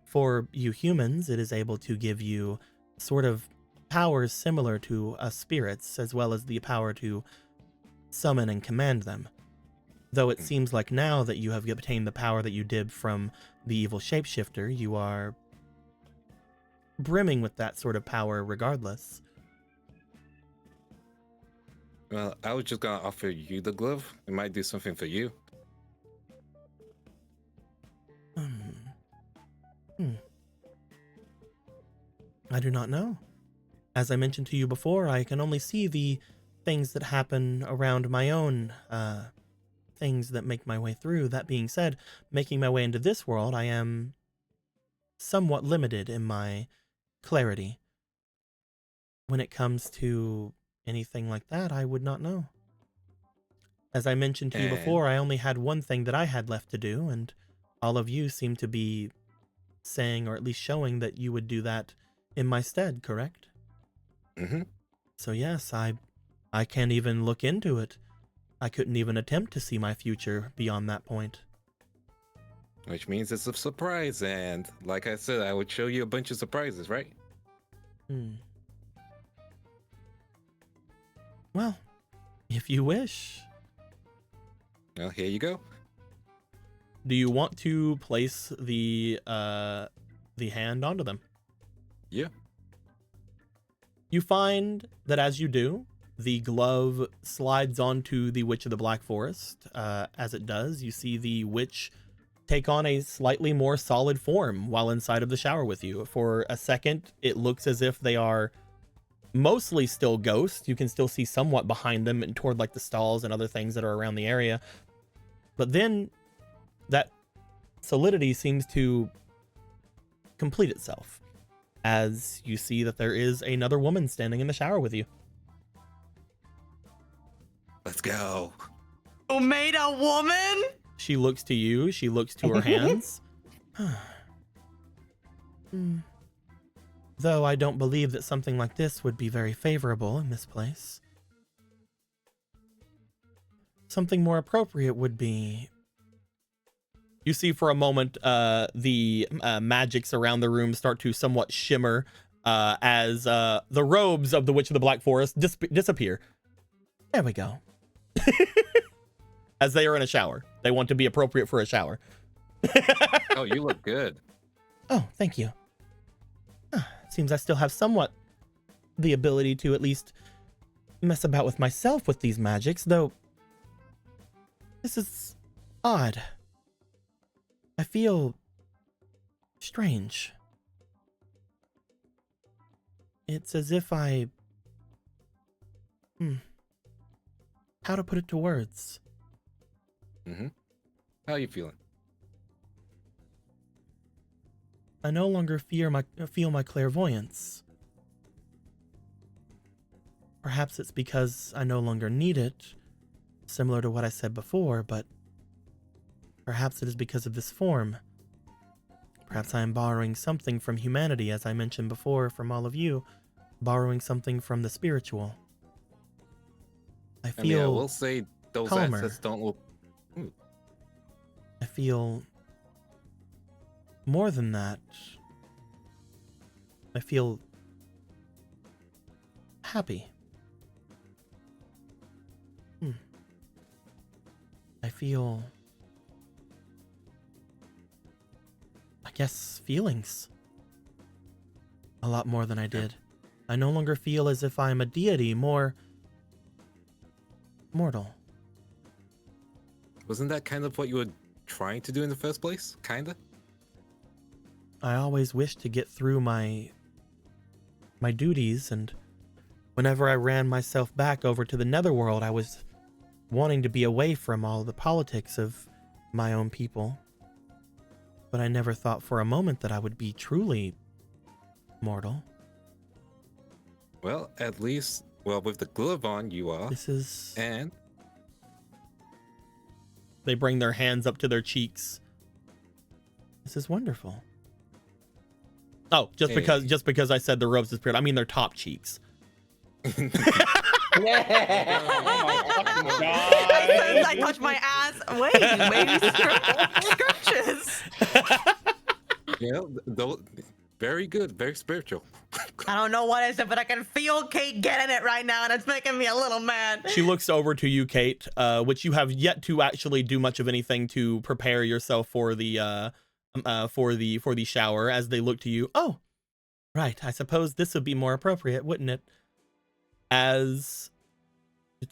For you humans, it is able to give you sort of powers similar to us spirits, as well as the power to summon and command them. Though it seems like now that you have obtained the power that you did from the evil shapeshifter, you are brimming with that sort of power regardless. Well, I was just gonna offer you the glove. It might do something for you. I do not know. As I mentioned to you before, I can only see the things that happen around my own things that make my way through. That being said, making my way into this world, I am somewhat limited in my clarity. When it comes to anything like that, I would not know. As I mentioned to you before, I only had one thing that I had left to do, and all of you seem to be saying, or at least showing, that you would do that in my stead, correct? Mm-hmm. So yes, I can't even look into it. I couldn't even attempt to see my future beyond that point. Which means it's a surprise, and like I said, I would show you a bunch of surprises, right? Well, if you wish. Well, here you go. Do you want to place the hand onto them? Yeah. You find that as you do, the glove slides onto the Witch of the Black Forest. As it does, you see the witch take on a slightly more solid form while inside of the shower with you. For a second, it looks as if they are mostly still ghosts. You can still see somewhat behind them and toward like the stalls and other things that are around the area. But then that solidity seems to complete itself as you see that there is another woman standing in the shower with you. Let's go. Who made a woman? She looks to you. She looks to her hands. Though I don't believe that something like this would be very favorable in this place. Something more appropriate would be... You see for a moment the magics around the room start to somewhat shimmer as the robes of the Witch of the Black Forest disappear. There we go. As they are in a shower. They want to be appropriate for a shower. Oh, you look good. Oh, thank you. It seems I still have somewhat the ability to at least mess about with myself with these magics, though this is odd. I feel strange. It's as if I... How to put it to words? How are you feeling? I no longer feel my clairvoyance. Perhaps it's because I no longer need it, similar to what I said before, but perhaps it is because of this form. Perhaps I am borrowing something from humanity, as I mentioned before, from all of you, borrowing something from the spiritual. I feel I will say those calmer. assets don't look... I feel more than that. I feel happy. I feel, I guess, feelings. A lot more than I did. I no longer feel as if I am a deity, more mortal. Wasn't that kind of what you were trying to do in the first place? Kinda? I always wished to get through my duties, and whenever I ran myself back over to the netherworld, I was wanting to be away from all the politics of my own people. But I never thought for a moment that I would be truly mortal. Well, at least, with the glove on, you are. This is... And They bring their hands up to their cheeks. This is wonderful. Oh, just because I said the robes disappeared, I mean their top cheeks. Oh my fucking god. As I touch my ass. Wait, scriptures. very good, very spiritual. I don't know what I said, but I can feel Kate getting it right now, and it's making me a little mad. She looks over to you, Kate, which you have yet to actually do much of anything to prepare yourself for the shower. As they look to you, oh, right. I suppose this would be more appropriate, wouldn't it? As I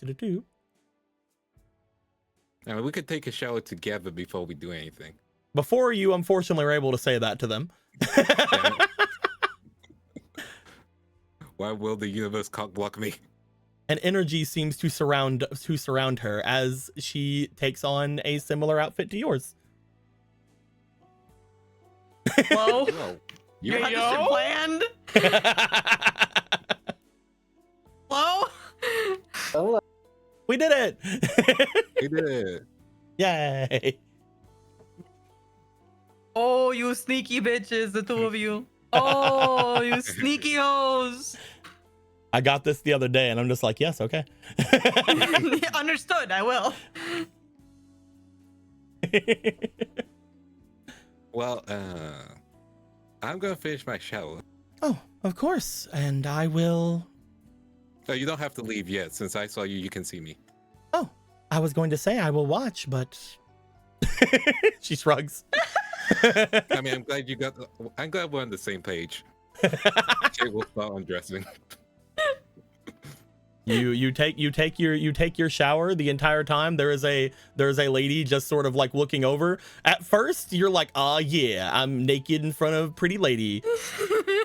mean, we could take a shower together before we do anything. before you, unfortunately, are able to say that to them. Why will the universe cock block me? An energy seems to surround her as she takes on a similar outfit to yours. Whoa. Whoa. You You had this shit planned? Hello? We did it! We did it. Yay! Oh, you sneaky bitches, the two of you. Oh, you sneaky hoes. I got this the other day, and I'm just like, yes, okay. Understood, I will. Well, I'm gonna finish my shower. Oh, of course, and I will... Oh, you don't have to leave yet. Since I saw you, you can see me. Oh, I was going to say I will watch, but... She shrugs. I mean, I'm glad we're on the same page. Okay, we'll start undressing. You take your shower. The entire time there is a lady just sort of like looking over. At first you're like, oh yeah, I'm naked in front of pretty lady.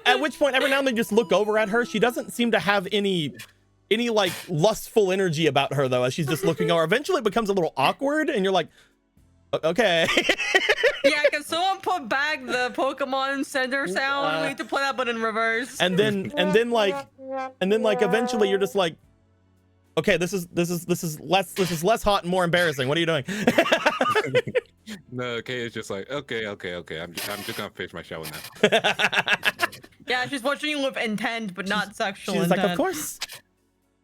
At which point every now and then just look over at her. She doesn't seem to have any like lustful energy about her though, as she's just looking over. Eventually it becomes a little awkward and you're like, okay. Yeah, can someone put back the Pokemon Center sound? We need to play that, but in reverse. And then like eventually you're just like, okay, this is less hot and more embarrassing. What are you doing? No, okay, it's just like, okay. I'm just gonna finish my shower now. Yeah, she's watching you with intent, but not sexual She's intent. like, of course.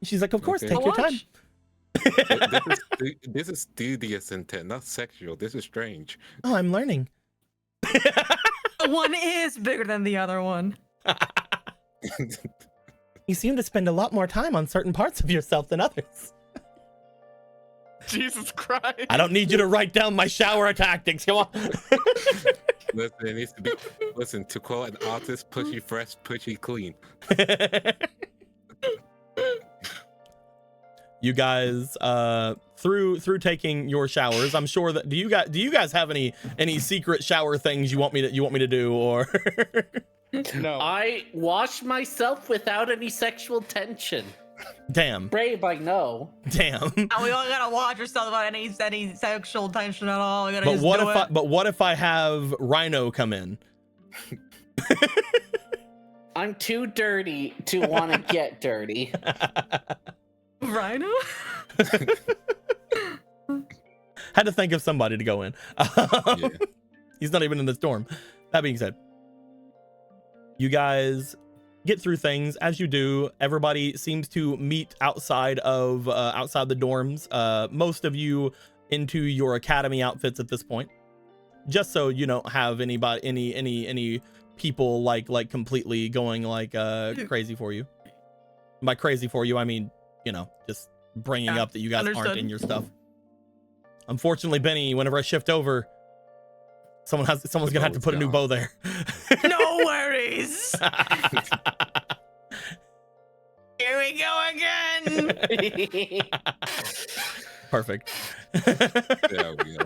She's like, of course, Okay. take your time. This is studious intent, not sexual. This is strange. Oh, I'm learning. One is bigger than the other one. You seem to spend a lot more time on certain parts of yourself than others. Jesus Christ. I don't need you to write down my shower tactics. Come on. Listen, it needs to be. Listen, to quote an artist, pushy fresh, pushy clean. You guys, through taking your showers, I'm sure that do you guys have any secret shower things you want me to do, or? No. I wash myself without any sexual tension. Damn. Brave, I know. Damn. And we all gotta watch ourselves without any sexual tension at all. We gotta But just what do if it. but what if I have Rhino come in? I'm too dirty to want to get dirty. Rhino? Had to think of somebody to go in. Yeah. He's not even in the storm. That being said, you guys get through things. As you do, everybody seems to meet outside of outside the dorms. Most of you into your academy outfits at this point, just so you don't have any people like completely going like crazy for you. By crazy for you, I mean, you know, just bringing up that you guys aren't in your stuff. Unfortunately, Benny, whenever I shift over, someone's gonna have to put a new bow there. No worries. Here we go again. Perfect. There we go.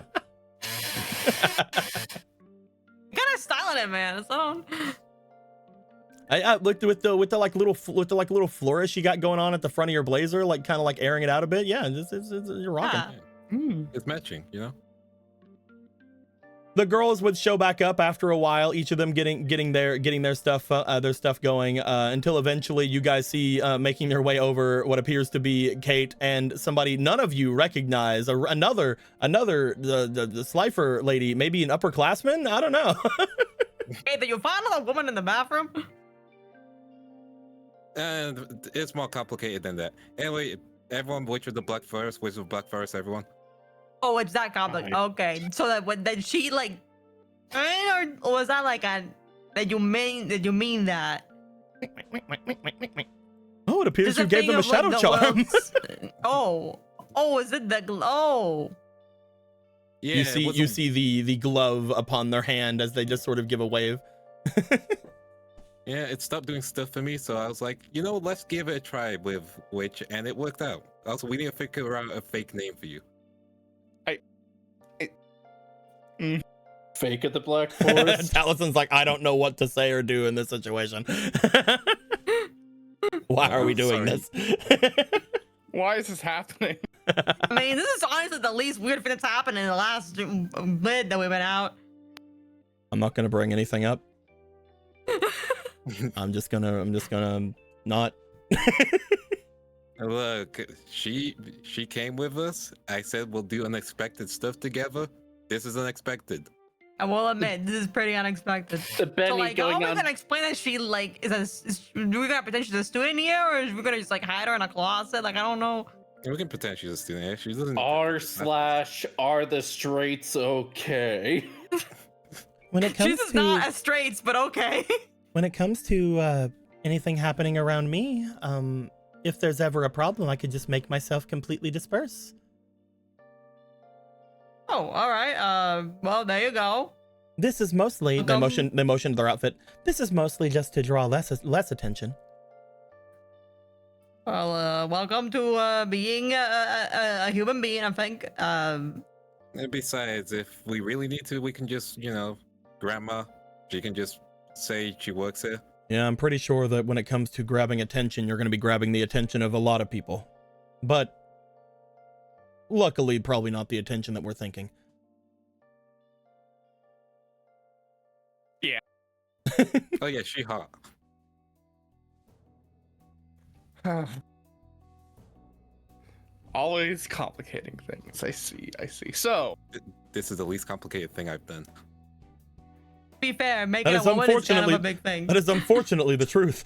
Kind of styling it, man. It's on. I looked with the like little flourish you got going on at the front of your blazer, like kind of like airing it out a bit. Yeah, you're rocking. Ah. It's matching, you know. The girls would show back up after a while, each of them getting their stuff going until eventually you guys see making their way over what appears to be Kate and somebody none of you recognize, another the Slifer lady, maybe an upperclassman. I don't know. Hey, did you find a woman in the bathroom? And it's more complicated than that. Anyway, everyone, which was the Black Forest? Which was Black Forest? Everyone. Oh, it's that complicated. Okay, so that when did she like, or was that like a that you mean that? Oh, it appears There's you gave them a thing of, shadow like, charm. oh, is it the Yeah. You see the glove upon their hand as they just sort of give a wave. Yeah, it stopped doing stuff for me, so I was like, you know, let's give it a try with Witch, and it worked out. Also, we need to figure out a fake name for you. Fake at the Black Forest. Talison's like, I don't know what to say or do in this situation. Why are we doing Sorry. this? Why is this happening? I mean, this is honestly the least weird thing that's happened in the last bit that we've been out. I'm not gonna bring anything up. I'm just gonna not. Look, she came with us. I said we'll do unexpected stuff together. This is unexpected. I will admit, this is pretty unexpected. The Benny So, like, going are we on. gonna explain that she, like, are we gonna pretend she's a student here, or are we gonna just, like, hide her in a closet? Like, I don't know. We can pretend she's a student. Yeah, she doesn't. R/are the straights okay? When it comes She's to not a straights, but okay. when it comes to anything happening around me, if there's ever a problem, I could just make myself completely disperse. Oh, all right. Well, there you go. This is mostly they motion to their outfit. This is mostly just to draw less attention. Well, welcome to being a human being, I think. And besides, if we really need to, we can just, Grandma, she can just say she works here. Yeah, I'm pretty sure that when it comes to grabbing attention, you're going to be grabbing the attention of a lot of people. But luckily, probably not the attention that we're thinking. Yeah. Oh yeah, she hot. Always complicating things. I see. So, This is the least complicated thing I've done. To be fair, making That a is woman is kind of unfortunately- a big thing. That is unfortunately the truth.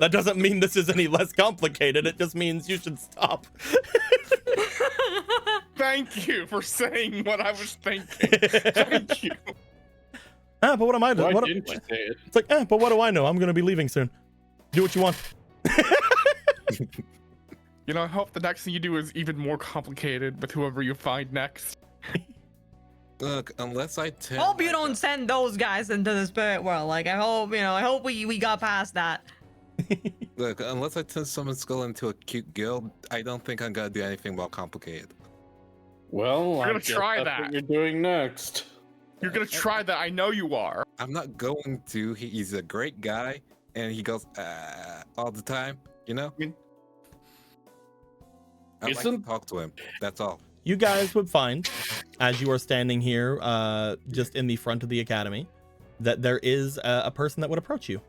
That doesn't mean this is any less complicated. It just means you should stop. thank you for saying what I was thinking. Thank you. But what am I doing? Why didn't you say it? It's like, but what do I know? I'm going to be leaving soon. Do what you want. I hope the next thing you do is even more complicated with whoever you find next. Look, unless I tell. Hope you don't send those guys into the spirit world. Like, I hope we got past that. Look, unless I turn someone's skull into a cute girl, I don't think I'm gonna do anything more complicated. Well, We're I gonna guess try that's that. what you're doing next. You're gonna try that. I know you are. I'm not going to. He's a great guy, and he goes all the time. I'd like to Isn't- talk to him. That's all. You guys would find, as you are standing here, just in the front of the academy, that there is a person that would approach you.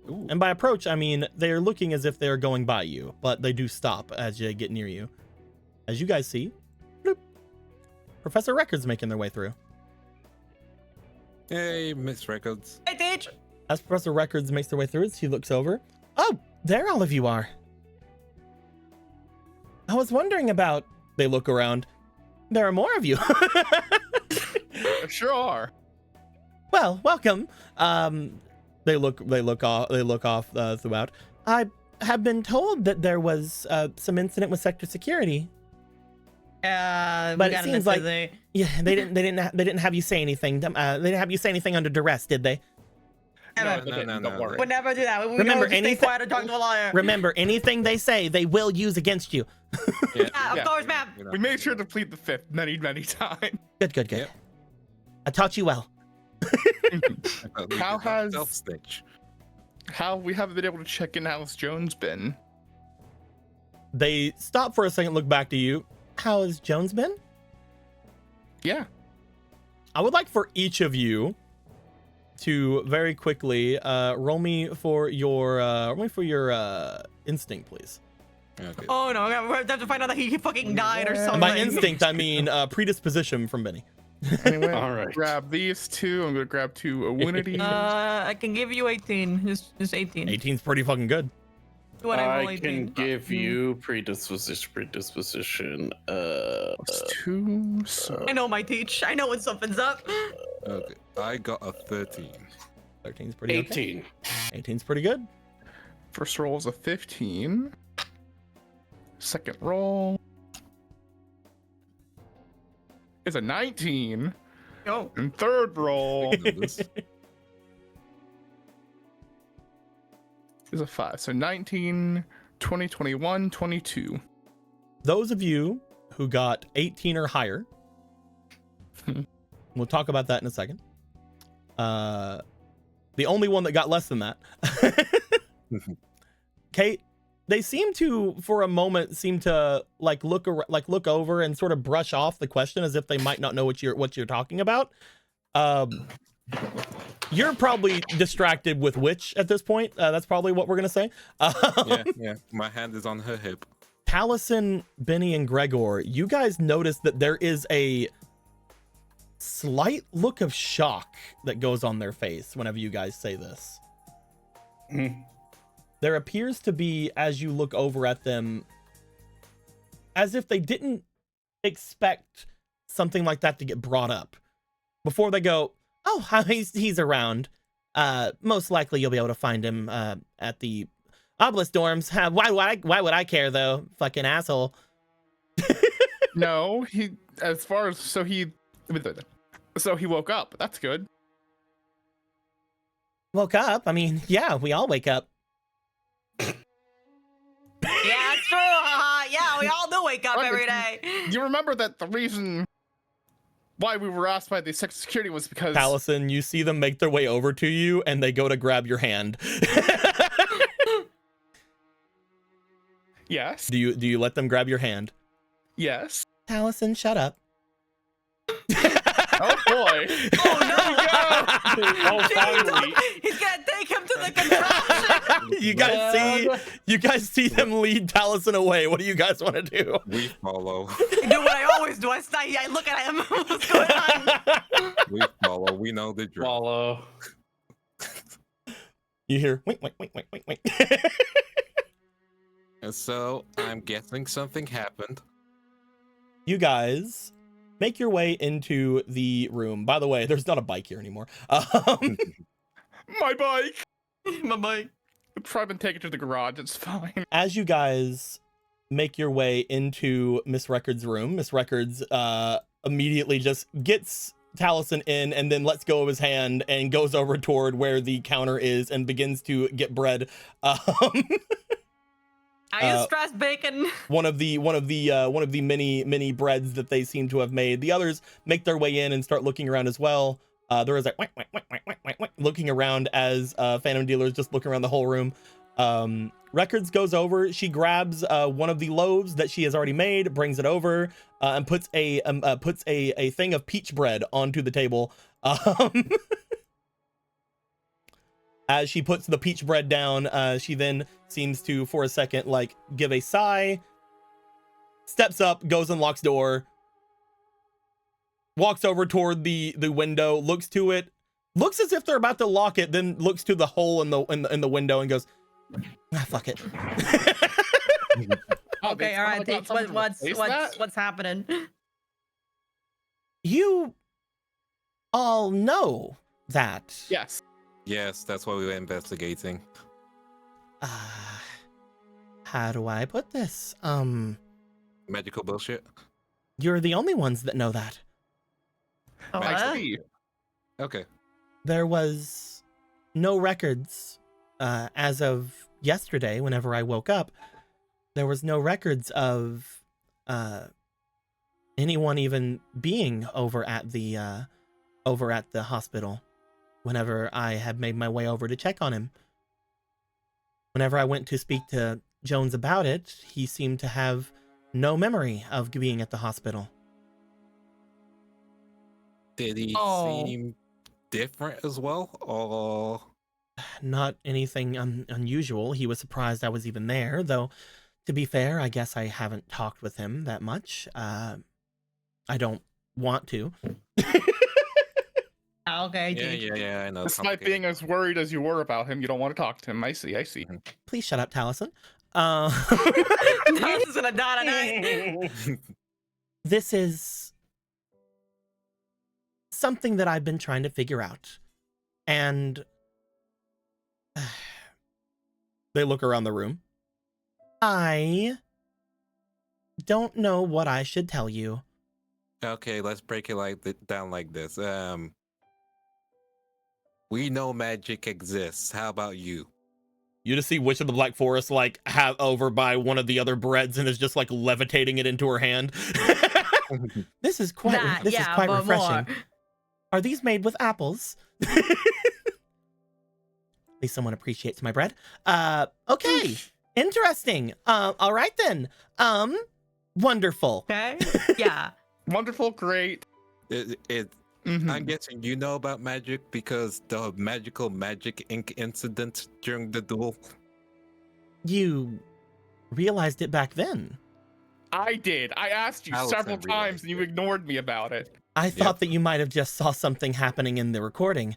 Ooh. And by approach, I mean they're looking as if they're going by you, but they do stop as you get near you. As you guys see, bloop, Professor Records making their way through. Hey, Miss Records. Hey, Teach. As Professor Records makes their way through, she looks over. Oh, there all of you are. I was wondering about... They look around. There are more of you. There sure are. Well, welcome. They look off throughout. I have been told that there was some incident with sector security. But it seems like yeah, they didn't have you say anything. They didn't have you say anything under duress, did they? No. Don't worry. Would never do that. We Remember, just stay anything- quiet and talk to a lawyer. Remember, anything they say, they will use against you. Yeah, of Yeah. course, ma'am. We made sure to plead the fifth many times. Good. Yep. I taught you well. How has- self-snitch? How we haven't been able to check in Alice Jones been? They stop for a second, look back to you. How has Jones been? Yeah. I would like for each of you to very quickly roll me for your instinct, please. Okay. Oh no, we have to find out that he fucking died or Yeah. something. By instinct, I mean predisposition from Benny. Anyway, All right. grab these two. I'm gonna grab two Awinity. I can give you 18. Just 18. 18's pretty fucking good. When I roll I 18. can give you predisposition. Plus two. So I know my Teach. I know when something's up. Okay. I got a 13. 13's pretty okay. 18. 18's pretty good. first roll is a 15. Second roll is a 19. Yo. And third roll Numbers. is a 5. So 19, 20, 21, 22. Those of you who got 18 or higher, we'll talk about that in a second. The only one that got less than that, Kate, they seem to, for a moment, look over and sort of brush off the question as if they might not know what you're talking about. You're probably distracted with which at this point. That's probably what we're gonna say. Yeah. My hand is on her hip. Taliesin, Benny, and Gregor, you guys notice that there is a slight look of shock that goes on their face whenever you guys say this. There appears to be, as you look over at them, as if they didn't expect something like that to get brought up. Before they go, oh, he's around. Most likely you'll be able to find him at the Obelisk dorms. Why would I care, though? Fucking asshole. No, he woke up. That's good. Woke up? I mean, yeah, we all wake up. Yeah, it's true. Yeah, we all do wake up every day. You remember that the reason why we were asked by the security was because Taliesin, you see them make their way over to you, and they go to grab your hand. Yes. Do you let them grab your hand? Yes. Taliesin, shut up. Oh boy. Oh no! Oh, finally. He's gonna take him to the contraption. You guys see them lead Taliesin away. What do you guys want to do? We follow. I do what I always do. I look at him. What's going on? We follow. We know the drill. Follow. You hear wink, wink, wink, wink, wink, wink. And so I'm guessing something happened. You guys make your way into the room. By the way, there's not a bike here anymore. My bike. My bike. Try and take it to the garage. It's fine. As you guys make your way into Miss Records' room, Miss Records immediately just gets Taliesin in and then lets go of his hand and goes over toward where the counter is and begins to get bread. I use stressed bacon. One of the many breads that they seem to have made. The others make their way in and start looking around as well. There is like wink, wink, wink, wink, wink, wink, wink, looking around as Phantom Dealers just looking around the whole room. Records goes over. She grabs one of the loaves that she has already made, brings it over, and puts a thing of peach bread onto the table. As she puts the peach bread down, she then seems to, for a second, like give a sigh, steps up, goes and locks door, walks over toward the window, looks to it, looks as if they're about to lock it, then looks to the hole in the window and goes, ah, fuck it. Okay, all right. What's happening? You all know that. Yes. Yes, that's why we were investigating. How do I put this? Magical bullshit. You're the only ones that know that. Oh, I see. Okay. There was no records as of yesterday. Whenever I woke up, there was no records of anyone even being over at the hospital. Whenever I had made my way over to check on him. Whenever I went to speak to Jones about it, he seemed to have no memory of being at the hospital. Did he seem different as well? Or Not anything unusual. He was surprised I was even there, though, to be fair, I guess I haven't talked with him that much. I don't want to. Okay. Yeah, I know. Despite being as worried as you were about him, you don't want to talk to him. I see. Please shut up, Taliesin. This is gonna die tonight. This is something that I've been trying to figure out. And they look around the room. I don't know what I should tell you. Okay, let's break it down like this. We know magic exists. How about you? You just see Witch of the Black Forest like have over by one of the other breads and is just like levitating it into her hand. This is quite refreshing. More. Are these made with apples? At least someone appreciates my bread. Okay. Interesting. All right then. Wonderful. Okay. Yeah. Wonderful, great. I'm guessing you know about magic because the magic ink incident during the duel. You realized it back then. I did. I asked you several times and you ignored me about it. I thought that you might have just saw something happening in the recording.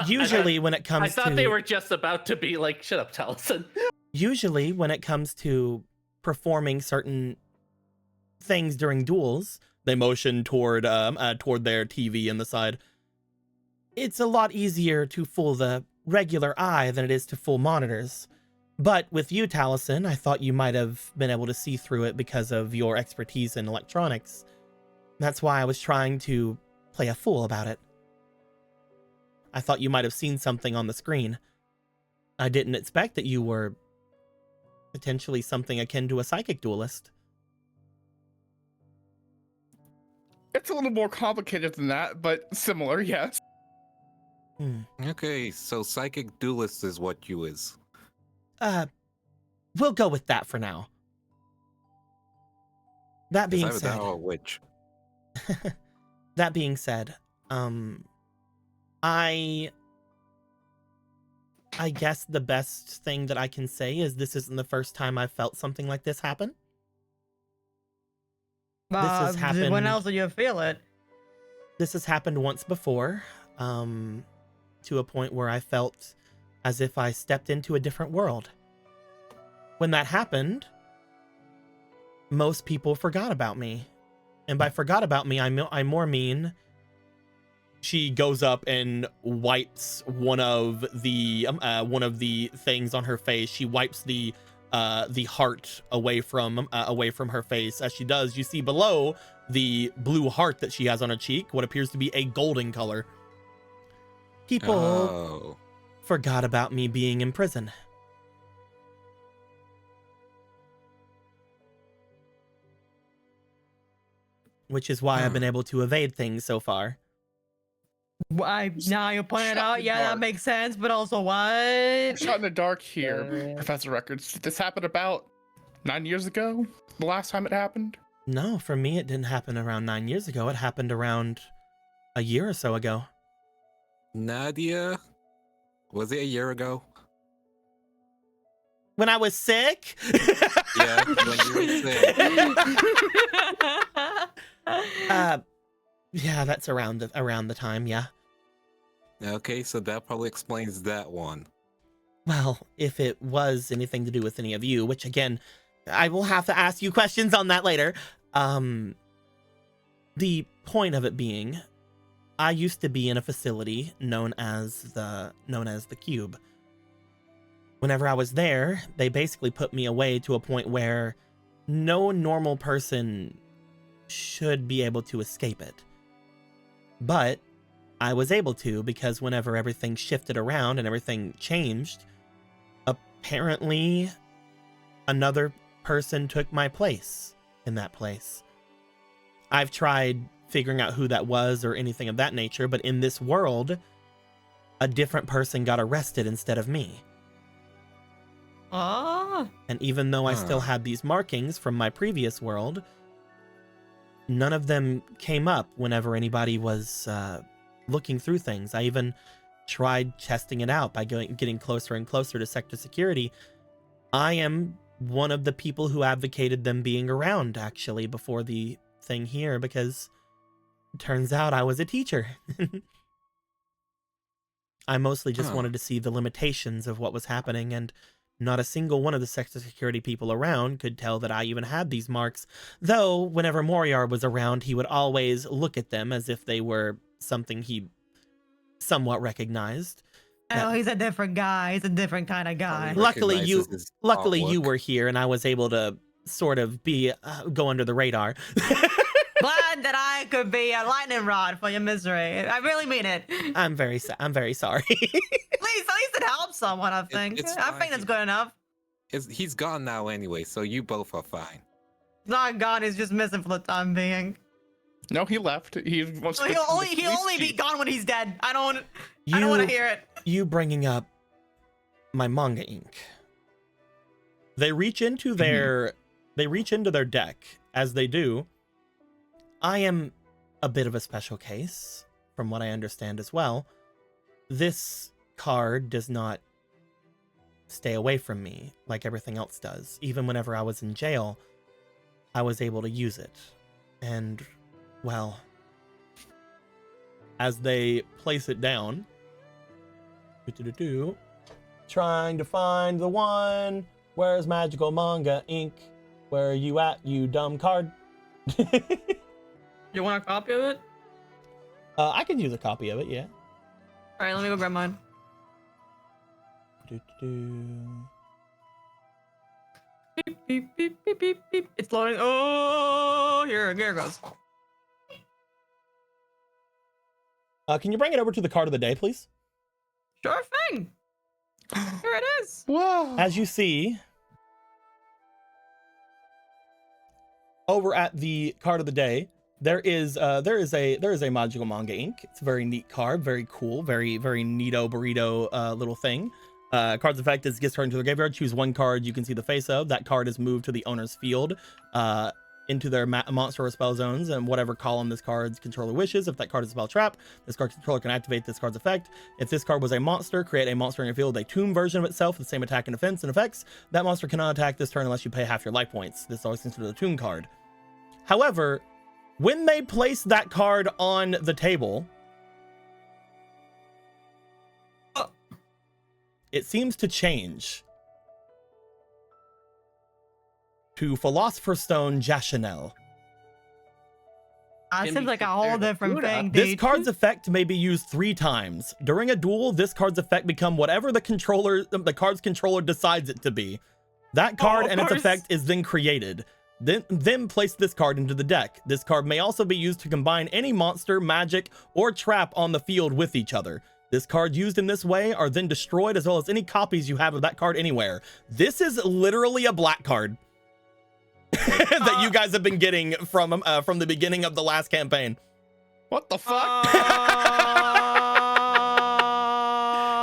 Usually when it comes to... I thought they were just about to be like, shut up, Taliesin. Usually when it comes to performing certain things during duels, they motion toward their TV in the side. It's a lot easier to fool the regular eye than it is to fool monitors. But with you, Taliesin, I thought you might have been able to see through it because of your expertise in electronics. That's why I was trying to play a fool about it. I thought you might have seen something on the screen. I didn't expect that you were potentially something akin to a psychic duelist. It's a little more complicated than that, but similar, yes. Okay, so psychic duelist is what you is. We'll go with that for now. That being Either said, that or a witch. that being said, I guess the best thing that I can say is this isn't the first time I've felt something like this happen. This has happened. When else did you feel it? This has happened once before, to a point where I felt as if I stepped into a different world. When that happened, most people forgot about me. And by forgot about me, I more mean she goes up and wipes one of the things on her face. She wipes the heart away from her face. As she does, you see below the blue heart that she has on her cheek what appears to be a golden color. People forgot about me being in prison. Which is why I've been able to evade things so far. Now you point it out. Yeah, that makes sense. But also, what? Shot in the dark here, Professor Records. Did this happen about 9 years ago? The last time it happened? No, for me, it didn't happen around 9 years ago. It happened around a year or so ago. Nadia? Was it a year ago? When I was sick? Yeah, when you were sick. Yeah, that's around the time, yeah. Okay, so that probably explains that one. Well, if it was anything to do with any of you, which again, I will have to ask you questions on that later. The point of it being, I used to be in a facility known as the Cube. Whenever I was there, they basically put me away to a point where no normal person should be able to escape it. But I was able to, because whenever everything shifted around and everything changed, apparently another person took my place in that place. I've tried figuring out who that was or anything of that nature, but in this world, a different person got arrested instead of me. And even though I still had these markings from my previous world, none of them came up whenever anybody was looking through things. I even tried testing it out by getting closer and closer to sector security. I am one of the people who advocated them being around, actually, before the thing here, because it turns out I was a teacher. I mostly just wanted to see the limitations of what was happening, and not a single one of the sector security people around could tell that I even had these marks, though whenever Moriar was around, he would always look at them as if they were something he somewhat recognized. Oh, he's a different guy. He's a different kind of guy. Luckily, you were here, and I was able to sort of go under the radar. Glad that I could be a lightning rod for your misery. I really mean it. I'm very sorry. At least it helps someone, I think. I think that's good enough. He's gone now anyway, so you both are fine. He's not gone, he's just missing for the time being. No, he left. He'll only be gone when he's dead. I don't want to hear it. You bringing up my manga ink. They reach into their deck. As they do, I am a bit of a special case, from what I understand as well. This card does not stay away from me like everything else does. Even whenever I was in jail, I was able to use it. And, well, as they place it down, trying to find the one. Where's magical manga ink? Where are you at, you dumb card? You want a copy of it? I can use a copy of it, yeah. All right, let me go grab mine. Beep, beep, beep, beep, beep, beep. It's loading. Oh, here it goes. Can you bring it over to the card of the day, please? Sure thing. Here it is. Whoa. As you see, over at the card of the day, there is a Magical Manga ink. It's a very neat card, very cool, very neato burrito little thing. Card's effect is gets turned to the graveyard. Choose one card you can see the face of. That card is moved to the owner's field, into their monster or spell zones, and whatever column this card's controller wishes. If that card is a spell trap, this card's controller can activate this card's effect. If this card was a monster, create a monster in your field with a tomb version of itself with the same attack and defense and effects. That monster cannot attack this turn unless you pay half your life points. This is always considered a tomb card. However, when they place that card on the table, it seems to change to Philosopher's Stone Jashanel. That seems like a whole different thing, dude. This card's effect may be used 3 times. During a duel, this card's effect become whatever the card's controller decides it to be. That card and its effect is then created. Then place this card into the deck. This card may also be used to combine any monster, magic, or trap on the field with each other. This card used in this way are then destroyed, as well as any copies you have of that card anywhere. This is literally a black card that you guys have been getting from the beginning of the last campaign. What the fuck?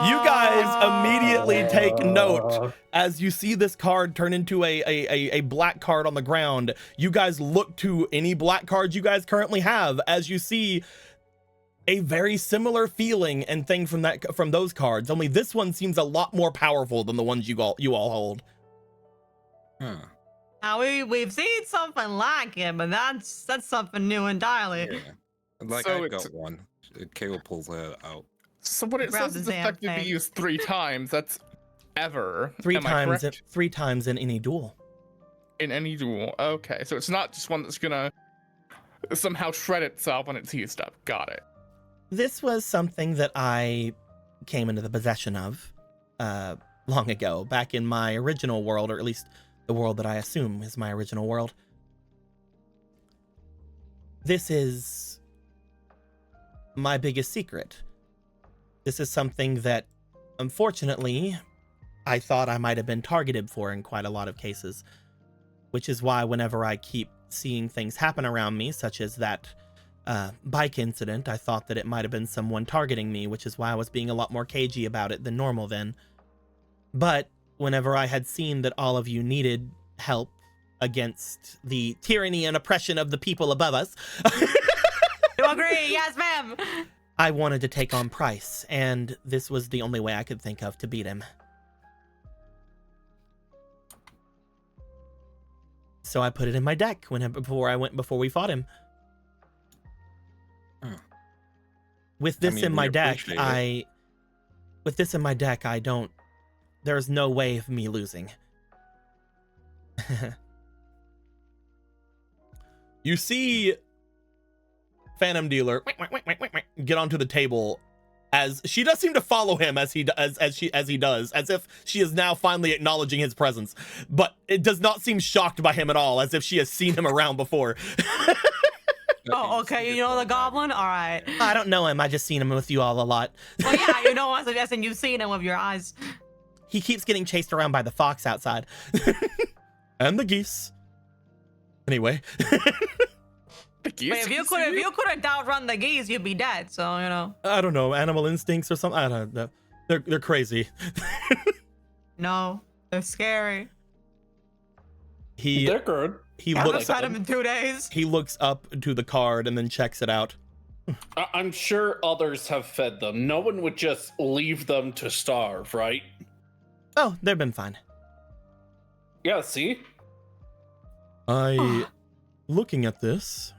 You guys immediately take note as you see this card turn into a black card on the ground. You guys look to any black cards you guys currently have as you see a very similar feeling and thing from those cards. Only this one seems a lot more powerful than the ones you all hold. Huh. Now we've seen something like it, but that's something new entirely. Yeah. Like So I got one. Caleb pulls that out. So what it Grab says the is damn effectively thing. used 3 times. That's ever. 3 Am I times, correct? 3 times in any duel. In any duel. Okay, so it's not just one that's gonna somehow shred itself when it's used up. Got it. This was something that I came into the possession of long ago, back in my original world, or at least the world that I assume is my original world. This is my biggest secret. This is something that, unfortunately, I thought I might have been targeted for in quite a lot of cases, which is why whenever I keep seeing things happen around me, such as that bike incident, I thought that it might have been someone targeting me, which is why I was being a lot more cagey about it than normal then. But whenever I had seen that all of you needed help against the tyranny and oppression of the people above us, You agree? Yes, ma'am. I wanted to take on Price, and this was the only way I could think of to beat him. So I put it in my deck before we fought him. With this in my deck, there's no way of me losing. You see Phantom Dealer get onto the table as she does seem to follow him as he does, as if she is now finally acknowledging his presence, but it does not seem shocked by him at all, as if she has seen him around before. Oh, okay. You know the goblin? All right. I don't know him. I just seen him with you all a lot. Well, yeah, you know, I'm suggesting you've seen him with your eyes. He keeps getting chased around by the fox outside. And the geese. Anyway. The geese. Wait, if you couldn't outrun the geese, you'd be dead. So you know. I don't know, animal instincts or something. I don't know. They're crazy. No, they're scary. They're good. He I've looks had him in 2 days. He looks up to the card and then checks it out. I'm sure others have fed them. No one would just leave them to starve, right? Oh, they've been fine. Yeah, see? Looking at this,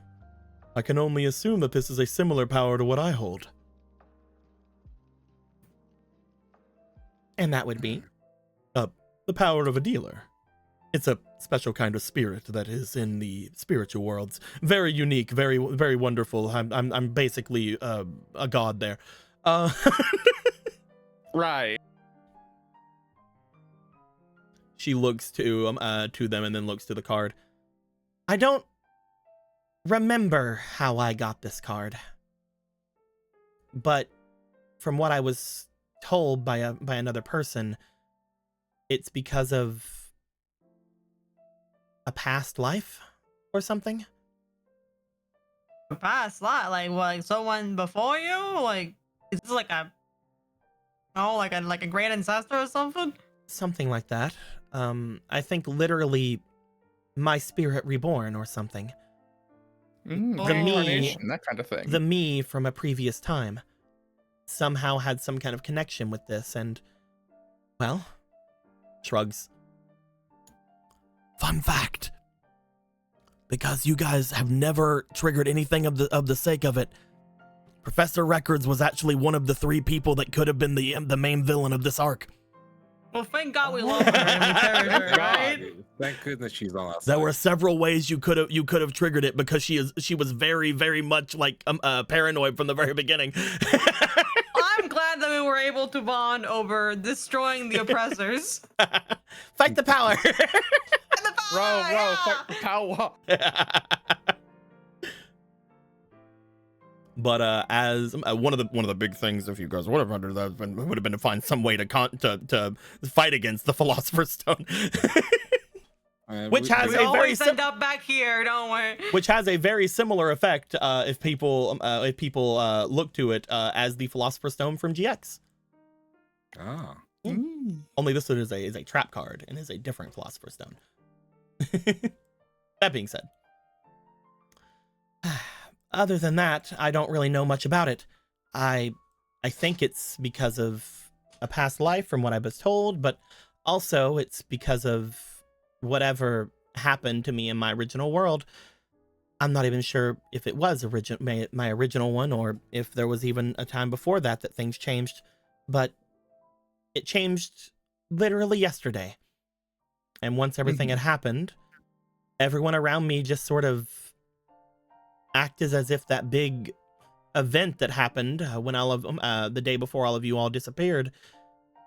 I can only assume that this is a similar power to what I hold. And that would be? The power of a dealer. It's a special kind of spirit that is in the spiritual worlds. Very unique, very, very wonderful. I'm basically a god there. Right. She looks to them and then looks to the card. I don't remember how I got this card, but from what I was told by another person, it's because of a past life. or something? A past life, like what, like someone before you? Like, is this like a, oh, like a great ancestor or something? Something like that. I think literally my spirit reborn or something. Mm, The me- reincarnation, that kind of thing. The me from a previous time somehow had some kind of connection with this, and, well, shrugs. Fun fact. Because you guys have never triggered anything of the sake of it, Professor Records was actually one of the 3 people that could have been the main villain of this arc. Well, thank God we love her and we carry her, right? Thank goodness she's on our side. There were several ways you could have triggered it, because she was very, very much like paranoid from the very beginning. I'm glad that we were able to bond over destroying the oppressors. Fight the power. And the Row, fire, row, yeah! fight the power. But as one of the big things, if you guys would have under that, would have been to find some way to fight against the Philosopher's Stone, which has We a very always end up back here, don't we? which has a very similar effect if people look to it as the Philosopher's Stone from GX. Ah. Only this one is a trap card and is a different Philosopher's Stone. That being said, other than that, I don't really know much about it. I think it's because of a past life from what I was told, but also it's because of whatever happened to me in my original world. I'm not even sure if it was my original one, or if there was even a time before that things changed, but it changed literally yesterday. And once everything had happened, everyone around me just sort of acted as if that big event that happened when all of the day before all of you all disappeared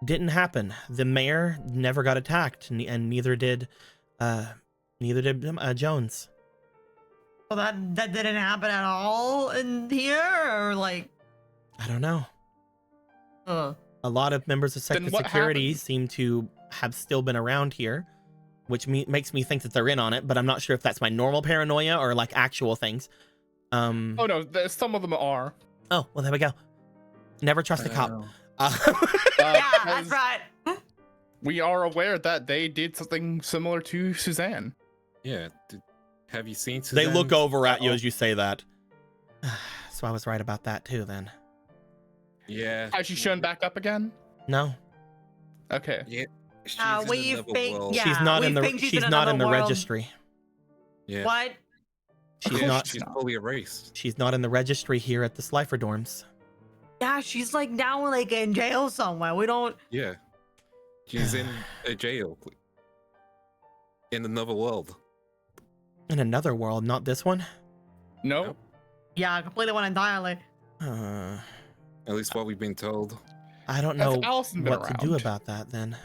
didn't happen. The mayor never got attacked, and neither did Jones. Well, that didn't happen at all in here, or like, I don't know. A lot of members of Then Sector what Security happened? seem to have still been around here, which makes me think that they're in on it, but I'm not sure if that's my normal paranoia or like actual things. Oh no, some of them are. Oh, well, there we go. Never trust a cop. yeah, that's because right. We are aware that they did something similar to Suzanne. Yeah. Have you seen They look Suzanne's- over at you Uh-oh. as you say that. So I was right about that too, then. Yeah. Has she shown back up again? No, Okay. Yeah. She's We in another think- world. yeah. she's not we in the think she's she's in not in the another world. registry. Yeah. What? She's Yeah, not. She's fully erased. She's not in the registry here at the Slifer dorms. Yeah, she's like now like in jail somewhere. We don't. Yeah. She's in a jail. In another world. In another world, not this one. No. Yeah, I completely went entirely. At least what we've been told. I don't Has know Allison been what to do around? about that then.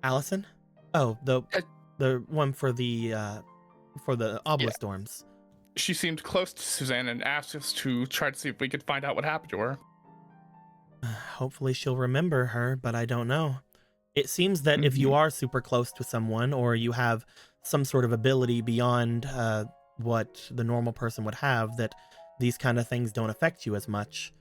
Allison? Oh, the Uh, one for the obelisk dorms. She seemed close to Suzanne and asked us to try to see if we could find out what happened to her. Hopefully she'll remember her, but I don't know. It seems that if you are super close to someone, or you have some sort of ability beyond what the normal person would have, that these kind of things don't affect you as much.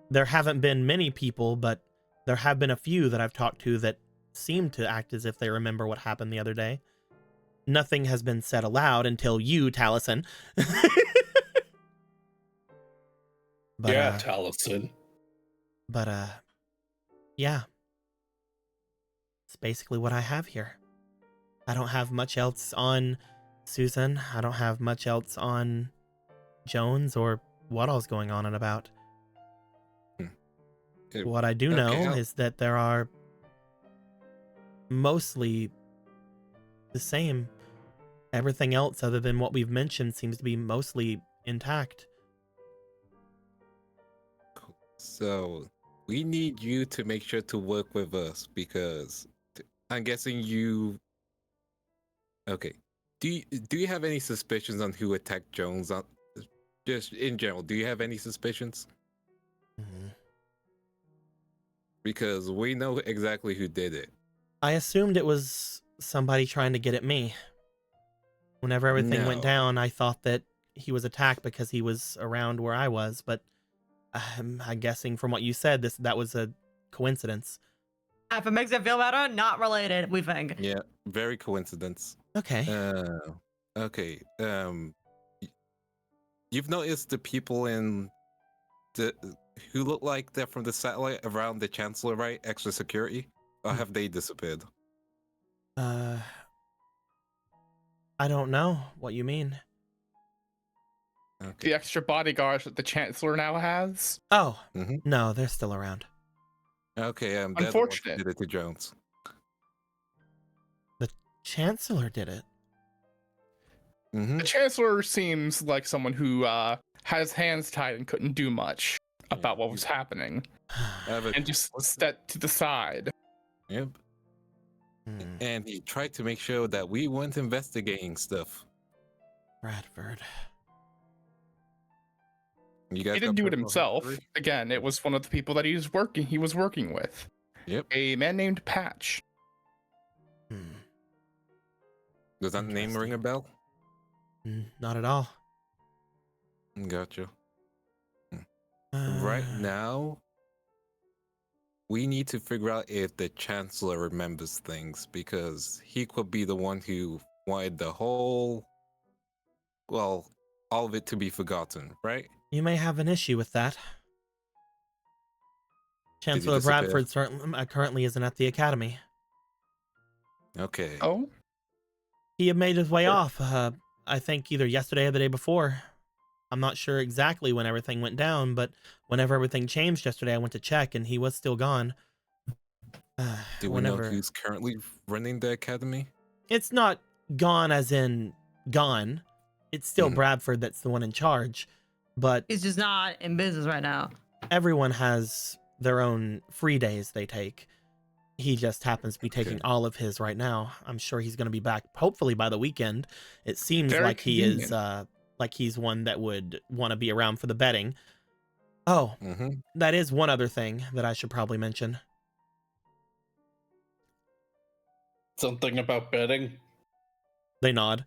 There haven't been many people, but there have been a few that I've talked to that seem to act as if they remember what happened the other day. Nothing has been said aloud until you, Taliesin. But, yeah, Taliesin. But, yeah. It's basically what I have here. I don't have much else on Susan. I don't have much else on Jones or what all's going on and about. What I do know is that there are mostly the same. Everything else other than what we've mentioned seems to be mostly intact. So we need you to make sure to work with us, because I'm guessing you. Okay. Do you have any suspicions on who attacked Jones? Just in general, do you have any suspicions? Mm-hmm. Because we know exactly who did it. I assumed it was somebody trying to get at me. Whenever everything went No. down, I thought that he was attacked because he was around where I was, but I'm guessing from what you said, that was a coincidence. If it makes it feel better, not related, we think. Yeah, very coincidence. Okay. Okay. You've noticed the people in the who look like they're from the satellite around the Chancellor, right? Extra security, or have they disappeared? I don't know what you mean. Okay. The extra bodyguards that the Chancellor now has. Oh, Mhm. no, they're still around. Okay. They're the ones who Unfortunate. did it to Jones. The Chancellor did it. Mm-hmm. The Chancellor seems like someone who has hands tied and couldn't do much about what was happening, and just stepped to the side. Yep. Hmm, And he tried to make sure that we weren't investigating stuff. Bradford. You guys He didn't got do it personal himself. history? Again, it was one of the people that he was working with. Yep. A man named Patch. Hmm, Does that name ring a bell? not at all. Gotcha. Right now, we need to figure out if the Chancellor remembers things, because he could be the one who wanted all of it to be forgotten, right? You may have an issue with that. Chancellor disappear? Bradford certainly currently isn't at the academy. Okay. Oh, He had made his way Sure. off, I think either yesterday or the day before. I'm not sure exactly when everything went down, but whenever everything changed yesterday, I went to check and he was still gone. Do we know who's currently running the academy? It's not gone as in gone. It's still Mhm. Bradford that's the one in charge, but He's just not in business right now. everyone has their own free days they take. He just happens to be taking Okay. all of his right now. I'm sure he's going to be back hopefully by the weekend. It seems Very like he is convenient. like he's one that would want to be around for the betting. Oh, Mm-hmm. that is one other thing that I should probably mention. Something about betting. They nod.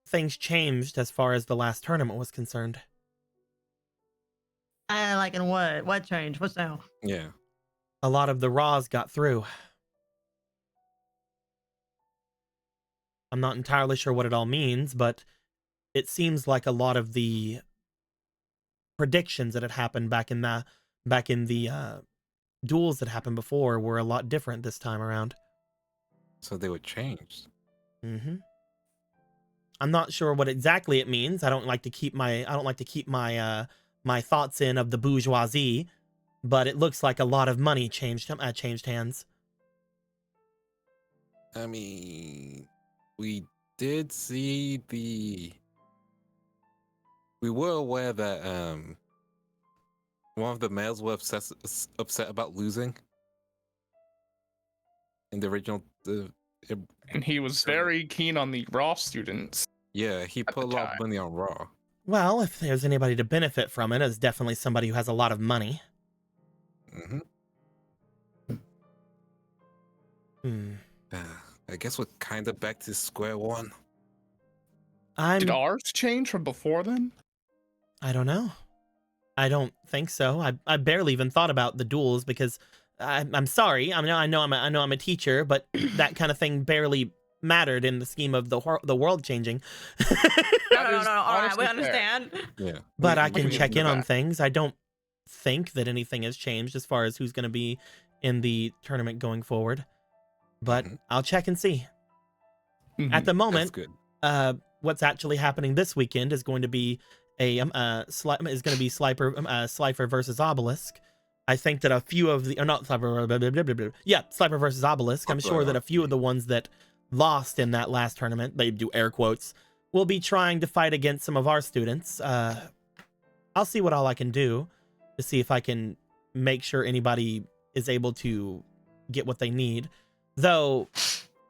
Things changed as far as the last tournament was concerned. Like in what? What changed? What's now? Yeah. A lot of the Raws got through. I'm not entirely sure what it all means, but it seems like a lot of the predictions that had happened back in the duels that happened before were a lot different this time around. So they were changed. Mm-hmm. I'm not sure what exactly it means. I don't like to keep my my thoughts in of the bourgeoisie, but it looks like a lot of money changed hands. I mean, we did see we were aware that one of the males were upset about losing in the original. and he was very keen on the Raw students. Yeah, he put a the lot of time. money on Raw. Well, if there's anybody to benefit from it, it's definitely somebody who has a lot of money. Mm-hmm. I guess we're kind of back to square one. Did ours change from before then? I don't know. I don't think so. I barely even thought about the duels because I'm sorry. I know I'm a teacher, but that kind of thing barely mattered in the scheme of the world changing. No. All right, we honestly understand. Yeah, But I we can can check do in on that. things. I don't think that anything has changed as far as who's going to be in the tournament going forward. But Mhm. I'll check and see. Mhm. At the That's moment, good. what's actually happening this weekend is going to be Slifer versus Obelisk. I think that a few of the not Slifer, Slifer versus Obelisk. I'm sure that a few of the ones that lost in that last tournament, they do air quotes, will be trying to fight against some of our students. I'll see what all I can do to see if I can make sure anybody is able to get what they need. Though,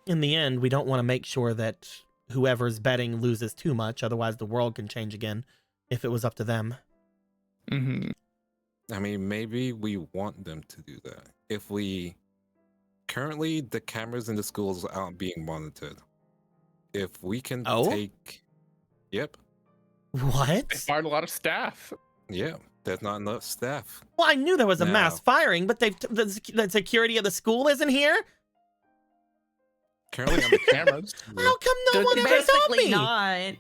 in the end, we don't want to make sure that whoever's betting loses too much. Otherwise, the world can change again if it was up to them. Mhm. I mean, maybe we want them to do that. If we currently the cameras in the schools aren't being monitored, if we can Oh? take, yep, What? They fired a lot of staff. yeah, there's not enough staff. Well, I knew there was a mass No. firing, but the security of the school isn't here. Currently on the cameras. How come no Don't one you ever told Basically me? not.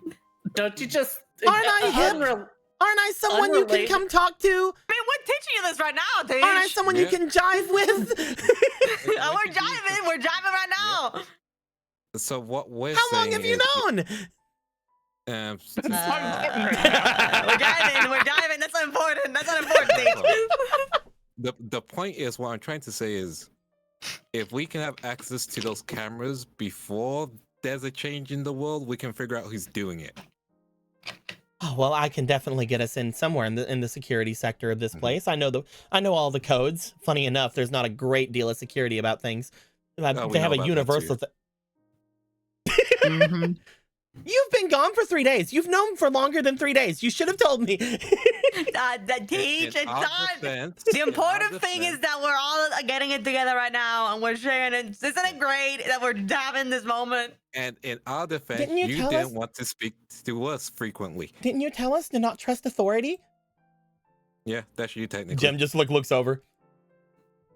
Don't you just Aren't I hip? unrel- Aren't I someone you can Unrelated. come talk to? I mean, we're teaching you this right now, Tej. Aren't I someone you Yeah. can jive with? We're jiving. We're jiving right now. So what we're How long saying have you is, known? It's not important right now. We're diving. We're diving. That's not important. That's not important, Tej. the point is, what I'm trying to say is, if we can have access to those cameras before there's a change in the world, we can figure out who's doing it. Oh, well, I can definitely get us in somewhere in the security sector of this place. I know all the codes. Funny enough, there's not a great deal of security about things. we They know have about a that universal. too. Mhm. You've been gone for 3 days. You've known for longer than 3 days. You should have told me. The Tej, In it's our not. defense- The in our important thing is defense- that we're all getting it together right now, and we're sharing it. Isn't it great that we're having this moment? And in our defense, Didn't you you tell didn't us- want to speak to us frequently. Didn't you tell us to not trust authority? Yeah, that's you technically. Jem just looks over.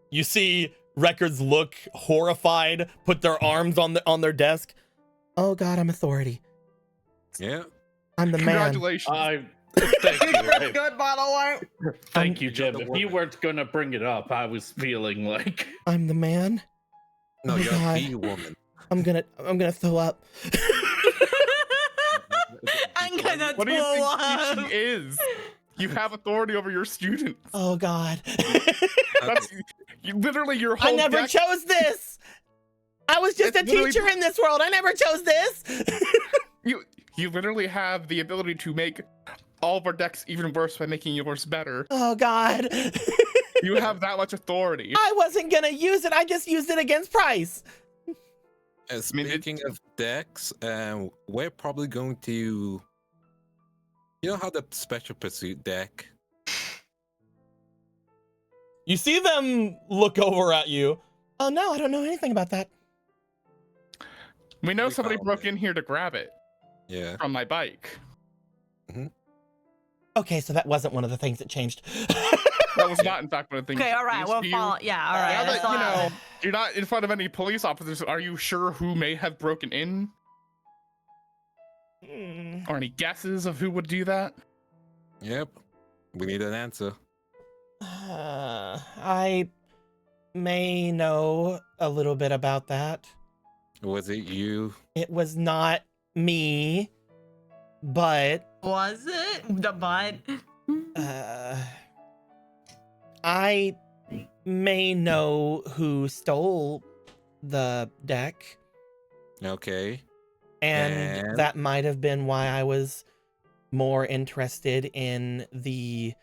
You see Records look horrified, put their arms on their desk. Oh God, I'm authority. Yeah. I'm the man. Congratulations. Thank you. That's good, by the way. Thank you, Jim. the If you woman. weren't gonna bring it up, I was feeling like I'm the man. No, Oh, you're God. the woman. I'm gonna throw up. I'm gonna What do you throw think up. teaching is? You have authority over your students. Oh God. That's literally your whole I never deck. chose this. I was just It's a literally- teacher in this world. I never chose this. You literally have the ability to make all of our decks even worse by making yours better. Oh God. You have that much authority. I wasn't gonna use it. I just used it against Price. mean, Speaking of decks, we're probably going to. You know how the Special Pursuit deck? You see them look over at you. Oh no, I don't know anything about that. We know We somebody found broke it. in here to grab it Yeah. from my bike. Okay, so that wasn't one of the things that changed. That was not, in fact, one of the things. Okay, all right. used We'll to you. follow. Yeah, all Now right. that, that's you all. know, you're not in front of any police officers, are you sure who may have broken in? Hmm. Or any guesses of who would do that? Yep. We need an answer. I may know a little bit about that. Was it you? It was not me, but Was it the butt? I may know who stole the deck, Okay. and And? that might have been why I was more interested in the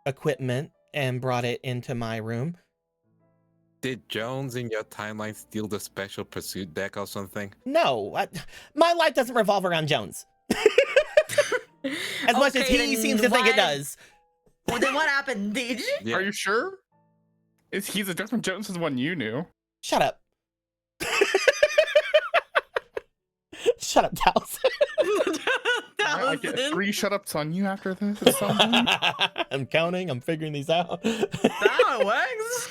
equipment and brought it into my room. Did Jones in your timeline steal the Special Pursuit deck or something? No, my life doesn't revolve around Jones. As much as Okay, he then seems to think it what- does. Well, then what happened, Tej? Yeah. Are you sure? He's a different Jones than the one you knew. Shut up. Shut up, Taliesin. I get 3 shut-ups on you after this at some point. I'm counting. I'm figuring these out. That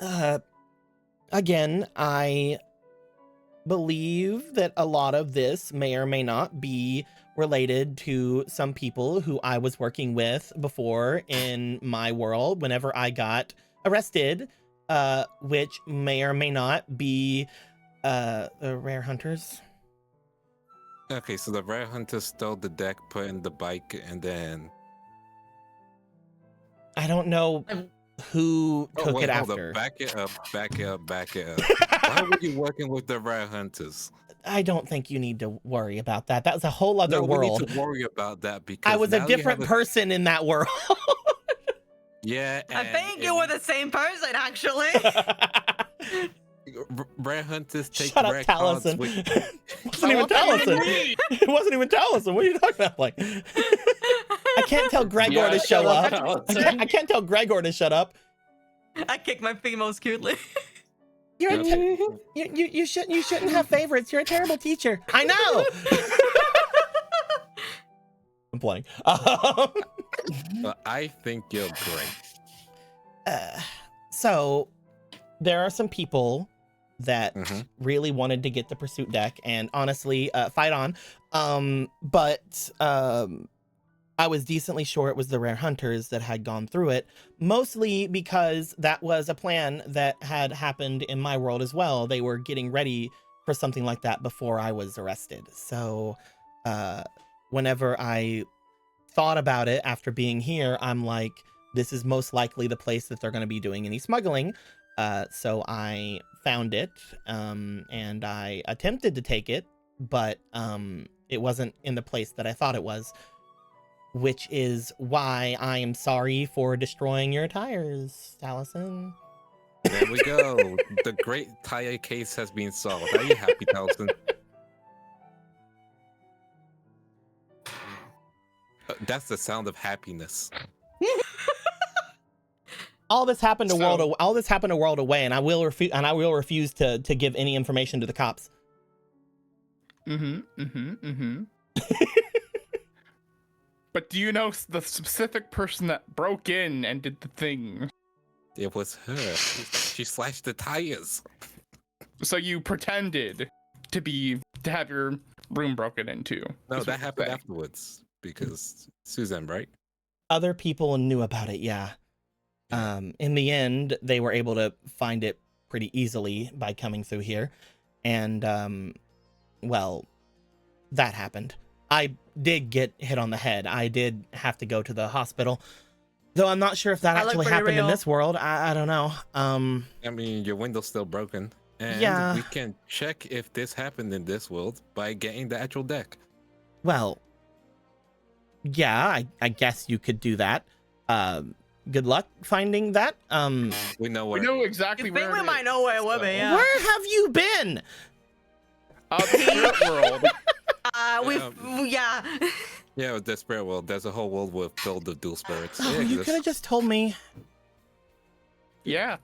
works. Again, I believe that a lot of this may or may not be related to some people who I was working with before in my world whenever I got arrested, which may or may not be the rare hunters. Okay, so the Rare Hunter stole the deck, put in the bike, and then. I don't know who took wait, it hold up. after. Back it up, back it up, back it up. Why were you working with the Rare Hunters? I don't think you need to worry about that. That was a whole other No, we world. need to worry about that because I was a now you different have person in that world. Yeah, I think you were the same person, actually. Rare Hunters take Shut up, rare cards Taliesin. with. It wasn't even Taliesin. It wasn't even Taliesin. What are you talking about? Like, I can't tell Gregor Yeah, to show shut up. up, I can't tell Gregor to shut up. I kicked my feet most cutely. You're a Okay. you shouldn't have favorites. You're a terrible teacher. I know. I'm playing. Well, I think you're great. So there are some people that Mhm. really wanted to get the pursuit deck, and honestly, fight on. But I was decently sure it was the rare hunters that had gone through it, mostly because that was a plan that had happened in my world as well. They were getting ready for something like that before I was arrested. So whenever I thought about it after being here, I'm like, this is most likely the place that they're going to be doing any smuggling. So I found it, and I attempted to take it, but it wasn't in the place that I thought it was, which is why I am sorry for destroying your tires, Allison. There we go. The great tire case has been solved. Are you happy, Taliesin? That's the sound of happiness. All this happened a world. So- All this happened a world away, and I will refuse to give any information to the cops. But do you know the specific person that broke in and did the thing? It was her. She slashed the tires. So you pretended to have your room broken into. No, is what that you're happened saying. afterwards because Suzanne, right? Other people knew about it. Yeah. In the end, they were able to find it pretty easily by coming through here, and well, that happened. I did get hit on the head. I did have to go to the hospital, though I'm not sure if that That looked actually pretty happened in real. this world. I don't know. I mean, your window's still broken. And Yeah. we can check if this happened in this world by getting the actual deck. Well, yeah, I guess you could do that. Good luck finding that. We know We where. know You exactly think where we it might is. know where it would be, yeah. Where have you been? The spirit world. Yeah. Yeah, with the spirit world. There's a whole world with filled with dual spirits. Oh, It you could have exists. just told me. Yeah.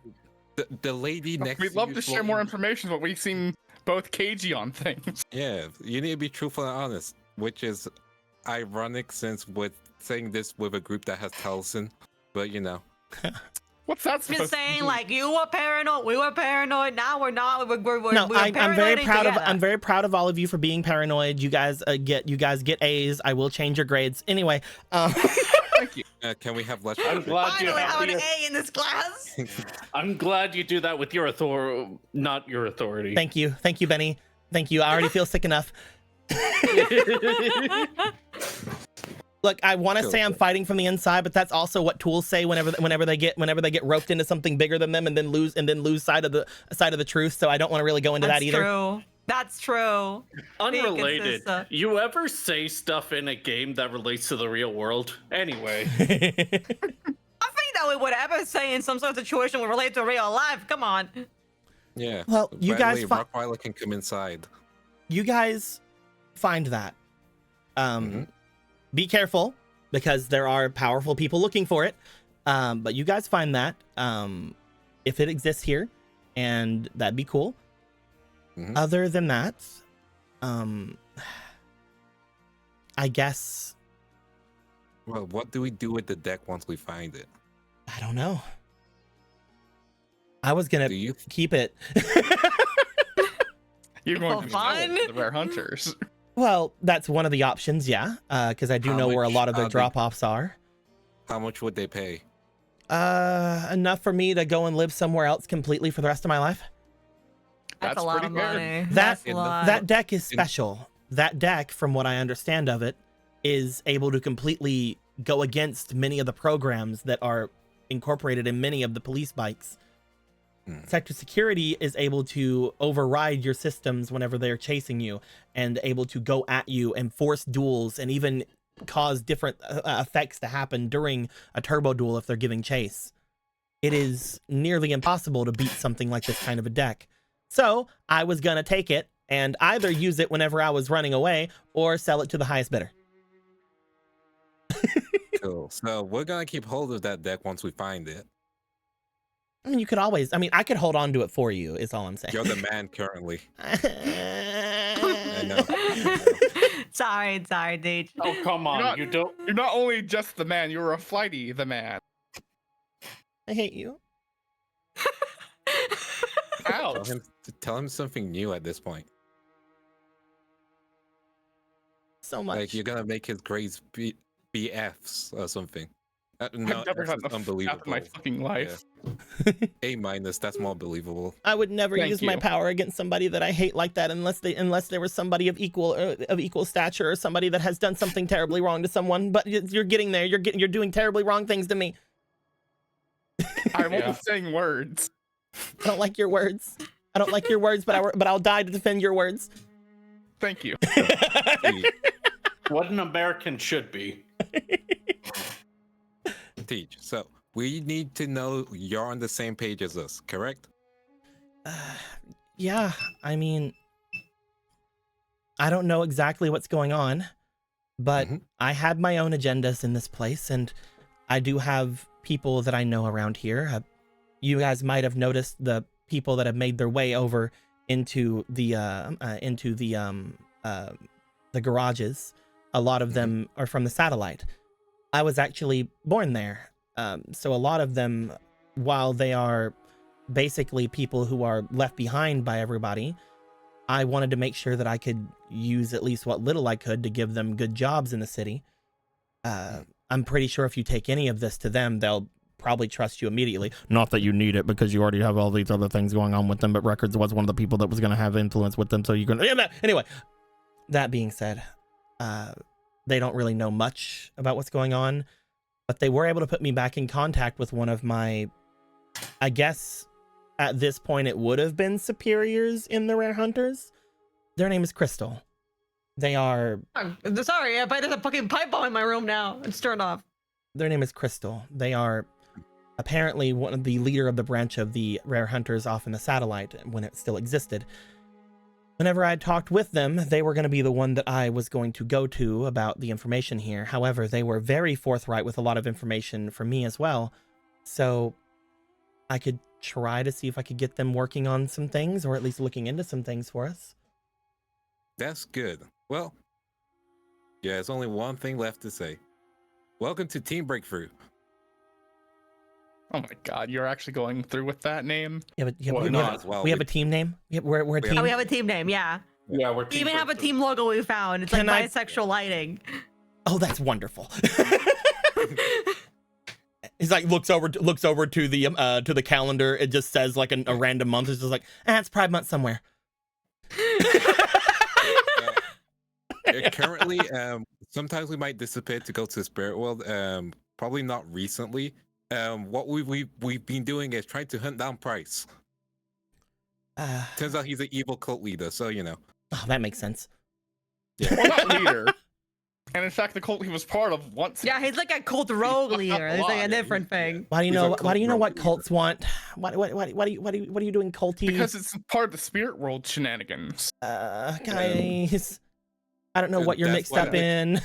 The lady next We'd to love you to share more floating- information, but we seem both cagey on things. Yeah, you need to be truthful and honest, which is ironic since with saying this with a group that has Taliesin, but you know. What's that supposed Just to saying, mean? like, you were paranoid, we were paranoid, now we're not. We're No, I'm very paranoiding proud of together. I'm very proud of all of you for being paranoid. You guys get A's. I will change your grades anyway. Thank you. Can we have less? I'm glad you Finally have an have A in this class. I'm glad you do that with your not your authority. Thank you, Benny. Thank you. I already feel sick enough. Look, I want to Cool. say I'm fighting from the inside, but that's also what tools say whenever they get roped into something bigger than them and then lose sight of the truth. So I don't want to really go into That's that either. true. That's true. Unrelated. consistent. You ever say stuff in a game that relates to the real world? Anyway. I think that we would ever say in some sort of situation would relate to real life. Come on. Yeah. Well, you guys Finally, Rockweiler can come inside. You guys find that. Be careful because there are powerful people looking for it. But you guys find that if it exists here, and that'd be cool. Other than that, I guess. Well, what do we do with the deck once we find it? I don't know. I was gonna Do you? keep it. You're going to fun? the rare hunters. Well, that's one of the options, yeah. Because I do How know where a much lot of their are they- drop-offs are. How much would they pay? Enough for me to go and live somewhere else completely for the rest of my life. That's That's a lot pretty of good. money. That- That's a lot. That deck is special. That deck, from what I understand of it, is able to completely go against many of the programs that are incorporated in many of the police bikes. Sector security is able to override your systems whenever they're chasing you and able to go at you and force duels and even cause different effects to happen during a turbo duel if they're giving chase. It is nearly impossible to beat something like this kind of a deck. So I was going to take it and either use it whenever I was running away or sell it to the highest bidder. Cool. So we're gonna keep hold of that deck once we find it. I mean, you could always. I mean, I could hold on to it for you. Is all I'm saying. You're the man currently. I know. Sorry, Deej. Oh, come on. You're not only just the man, you're a flighty the man. I hate you. Ouch. Tell him something new at this point. So much. Like you're gonna make his grades be Fs or something. No, I've never Fs had is the unbelievable. F in my fucking life. A-, that's more believable. I would never Thank use my you. power against somebody that I hate like that, unless there was somebody of equal stature, or somebody that has done something terribly wrong to someone. But you're getting there. You're doing terribly wrong things to me. I'm Yeah. only saying words. I don't like your words. I don't like your words, but I'll die to defend your words. Thank you. What an American should be. Teach. So we need to know you're on the same page as us, correct? Yeah, I mean, I don't know exactly what's going on, but I have my own agendas in this place, and I do have people that I know around here. You guys might have noticed the people that have made their way over into the garages. A lot of them are from the satellite. I was actually born there. So a lot of them, while they are basically people who are left behind by everybody, I wanted to make sure that I could use at least what little I could to give them good jobs in the city. I'm pretty sure if you take any of this to them, they'll probably trust you immediately. Not that you need it, because you already have all these other things going on with them, but Records was one of the people that was going to have influence with them, so you can... Anyway, that being said, they don't really know much about what's going on, but they were able to put me back in contact with one of my, I guess at this point it would have been superiors in the Rare Hunters. Their name is Crystal. They are... I'm sorry, there's a fucking pipe bomb in my room now. It's turned off. Their name is Crystal. They are apparently one of the leader of the branch of the Rare Hunters off in the satellite when it still existed. Whenever I talked with them, they were going to be the one that I was going to go to about the information here. However, they were very forthright with a lot of information for me as well. So I could try to see if I could get them working on some things, or at least looking into some things for us. That's good. Well, yeah, there's only one thing left to say. Welcome to Team Breakthrough. Oh my god, you're actually going through with that name? Yeah, Why we not? have, we have a team name. We're a team. Oh, we have a team name, yeah. Yeah, we're We even have a team logo we found. It's like Can I- bisexual lighting. Oh, that's wonderful. He's like looks over to the calendar. It just says like a random month. It's just like, it's Pride Month somewhere. Currently, sometimes we might dissipate to go to the spirit world. Probably not recently. What we've been doing is trying to hunt down Price. Turns out he's an evil cult leader, so you know. Oh, that makes sense. Yeah. Well, not leader. And in fact, the cult he was part of once. Yeah, he's like a cult rogue leader. It's like a different thing. Why do you He's know? a Why do you know cult what leader. cults want? What are you doing, culty? Because it's part of the spirit world shenanigans. Guys, I don't know And what you're that's mixed why up in.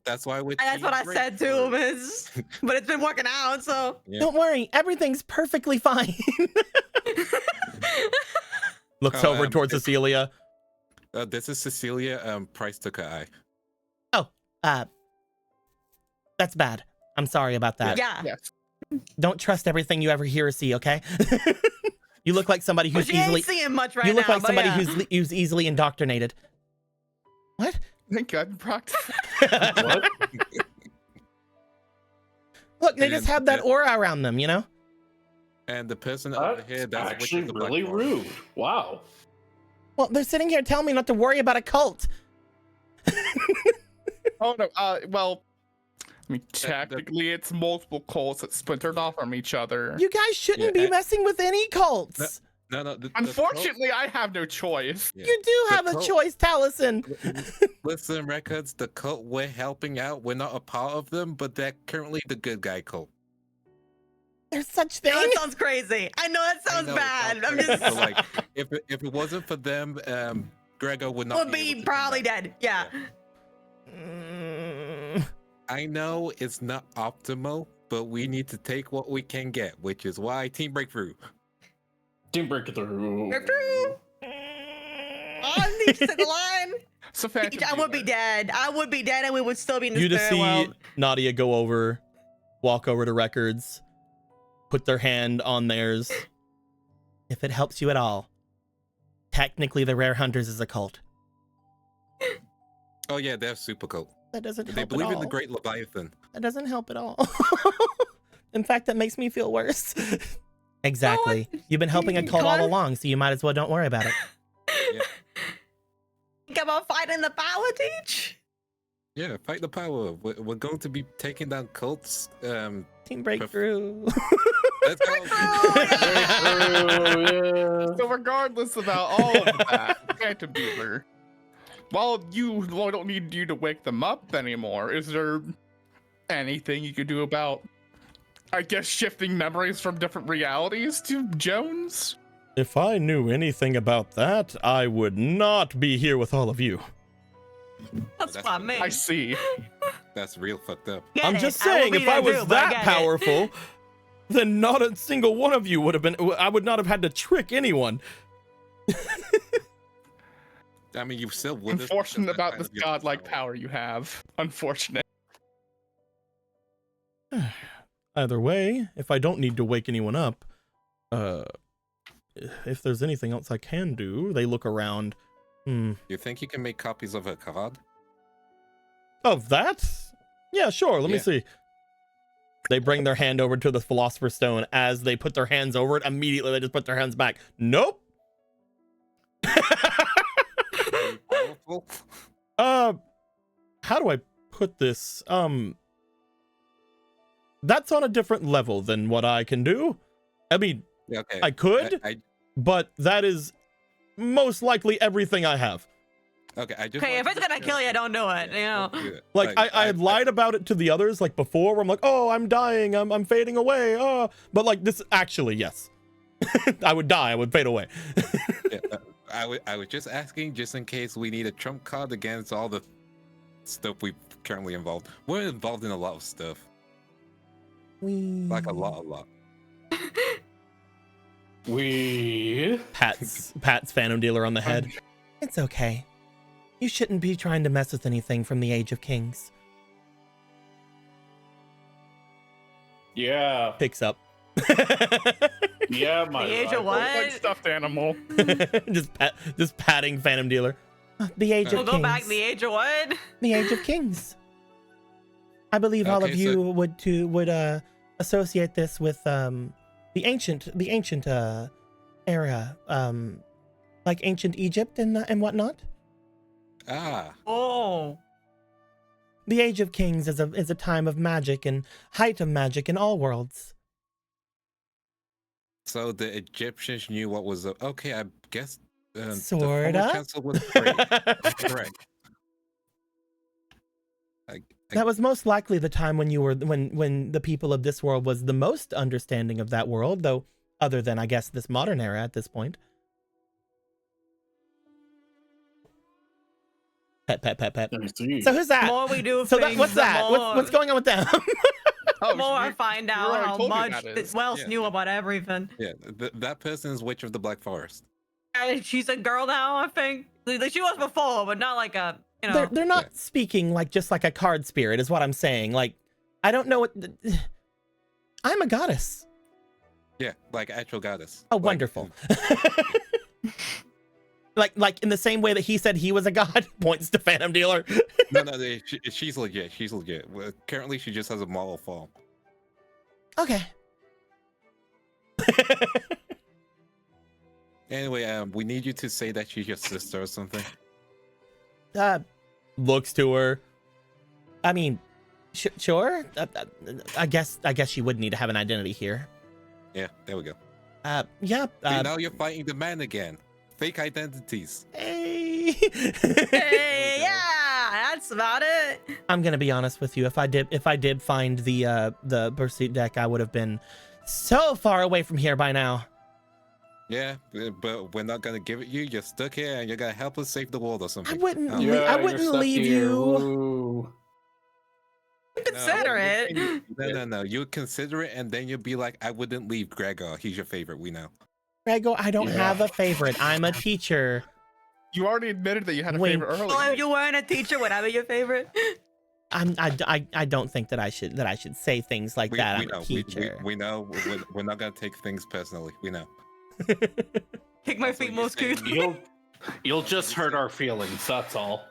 That's why we're And that's Team what I said too, Breakthrough. Miss. But it's been working out, so. Yeah. Don't worry, everything's perfectly fine. Looks Oh, over towards it's- Cecilia. This is Cecilia. Price took her eye. That's bad. I'm sorry about that. Yeah. Yes. Don't trust everything you ever hear or see, okay? You look like somebody But who's she easily ain't seeing much right now. you look like but somebody yeah. who's easily indoctrinated. What? Thank God, practice. What? Look, they And just then- have that aura around them, you know? And the person over That's here, that's actually Witch of the Black really Forest. rude. Wow. Well, they're sitting here telling me not to worry about a cult. Oh no. Well, I mean, technically, it's multiple cults that splintered off from each other. You guys shouldn't Yeah, be and- messing with any cults. No. Unfortunately, I have no choice. Yeah. You do The have a cult- choice, Taliesin. Listen, Records, the cult we're helping out, we're not a part of them, but they're currently the good guy cult. There's such No, things. that sounds crazy. I know that I sounds know, it bad. sounds I'm crazy, just. but, like, if it wasn't for them, Gregor would not Would be able be to probably come back. dead. Yeah. Mm, I know it's not optimal, but we need to take what we can get, which is why Team Breakthrough. Team Breakthrough. Breakthrough. On the line. So Peach, I would be dead. I would be dead, and we would still be in the You just spirit see world. Nadia walk over to Records, put their hand on theirs. If it helps you at all, technically the Rare Hunters is a cult. Oh yeah, they're super cool. That doesn't help They believe at all. in the Great Leviathan. That doesn't help at all. In fact, that makes me feel worse. Exactly. You've been helping a cult all along, so you might as well don't worry about it. Yeah. Think about fighting the power, Teach. Yeah, fight the power. We're going to be taking down cults. Team Breakthrough. Let's go. So regardless about all of that, Phantom Dealer, while I don't need you to wake them up anymore, is there anything you could do about, I guess, shifting memories from different realities to Jones? If I knew anything about that, I would not be here with all of you. That's what I mean. I see. That's real fucked up. Get I'm it. just will saying, be if there I was too, but I that get it. powerful, then not a single one of you would have been. I would not have had to trick anyone. I mean, you still would. Unfortunate about this godlike power you have. Unfortunate. Either way, if I don't need to wake anyone up, if there's anything else I can do, they look around. You think you can make copies of a card? Of that? Yeah, sure. Let me see. They bring their hand over to the Philosopher's Stone. As they put their hands over it, immediately they just put their hands back. Nope. Powerful? How do I put this? That's on a different level than what I can do. I mean, Yeah, okay. I could, but that is most likely everything I have. Okay, I just. Okay, if wanted it's to gonna kill you, don't do it. You know. don't do it. Like I had lied about it to the others, like before, where I'm like, oh, I'm dying, I'm fading away, oh, but like this actually, yes, I would die, I would fade away. Yeah, I was just asking, just in case we need a trump card against all the stuff we currently involved. We're involved in a lot of stuff, like a lot. We Pat's Phantom Dealer on the head. It's okay. You shouldn't be trying to mess with anything from the Age of Kings. Yeah. Picks up. Yeah, my The Age of rival. what? Like stuffed animal. just patting Phantom Dealer. The Age We'll of go Kings. back to the Age of what? The Age of Kings. I believe all of Okay, you would associate this with the ancient era, like ancient Egypt and whatnot. Ah, Oh. The Age of Kings is a time of magic and height of magic in all worlds. so the Egyptians knew what was okay. I guess the Sorta. former chancellor was great. Correct. That was most likely the time when you were when the people of this world was the most understanding of that world, though other than I guess this modern era at this point. Pet. I see. So who's The that? more we do So things, what's the that? more, What's going on with them? the more I find out already how told me much that this is. Wells Yeah. knew about everything. Yeah, that person is Witch of the Black Forest. She's a girl now, I think. Like, she was before, but not like a, you know. They're not Yeah. speaking like just like a card spirit, is what I'm saying. Like, I don't know what. I'm a goddess. Yeah, like actual goddess. Oh, Like, wonderful. like in the same way that he said he was a god, points to Phantom Dealer. No, she's legit. She's legit. Well, currently, she just has a model form. Okay. Anyway, we need you to say that she's your sister or something. Looks to her. I mean, sure. I guess she would need to have an identity here. Yeah, there we go. Yeah. See, now you're fighting the man again. Fake identities. Hey. Hey, yeah, that's about it. I'm gonna be honest with you. If I did find the pursuit deck, I would have been so far away from here by now. Yeah, but we're not gonna give it you. You're stuck here, and you're gonna help us save the world or something. I wouldn't. Oh. Yeah, I you're wouldn't stuck leave here. you. Woo. consider it. No. You would consider it, and then you'd be like, I wouldn't leave Gregor. He's your favorite. We know. Grego, I don't have a favorite. I'm a teacher. You already admitted that you had a Wink. favorite Well, earlier. if you weren't a teacher, would I be your favorite? I don't think that I should say things like that. We I'm know. a teacher. We know. We're not gonna take things personally. We know. Kick my feet, Moscoot. You'll just hurt our feelings. That's all.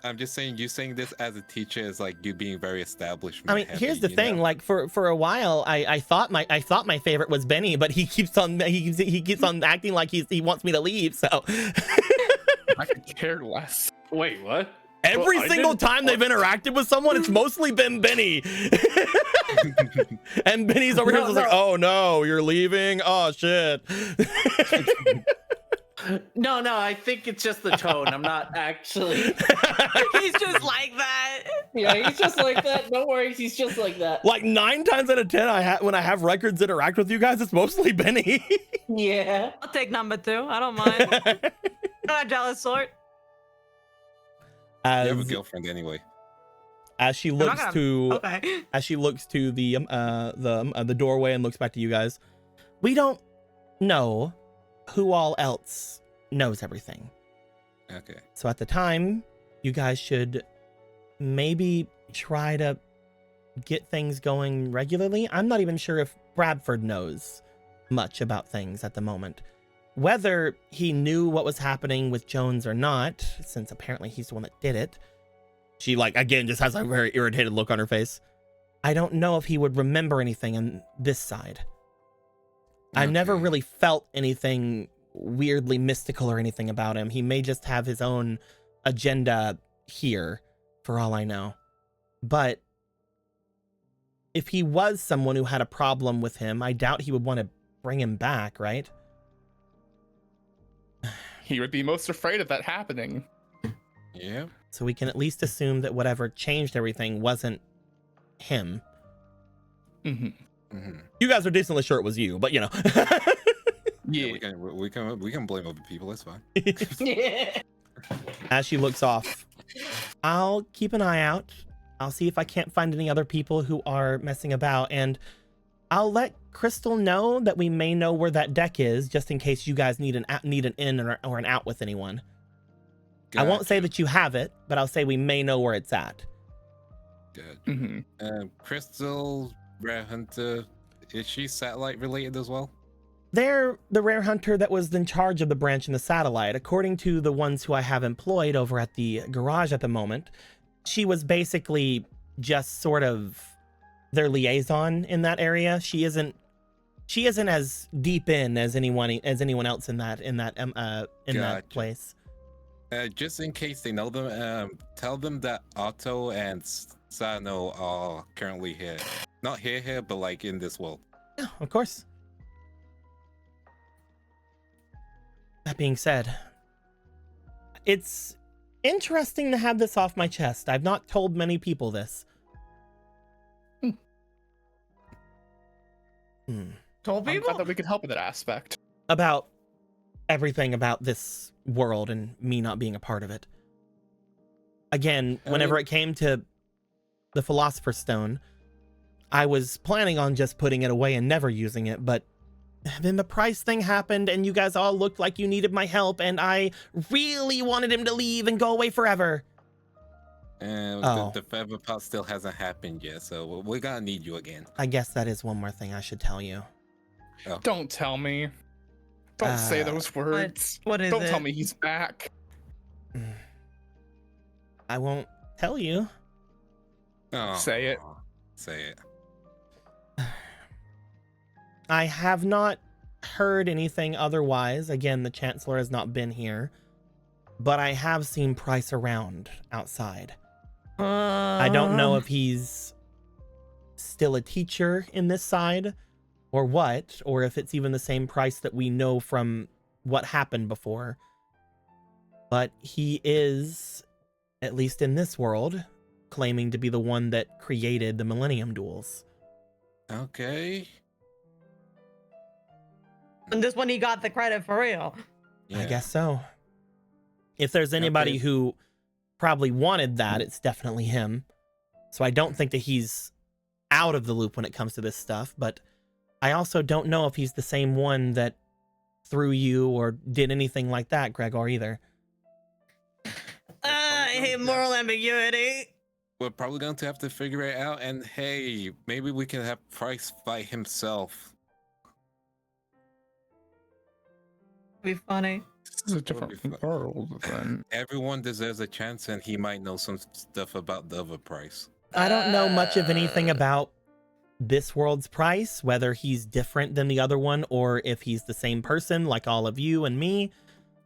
I'm just saying, you saying this as a teacher is like you being very established. I mean, here's the thing. Like for a while, I thought my favorite was Benny, but he keeps on acting like he wants me to leave. So I could care less. Wait, what? every Well, I single didn't- time they've interacted with someone, it's mostly been Benny. And Benny's over here just like, oh no, you're leaving. Oh shit. No, I think it's just the tone. I'm not actually. He's just like that. Yeah, he's just like that. No worries, he's just like that. Like 9 times out of 10, when I have records interact with you guys, it's mostly Benny. Yeah. I'll take number 2. I don't mind. I'm not a jealous sort. You have a As, girlfriend anyway. as she not looks gonna- to Okay. as she looks to the doorway and looks back to you guys, we don't know who all else knows everything. Okay. So at the time, you guys should maybe try to get things going regularly. I'm not even sure if Bradford knows much about things at the moment. Whether he knew what was happening with Jones or not, since apparently he's the one that did it. She, like, again, just has a very irritated look on her face. I don't know if he would remember anything on this side. I've never Okay. really felt anything weirdly mystical or anything about him. He may just have his own agenda here, for all I know. But if he was someone who had a problem with him, I doubt he would want to bring him back, right? He would be most afraid of that happening. Yeah. So we can at least assume that whatever changed everything wasn't him. Mm-hmm. Mm-hmm. You guys are decently sure it was you, but you know. Yeah. Yeah. We can blame other people. That's fine. Yeah. As she looks off, I'll keep an eye out. I'll see if I can't find any other people who are messing about, and I'll let Crystal know that we may know where that deck is, just in case you guys need an in or an out with anyone. I won't say that you have it, but I'll say we may know where it's at. Good. Mm-hmm. Crystal, Rare Hunter, is she satellite related as well? They're the rare hunter that was in charge of the branch in the satellite. According to the ones who I have employed over at the garage at the moment, she was basically just sort of their liaison in that area. She isn't as deep in as anyone else in that place. Just in case they know them, tell them that Otto and Sano are currently here. Not here, but like in this world. Yeah, of course. That being said, it's interesting to have this off my chest. I've not told many people this. Told I'm people? glad that we could help with that aspect. About everything about this world and me not being a part of it. Again, whenever it came to the Philosopher's Stone, I was planning on just putting it away and never using it, but then the price thing happened and you guys all looked like you needed my help and I really wanted him to leave and go away forever. And Oh. the feather part still hasn't happened yet, so we're gonna need you again. I guess that is one more thing I should tell you. Don't tell me. Don't say those words. What is Don't it? tell me he's back. I won't tell you. Oh, Say it. Say it. I have not heard anything otherwise. Again, the Chancellor has not been here, but I have seen Price around outside. I don't know if he's still a teacher in this side or what, or if it's even the same Price that we know from what happened before. But he is, at least in this world, claiming to be the one that created the Millennium Duels. Okay. And this one he got the credit for real. Yeah. I guess so. If there's anybody Okay. who probably wanted that, it's definitely him. So I don't think that he's out of the loop when it comes to this stuff, but I also don't know if he's the same one that threw you or did anything like that, Gregor, either. I hate moral ambiguity. We're probably going to have to figure it out. And hey, maybe we can have Price fight himself. Be funny. This is a different world then. Everyone deserves a chance, and he might know some stuff about the other Price. I don't know much of anything about this world's Price, whether he's different than the other one or if he's the same person like all of you and me.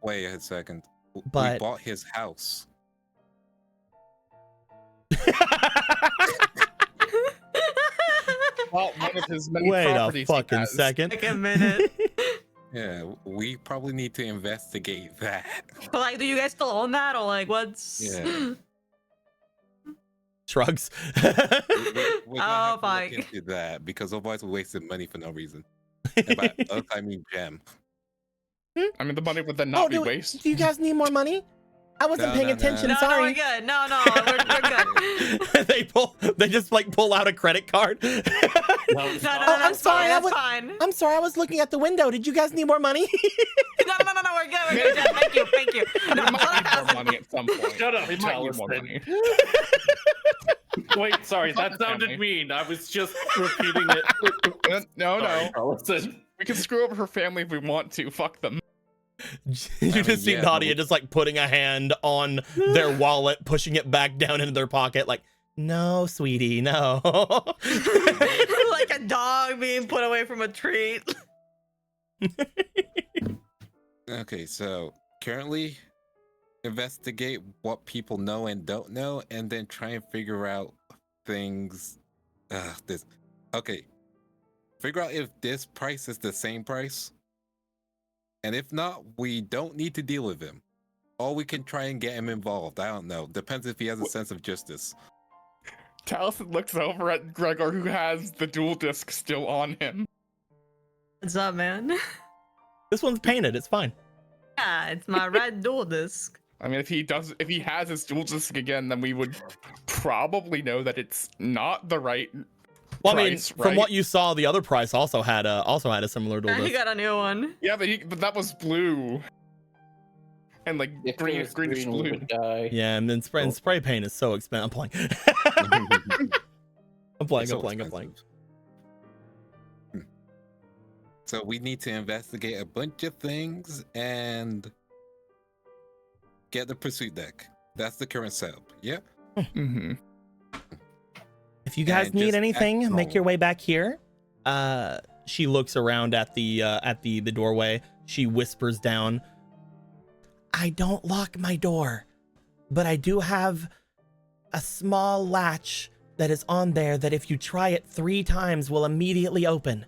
Wait a second. But- we bought his house. Well, one of his many Wait a properties he fucking has. second. Like a minute. Yeah, we probably need to investigate that. But like, do you guys still own that, or like, what's? Yeah. Shrugs. We're gonna Oh, have to fuck. look into that because otherwise we're wasting money for no reason. And by us, I mean Gem. I mean, the money would then not be do waste. you guys need more money? I wasn't No, paying no, attention. no. No, Sorry. we're good. No, we're good. They just like pull out a credit card. No, Oh, I'm that's sorry, fine. I That's was- fine. I'm sorry, I was looking at the window. Did you guys need more money? No, we're good. We're good. Thank you. Thank you. No, We might need more money at some point. Shut up, We might need more Taliesin. money. Wait, sorry, that Fuck the sounded family. mean. I was just repeating it. No, Sorry, no. Taliesin. We can screw over her family if we want to. Fuck them. You mean, just see yeah, Nadia but- just like putting a hand on their wallet, pushing it back down into their pocket, like, no, sweetie, no. Like a dog being put away from a treat. Okay, so currently investigate what people know and don't know, and then try and figure out things. This. Okay. Figure out if this price is the same price. And if not, we don't need to deal with him. Or we can try and get him involved. I don't know. Depends if he has a sense of justice. Taliesin looks over at Gregor, who has the dual disc still on him. What's up, man? This one's painted, it's fine. Yeah, it's my red dual disc. I mean, if he has his dual disc again, then we would probably know that it's not the right Well, I mean, price, from right? what you saw, the other Price also had a similar dual He disc. got a new one. Yeah, but that was blue. And like If it greenish was green, we blue. would die. Yeah, and then spray paint is so expensive. I'm playing. I'm playing. It's I'm so playing. I'm playing. expensive. So we need to investigate a bunch of things and get the pursuit deck. That's the current setup. Yeah. Mm-hmm. If you guys And need just anything, act make your normal. way back here. She looks around at the doorway. She whispers down, I don't lock my door, but I do have a small latch that is on there that if you try it 3 times will immediately open.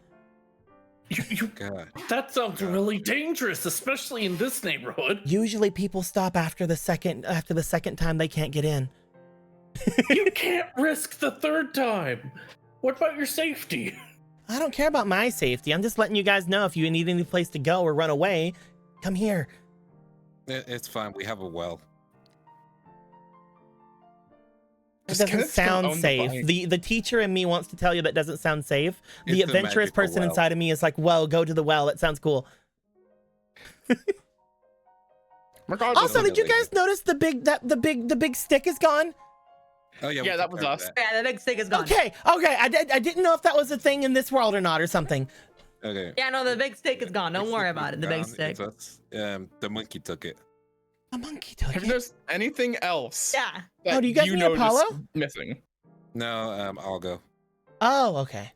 God. That sounds really dangerous, especially in this neighborhood. Usually people stop after the second time they can't get in. You can't risk the 3rd time. What about your safety? I don't care about my safety. I'm just letting you guys know if you need any place to go or run away, come here. It's fine. We have a well. It Does doesn't Kenneth still sound own the safe. bike? The teacher in me wants to tell you that doesn't sound safe. The It's a adventurous magical person well. inside of me is like, well, go to the well. It sounds cool. Regardless, Also, of did you the guys notice the big stick is gone? Oh yeah. Yeah, we that took was care of us. Yeah, the big stick is gone. Okay. I didn't know if that was a thing in this world or not or something. that. Okay. Yeah, no, the big stick is gone. Don't It's worry about it. The big gone. stick. It's us. The monkey took it. A monkey took have you it. noticed anything else? Yeah. that Oh, do you guys need noticed Apollo? missing? No, I'll go. Oh, okay.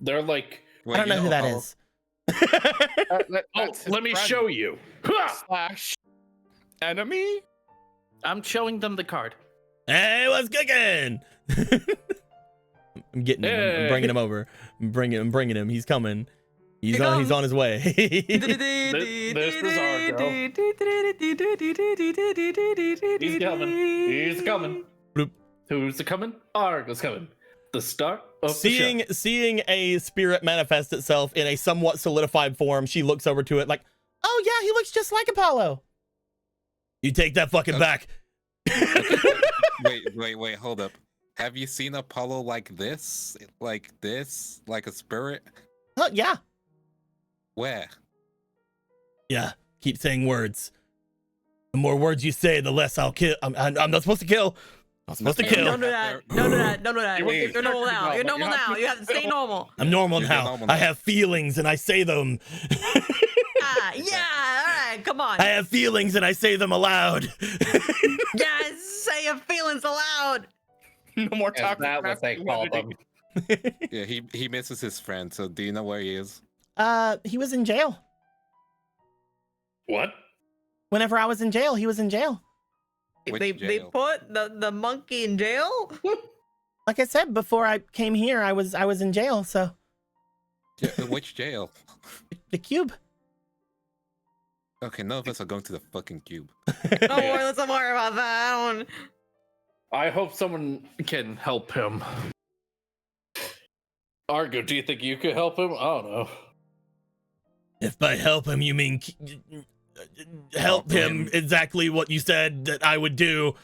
They're like, Wait, I don't you know who that Apollo? is. oh, That's his let me friend show you. Ha! / enemy? I'm showing them the card. Hey, what's cooking? I'm getting him. I'm Hey. bringing him over. I'm bringing him. He's coming. He's Here on. He's comes. on his way. There's Bizarro. He's coming. He's coming. Bloop. Who's coming? Argo's coming. The start of the show. Seeing a spirit manifest itself in a somewhat solidified form, she looks over to it like, oh yeah, he looks just like Apollo. You take that fucking back. Wait, hold up. Have you seen Apollo like this? Like this? Like a spirit? Oh, yeah. Where? Yeah. Keep saying words. The more words you say, the less I'll kill. I'm not supposed to kill. I'm supposed to Okay, kill. Don't do that. Don't do that. Don't do that. Wait, You're normal now. You're normal you have now. to- You have to stay normal. I'm normal You're now. normal I now. have feelings and I say them. Ah, yeah. All right. Come on. I have feelings and I say them aloud. Yes. Say your feelings aloud. No more Is toxic that what they call them? masculinity. Yeah, he misses his friend. So do you know where he is? He was in jail. What? Whenever I was in jail, he was in jail. Which They jail? put the monkey in jail. Like I said, before I came here, I was in jail. So Which jail? the cube. Okay, none of us are going to the fucking cube. Don't worry. Let's not worry about that. I don't. I hope someone can help him. Argo, do you think you could help him? I don't know. If by help him you mean help him exactly what you said that I would do.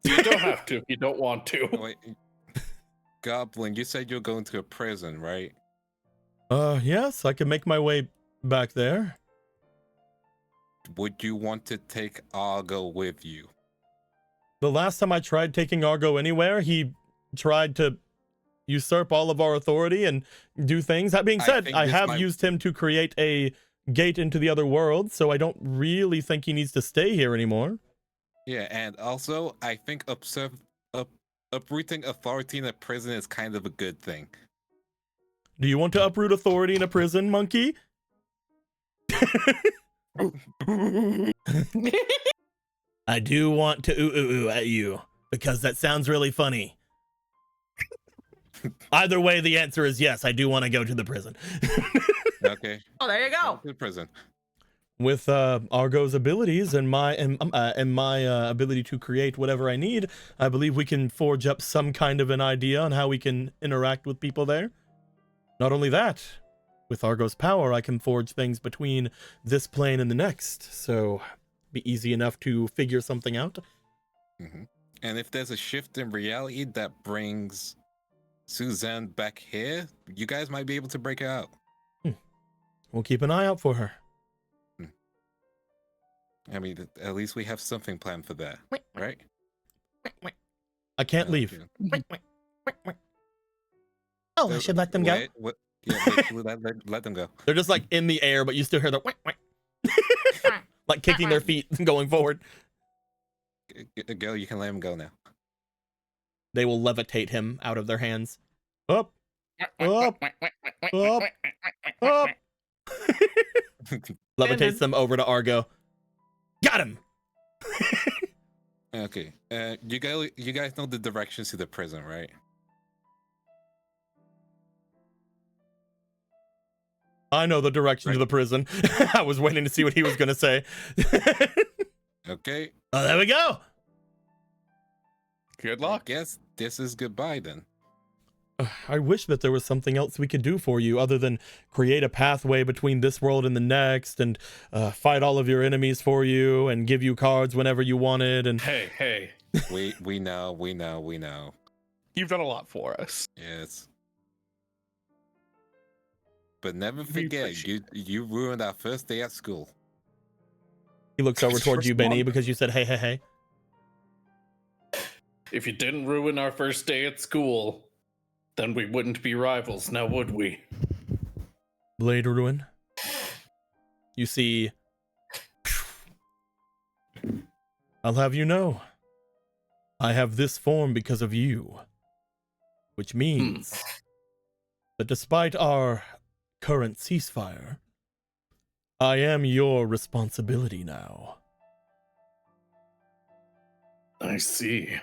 You don't have to if you don't want to. Wait, Goblin, you said you're going to a prison, right? Yes, I can make my way back there. Would you want to take Argo with you? The last time I tried taking Argo anywhere, he tried to usurp all of our authority and do things. That being I said, think I this have might- used him to create a gate into the other world, so I don't really think he needs to stay here anymore. Yeah, and also I think uprooting authority in a prison is kind of a good thing. Do you want to uproot authority in a prison, monkey? I do want to ooh at you because that sounds really funny. Either way, the answer is yes. I do want to go to the prison. Okay. Oh, there you go. To the prison. With Argo's abilities and my ability to create whatever I need, I believe we can forge up some kind of an idea on how we can interact with people there. Not only that, with Argo's power, I can forge things between this plane and the next, so be easy enough to figure something out. Hmm. And if there's a shift in reality that brings Suzanne back here, you guys might be able to break it out. We'll keep an eye out for her. I mean, at least we have something planned for that, right? I can't leave. Oh, I should let them go. Yeah, let them go. They're just like in the air, but you still hear the like kicking their feet and going forward. Go, you can let him go now. They will levitate him out of their hands. Up, up, up, up. Levitates them over to Argo. Got him. Okay. You guys know the directions to the prison, right? I know the direction to the prison. I was waiting to see what he was going to say. Okay. Oh, there we go. Good I luck. guess this is goodbye then. I wish that there was something else we could do for you other than create a pathway between this world and the next and fight all of your enemies for you and give you cards whenever you wanted. And Hey. We know. You've done a lot for us. Yes. But never We forget, appreciate you ruined our first day at school. he looks over towards you, Benny, because you said, hey. If you didn't ruin our first day at school, then we wouldn't be rivals, now would we? Blade Ruin. You see, I'll have you know, I have this form because of you, which means that despite our current ceasefire, I am your responsibility now. I see.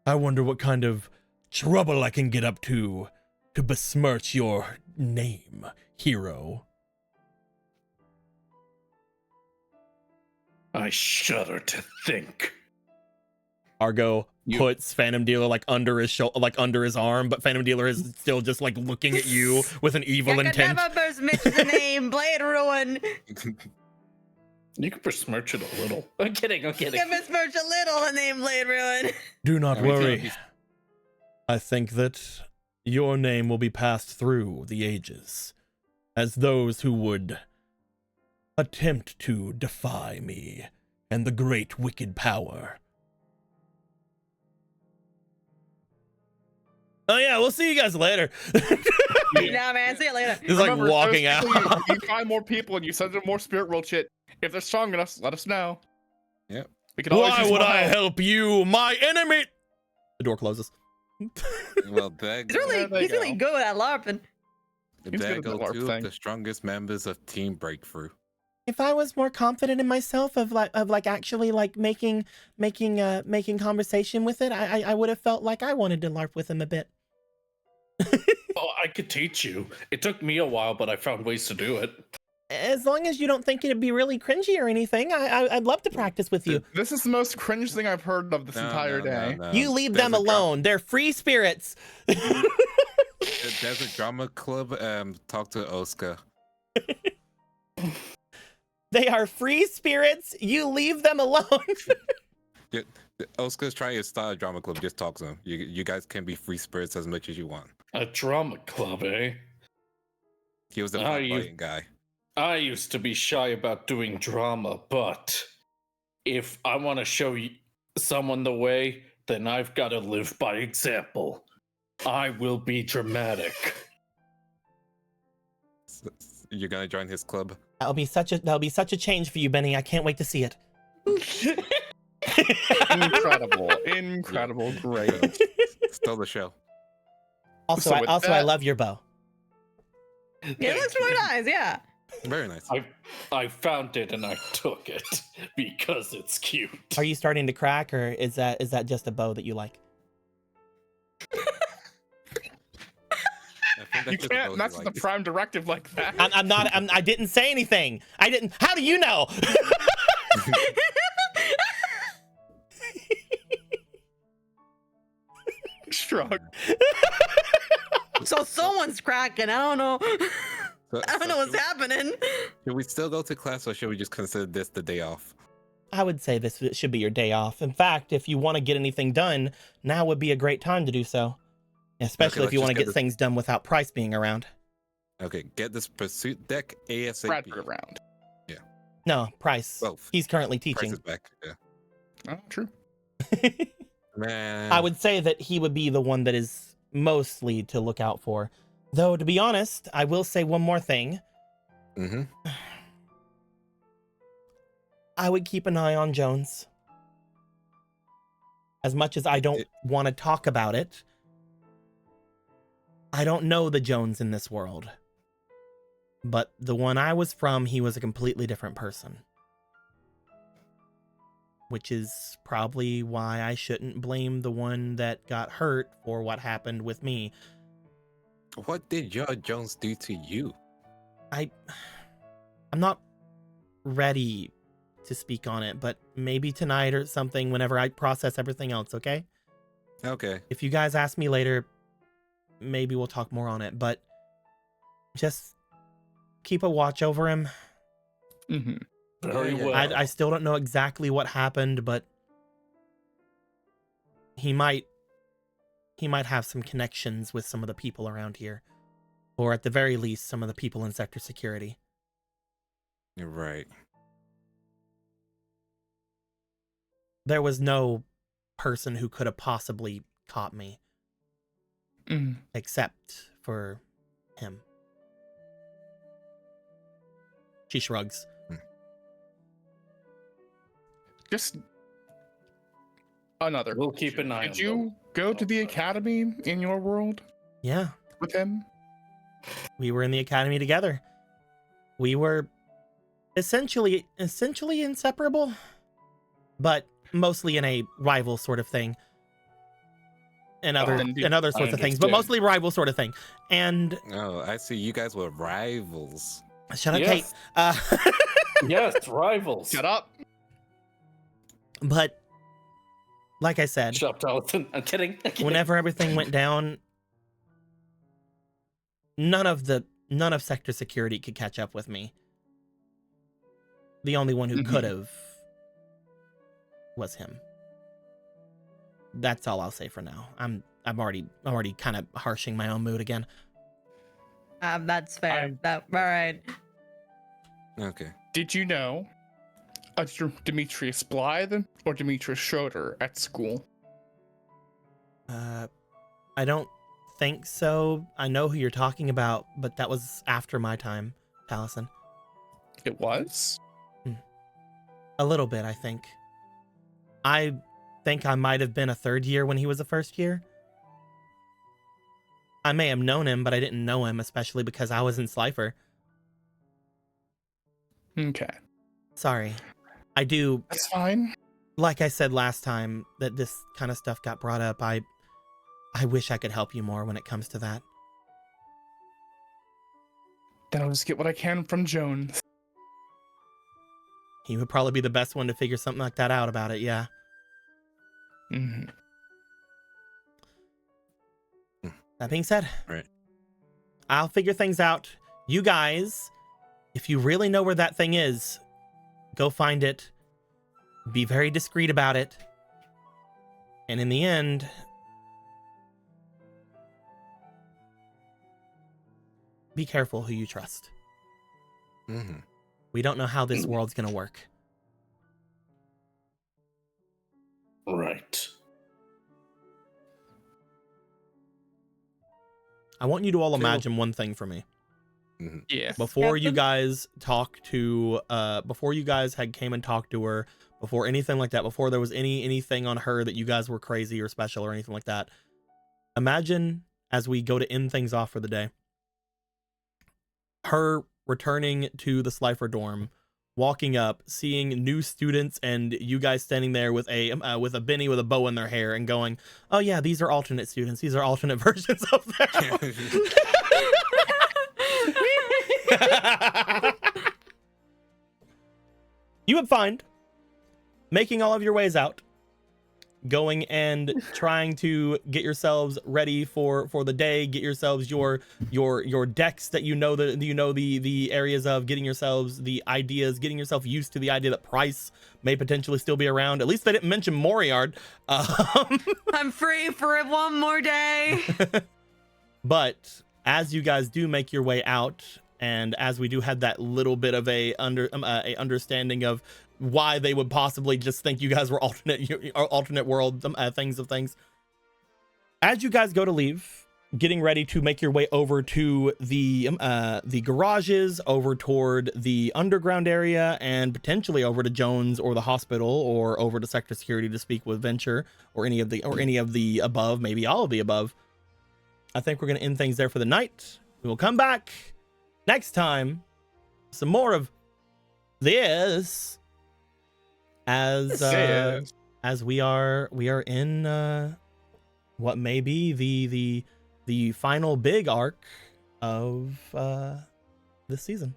I wonder what kind of trouble I can get up to besmirch your name, hero. I shudder to think. Argo puts Phantom Dealer like under his like under his arm, but Phantom Dealer is still just like looking at you with an evil intent. Never besmirch the name Blade Ruin. You could besmirch it a little. I'm kidding. I'm kidding. Give Miss Merch a little the name Blade Ruin. Do not Everything worry. will be- I think that your name will be passed through the ages as those who would attempt to defy me and the great wicked power. Oh yeah, we'll see you guys later. Nah, man. See you later. He's like Remember, walking those out. people, you find more people and you send them more spirit world shit. If they're strong enough, let us know. Yep. We can always Why use would more I help. help you, my enemy? The door closes. Well, there He's really, Yeah, there you he's really go. good at LARPing. He's good there at the go LARP two thing. of the strongest members of Team Breakthrough. If I was more confident in myself of actually making conversation with it, I would have felt like I wanted to LARP with him a bit. Oh, I could teach you. It took me a while, but I found ways to do it. As long as you don't think it'd be really cringy or anything, I'd love to practice with you. This is the most cringe thing I've heard of this entire day. You leave them alone. They're free spirits. There's a drama club. Talk to Oscar. They are free spirits. You leave them alone. Oscar's trying to start a drama club. Just talk to him. You guys can be free spirits as much as you want. A drama club, eh? He was the Oh, flamboyant guy. I used to be shy about doing drama, but if I want to show someone the way, then I've got to live by example. I will be dramatic. You're gonna join his club? That'll be such a change for you, Benny. I can't wait to see it. Incredible, great. Stole the show. Also, So with I that- love your bow. Yeah, it looks really nice. Yeah. Very nice. I found it and I took it because it's cute. Are you starting to crack, or is that just a bow that you like? I think You just can't the mess with the prime directive like that. I didn't say anything. I didn't. How do you know? Shrug. So someone's cracking. I don't know. So- I don't know what's happening. Should we still go to class, or should we just consider this the day off? I would say this should be your day off. In fact, if you want to get anything done, now would be a great time to do so. Especially if let's you want to just get get this- things done without Price being around. Okay, get this pursuit deck ASAP. Bradford around. No, Price. Both. He's currently Price teaching. is back. Yeah. Oh, true. Man. I would say that he would be the one that is mostly to look out for. Though, to be honest, I will say one more thing. Mm-hmm. I would keep an eye on Jones. As much as I don't want to talk about it, I don't know the Jones in this world. But the one I was from, he was a completely different person. Which is probably why I shouldn't blame the one that got hurt for what happened with me. What did your Jones do to you? I'm not ready to speak on it, but maybe tonight or something whenever I process everything else, okay? Okay. If you guys ask me later, maybe we'll talk more on it, but just keep a watch over him. Mm-hmm. Very Yeah. well. I still don't know exactly what happened, but he might have some connections with some of the people around here, or at the very least some of the people in sector security. You're right. There was no person who could have possibly caught me Mm. except for him. She shrugs. Just another. We'll keep an eye on Did you go to the academy in your world Yeah, with him? we were in the academy together. We were essentially inseparable, but mostly in a rival sort of thing. And other sorts of things, but understand. mostly rival sort of thing. And Oh, I see. You guys were rivals. shut up, Yes. Kate. Yes, rivals. Shut up. But like I said, Shut up, Jonathan. I'm kidding. whenever everything went down, none of sector security could catch up with me. the only one who could have was him. That's all I'll say for now. I'm already kind of harshing my own mood again. That's fair. All right. Okay. Did you know Demetrius Blythe or Demetrius Schroeder at school? I don't think so. I know who you're talking about, but that was after my time, Taliesin. It was? A little bit, I think. I think I might have been a third year when he was a first year. I may have known him, but I didn't know him, especially because I was in Slifer. Okay. Sorry. I do. That's fine. Like I said last time that this kind of stuff got brought up, I wish I could help you more when it comes to that. Then I'll just get what I can from Jones. He would probably be the best one to figure something like that out about it, yeah. Mm-hmm. That being said, Right. I'll figure things out. You guys, if you really know where that thing is, go find it. Be very discreet about it. And in the end, be careful who you trust. Mm-hmm. We don't know how this world's gonna work. Right. I want you to all imagine one thing for me. Mm-hmm. Yeah. Before you Captain? guys talked to, before you guys had came and talked to her, before anything like that, before there was anything on her that you guys were crazy or special or anything like that, imagine as we go to end things off for the day, her returning to the Slifer dorm, walking up, seeing new students, and you guys standing there with a Benny with a bow in their hair and going, "Oh yeah, these are alternate students. These are alternate versions of them." You would find making all of your ways out, going and trying to get yourselves ready for the day, get yourselves your decks that the areas of, getting yourselves the ideas, getting yourself used to the idea that Price may potentially still be around. At least they didn't mention Moriard. I'm free for one more day. But as you guys do make your way out, and as we do have that little bit of a understanding of why they would possibly just think you guys were alternate world things. As you guys go to leave, getting ready to make your way over to the garages, over toward the underground area, and potentially over to Jones or the hospital, or over to Sector Security to speak with Venture, or any of the above, maybe all of the above. I think we're gonna end things there for the night. We will come back next time, some more of this, as we are in what may be the final big arc of this season.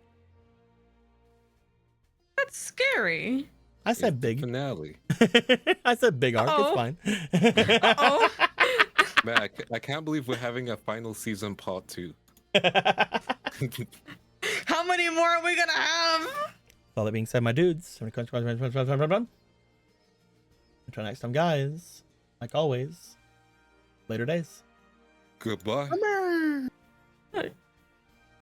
That's scary. I said big. Finale. I said big arc. Uh-oh. It's fine. Oh. Man, I can't believe we're having a final season part 2. How many more are we gonna have? All that being said, my dudes, until next time, guys, like always, later days. Goodbye. Right.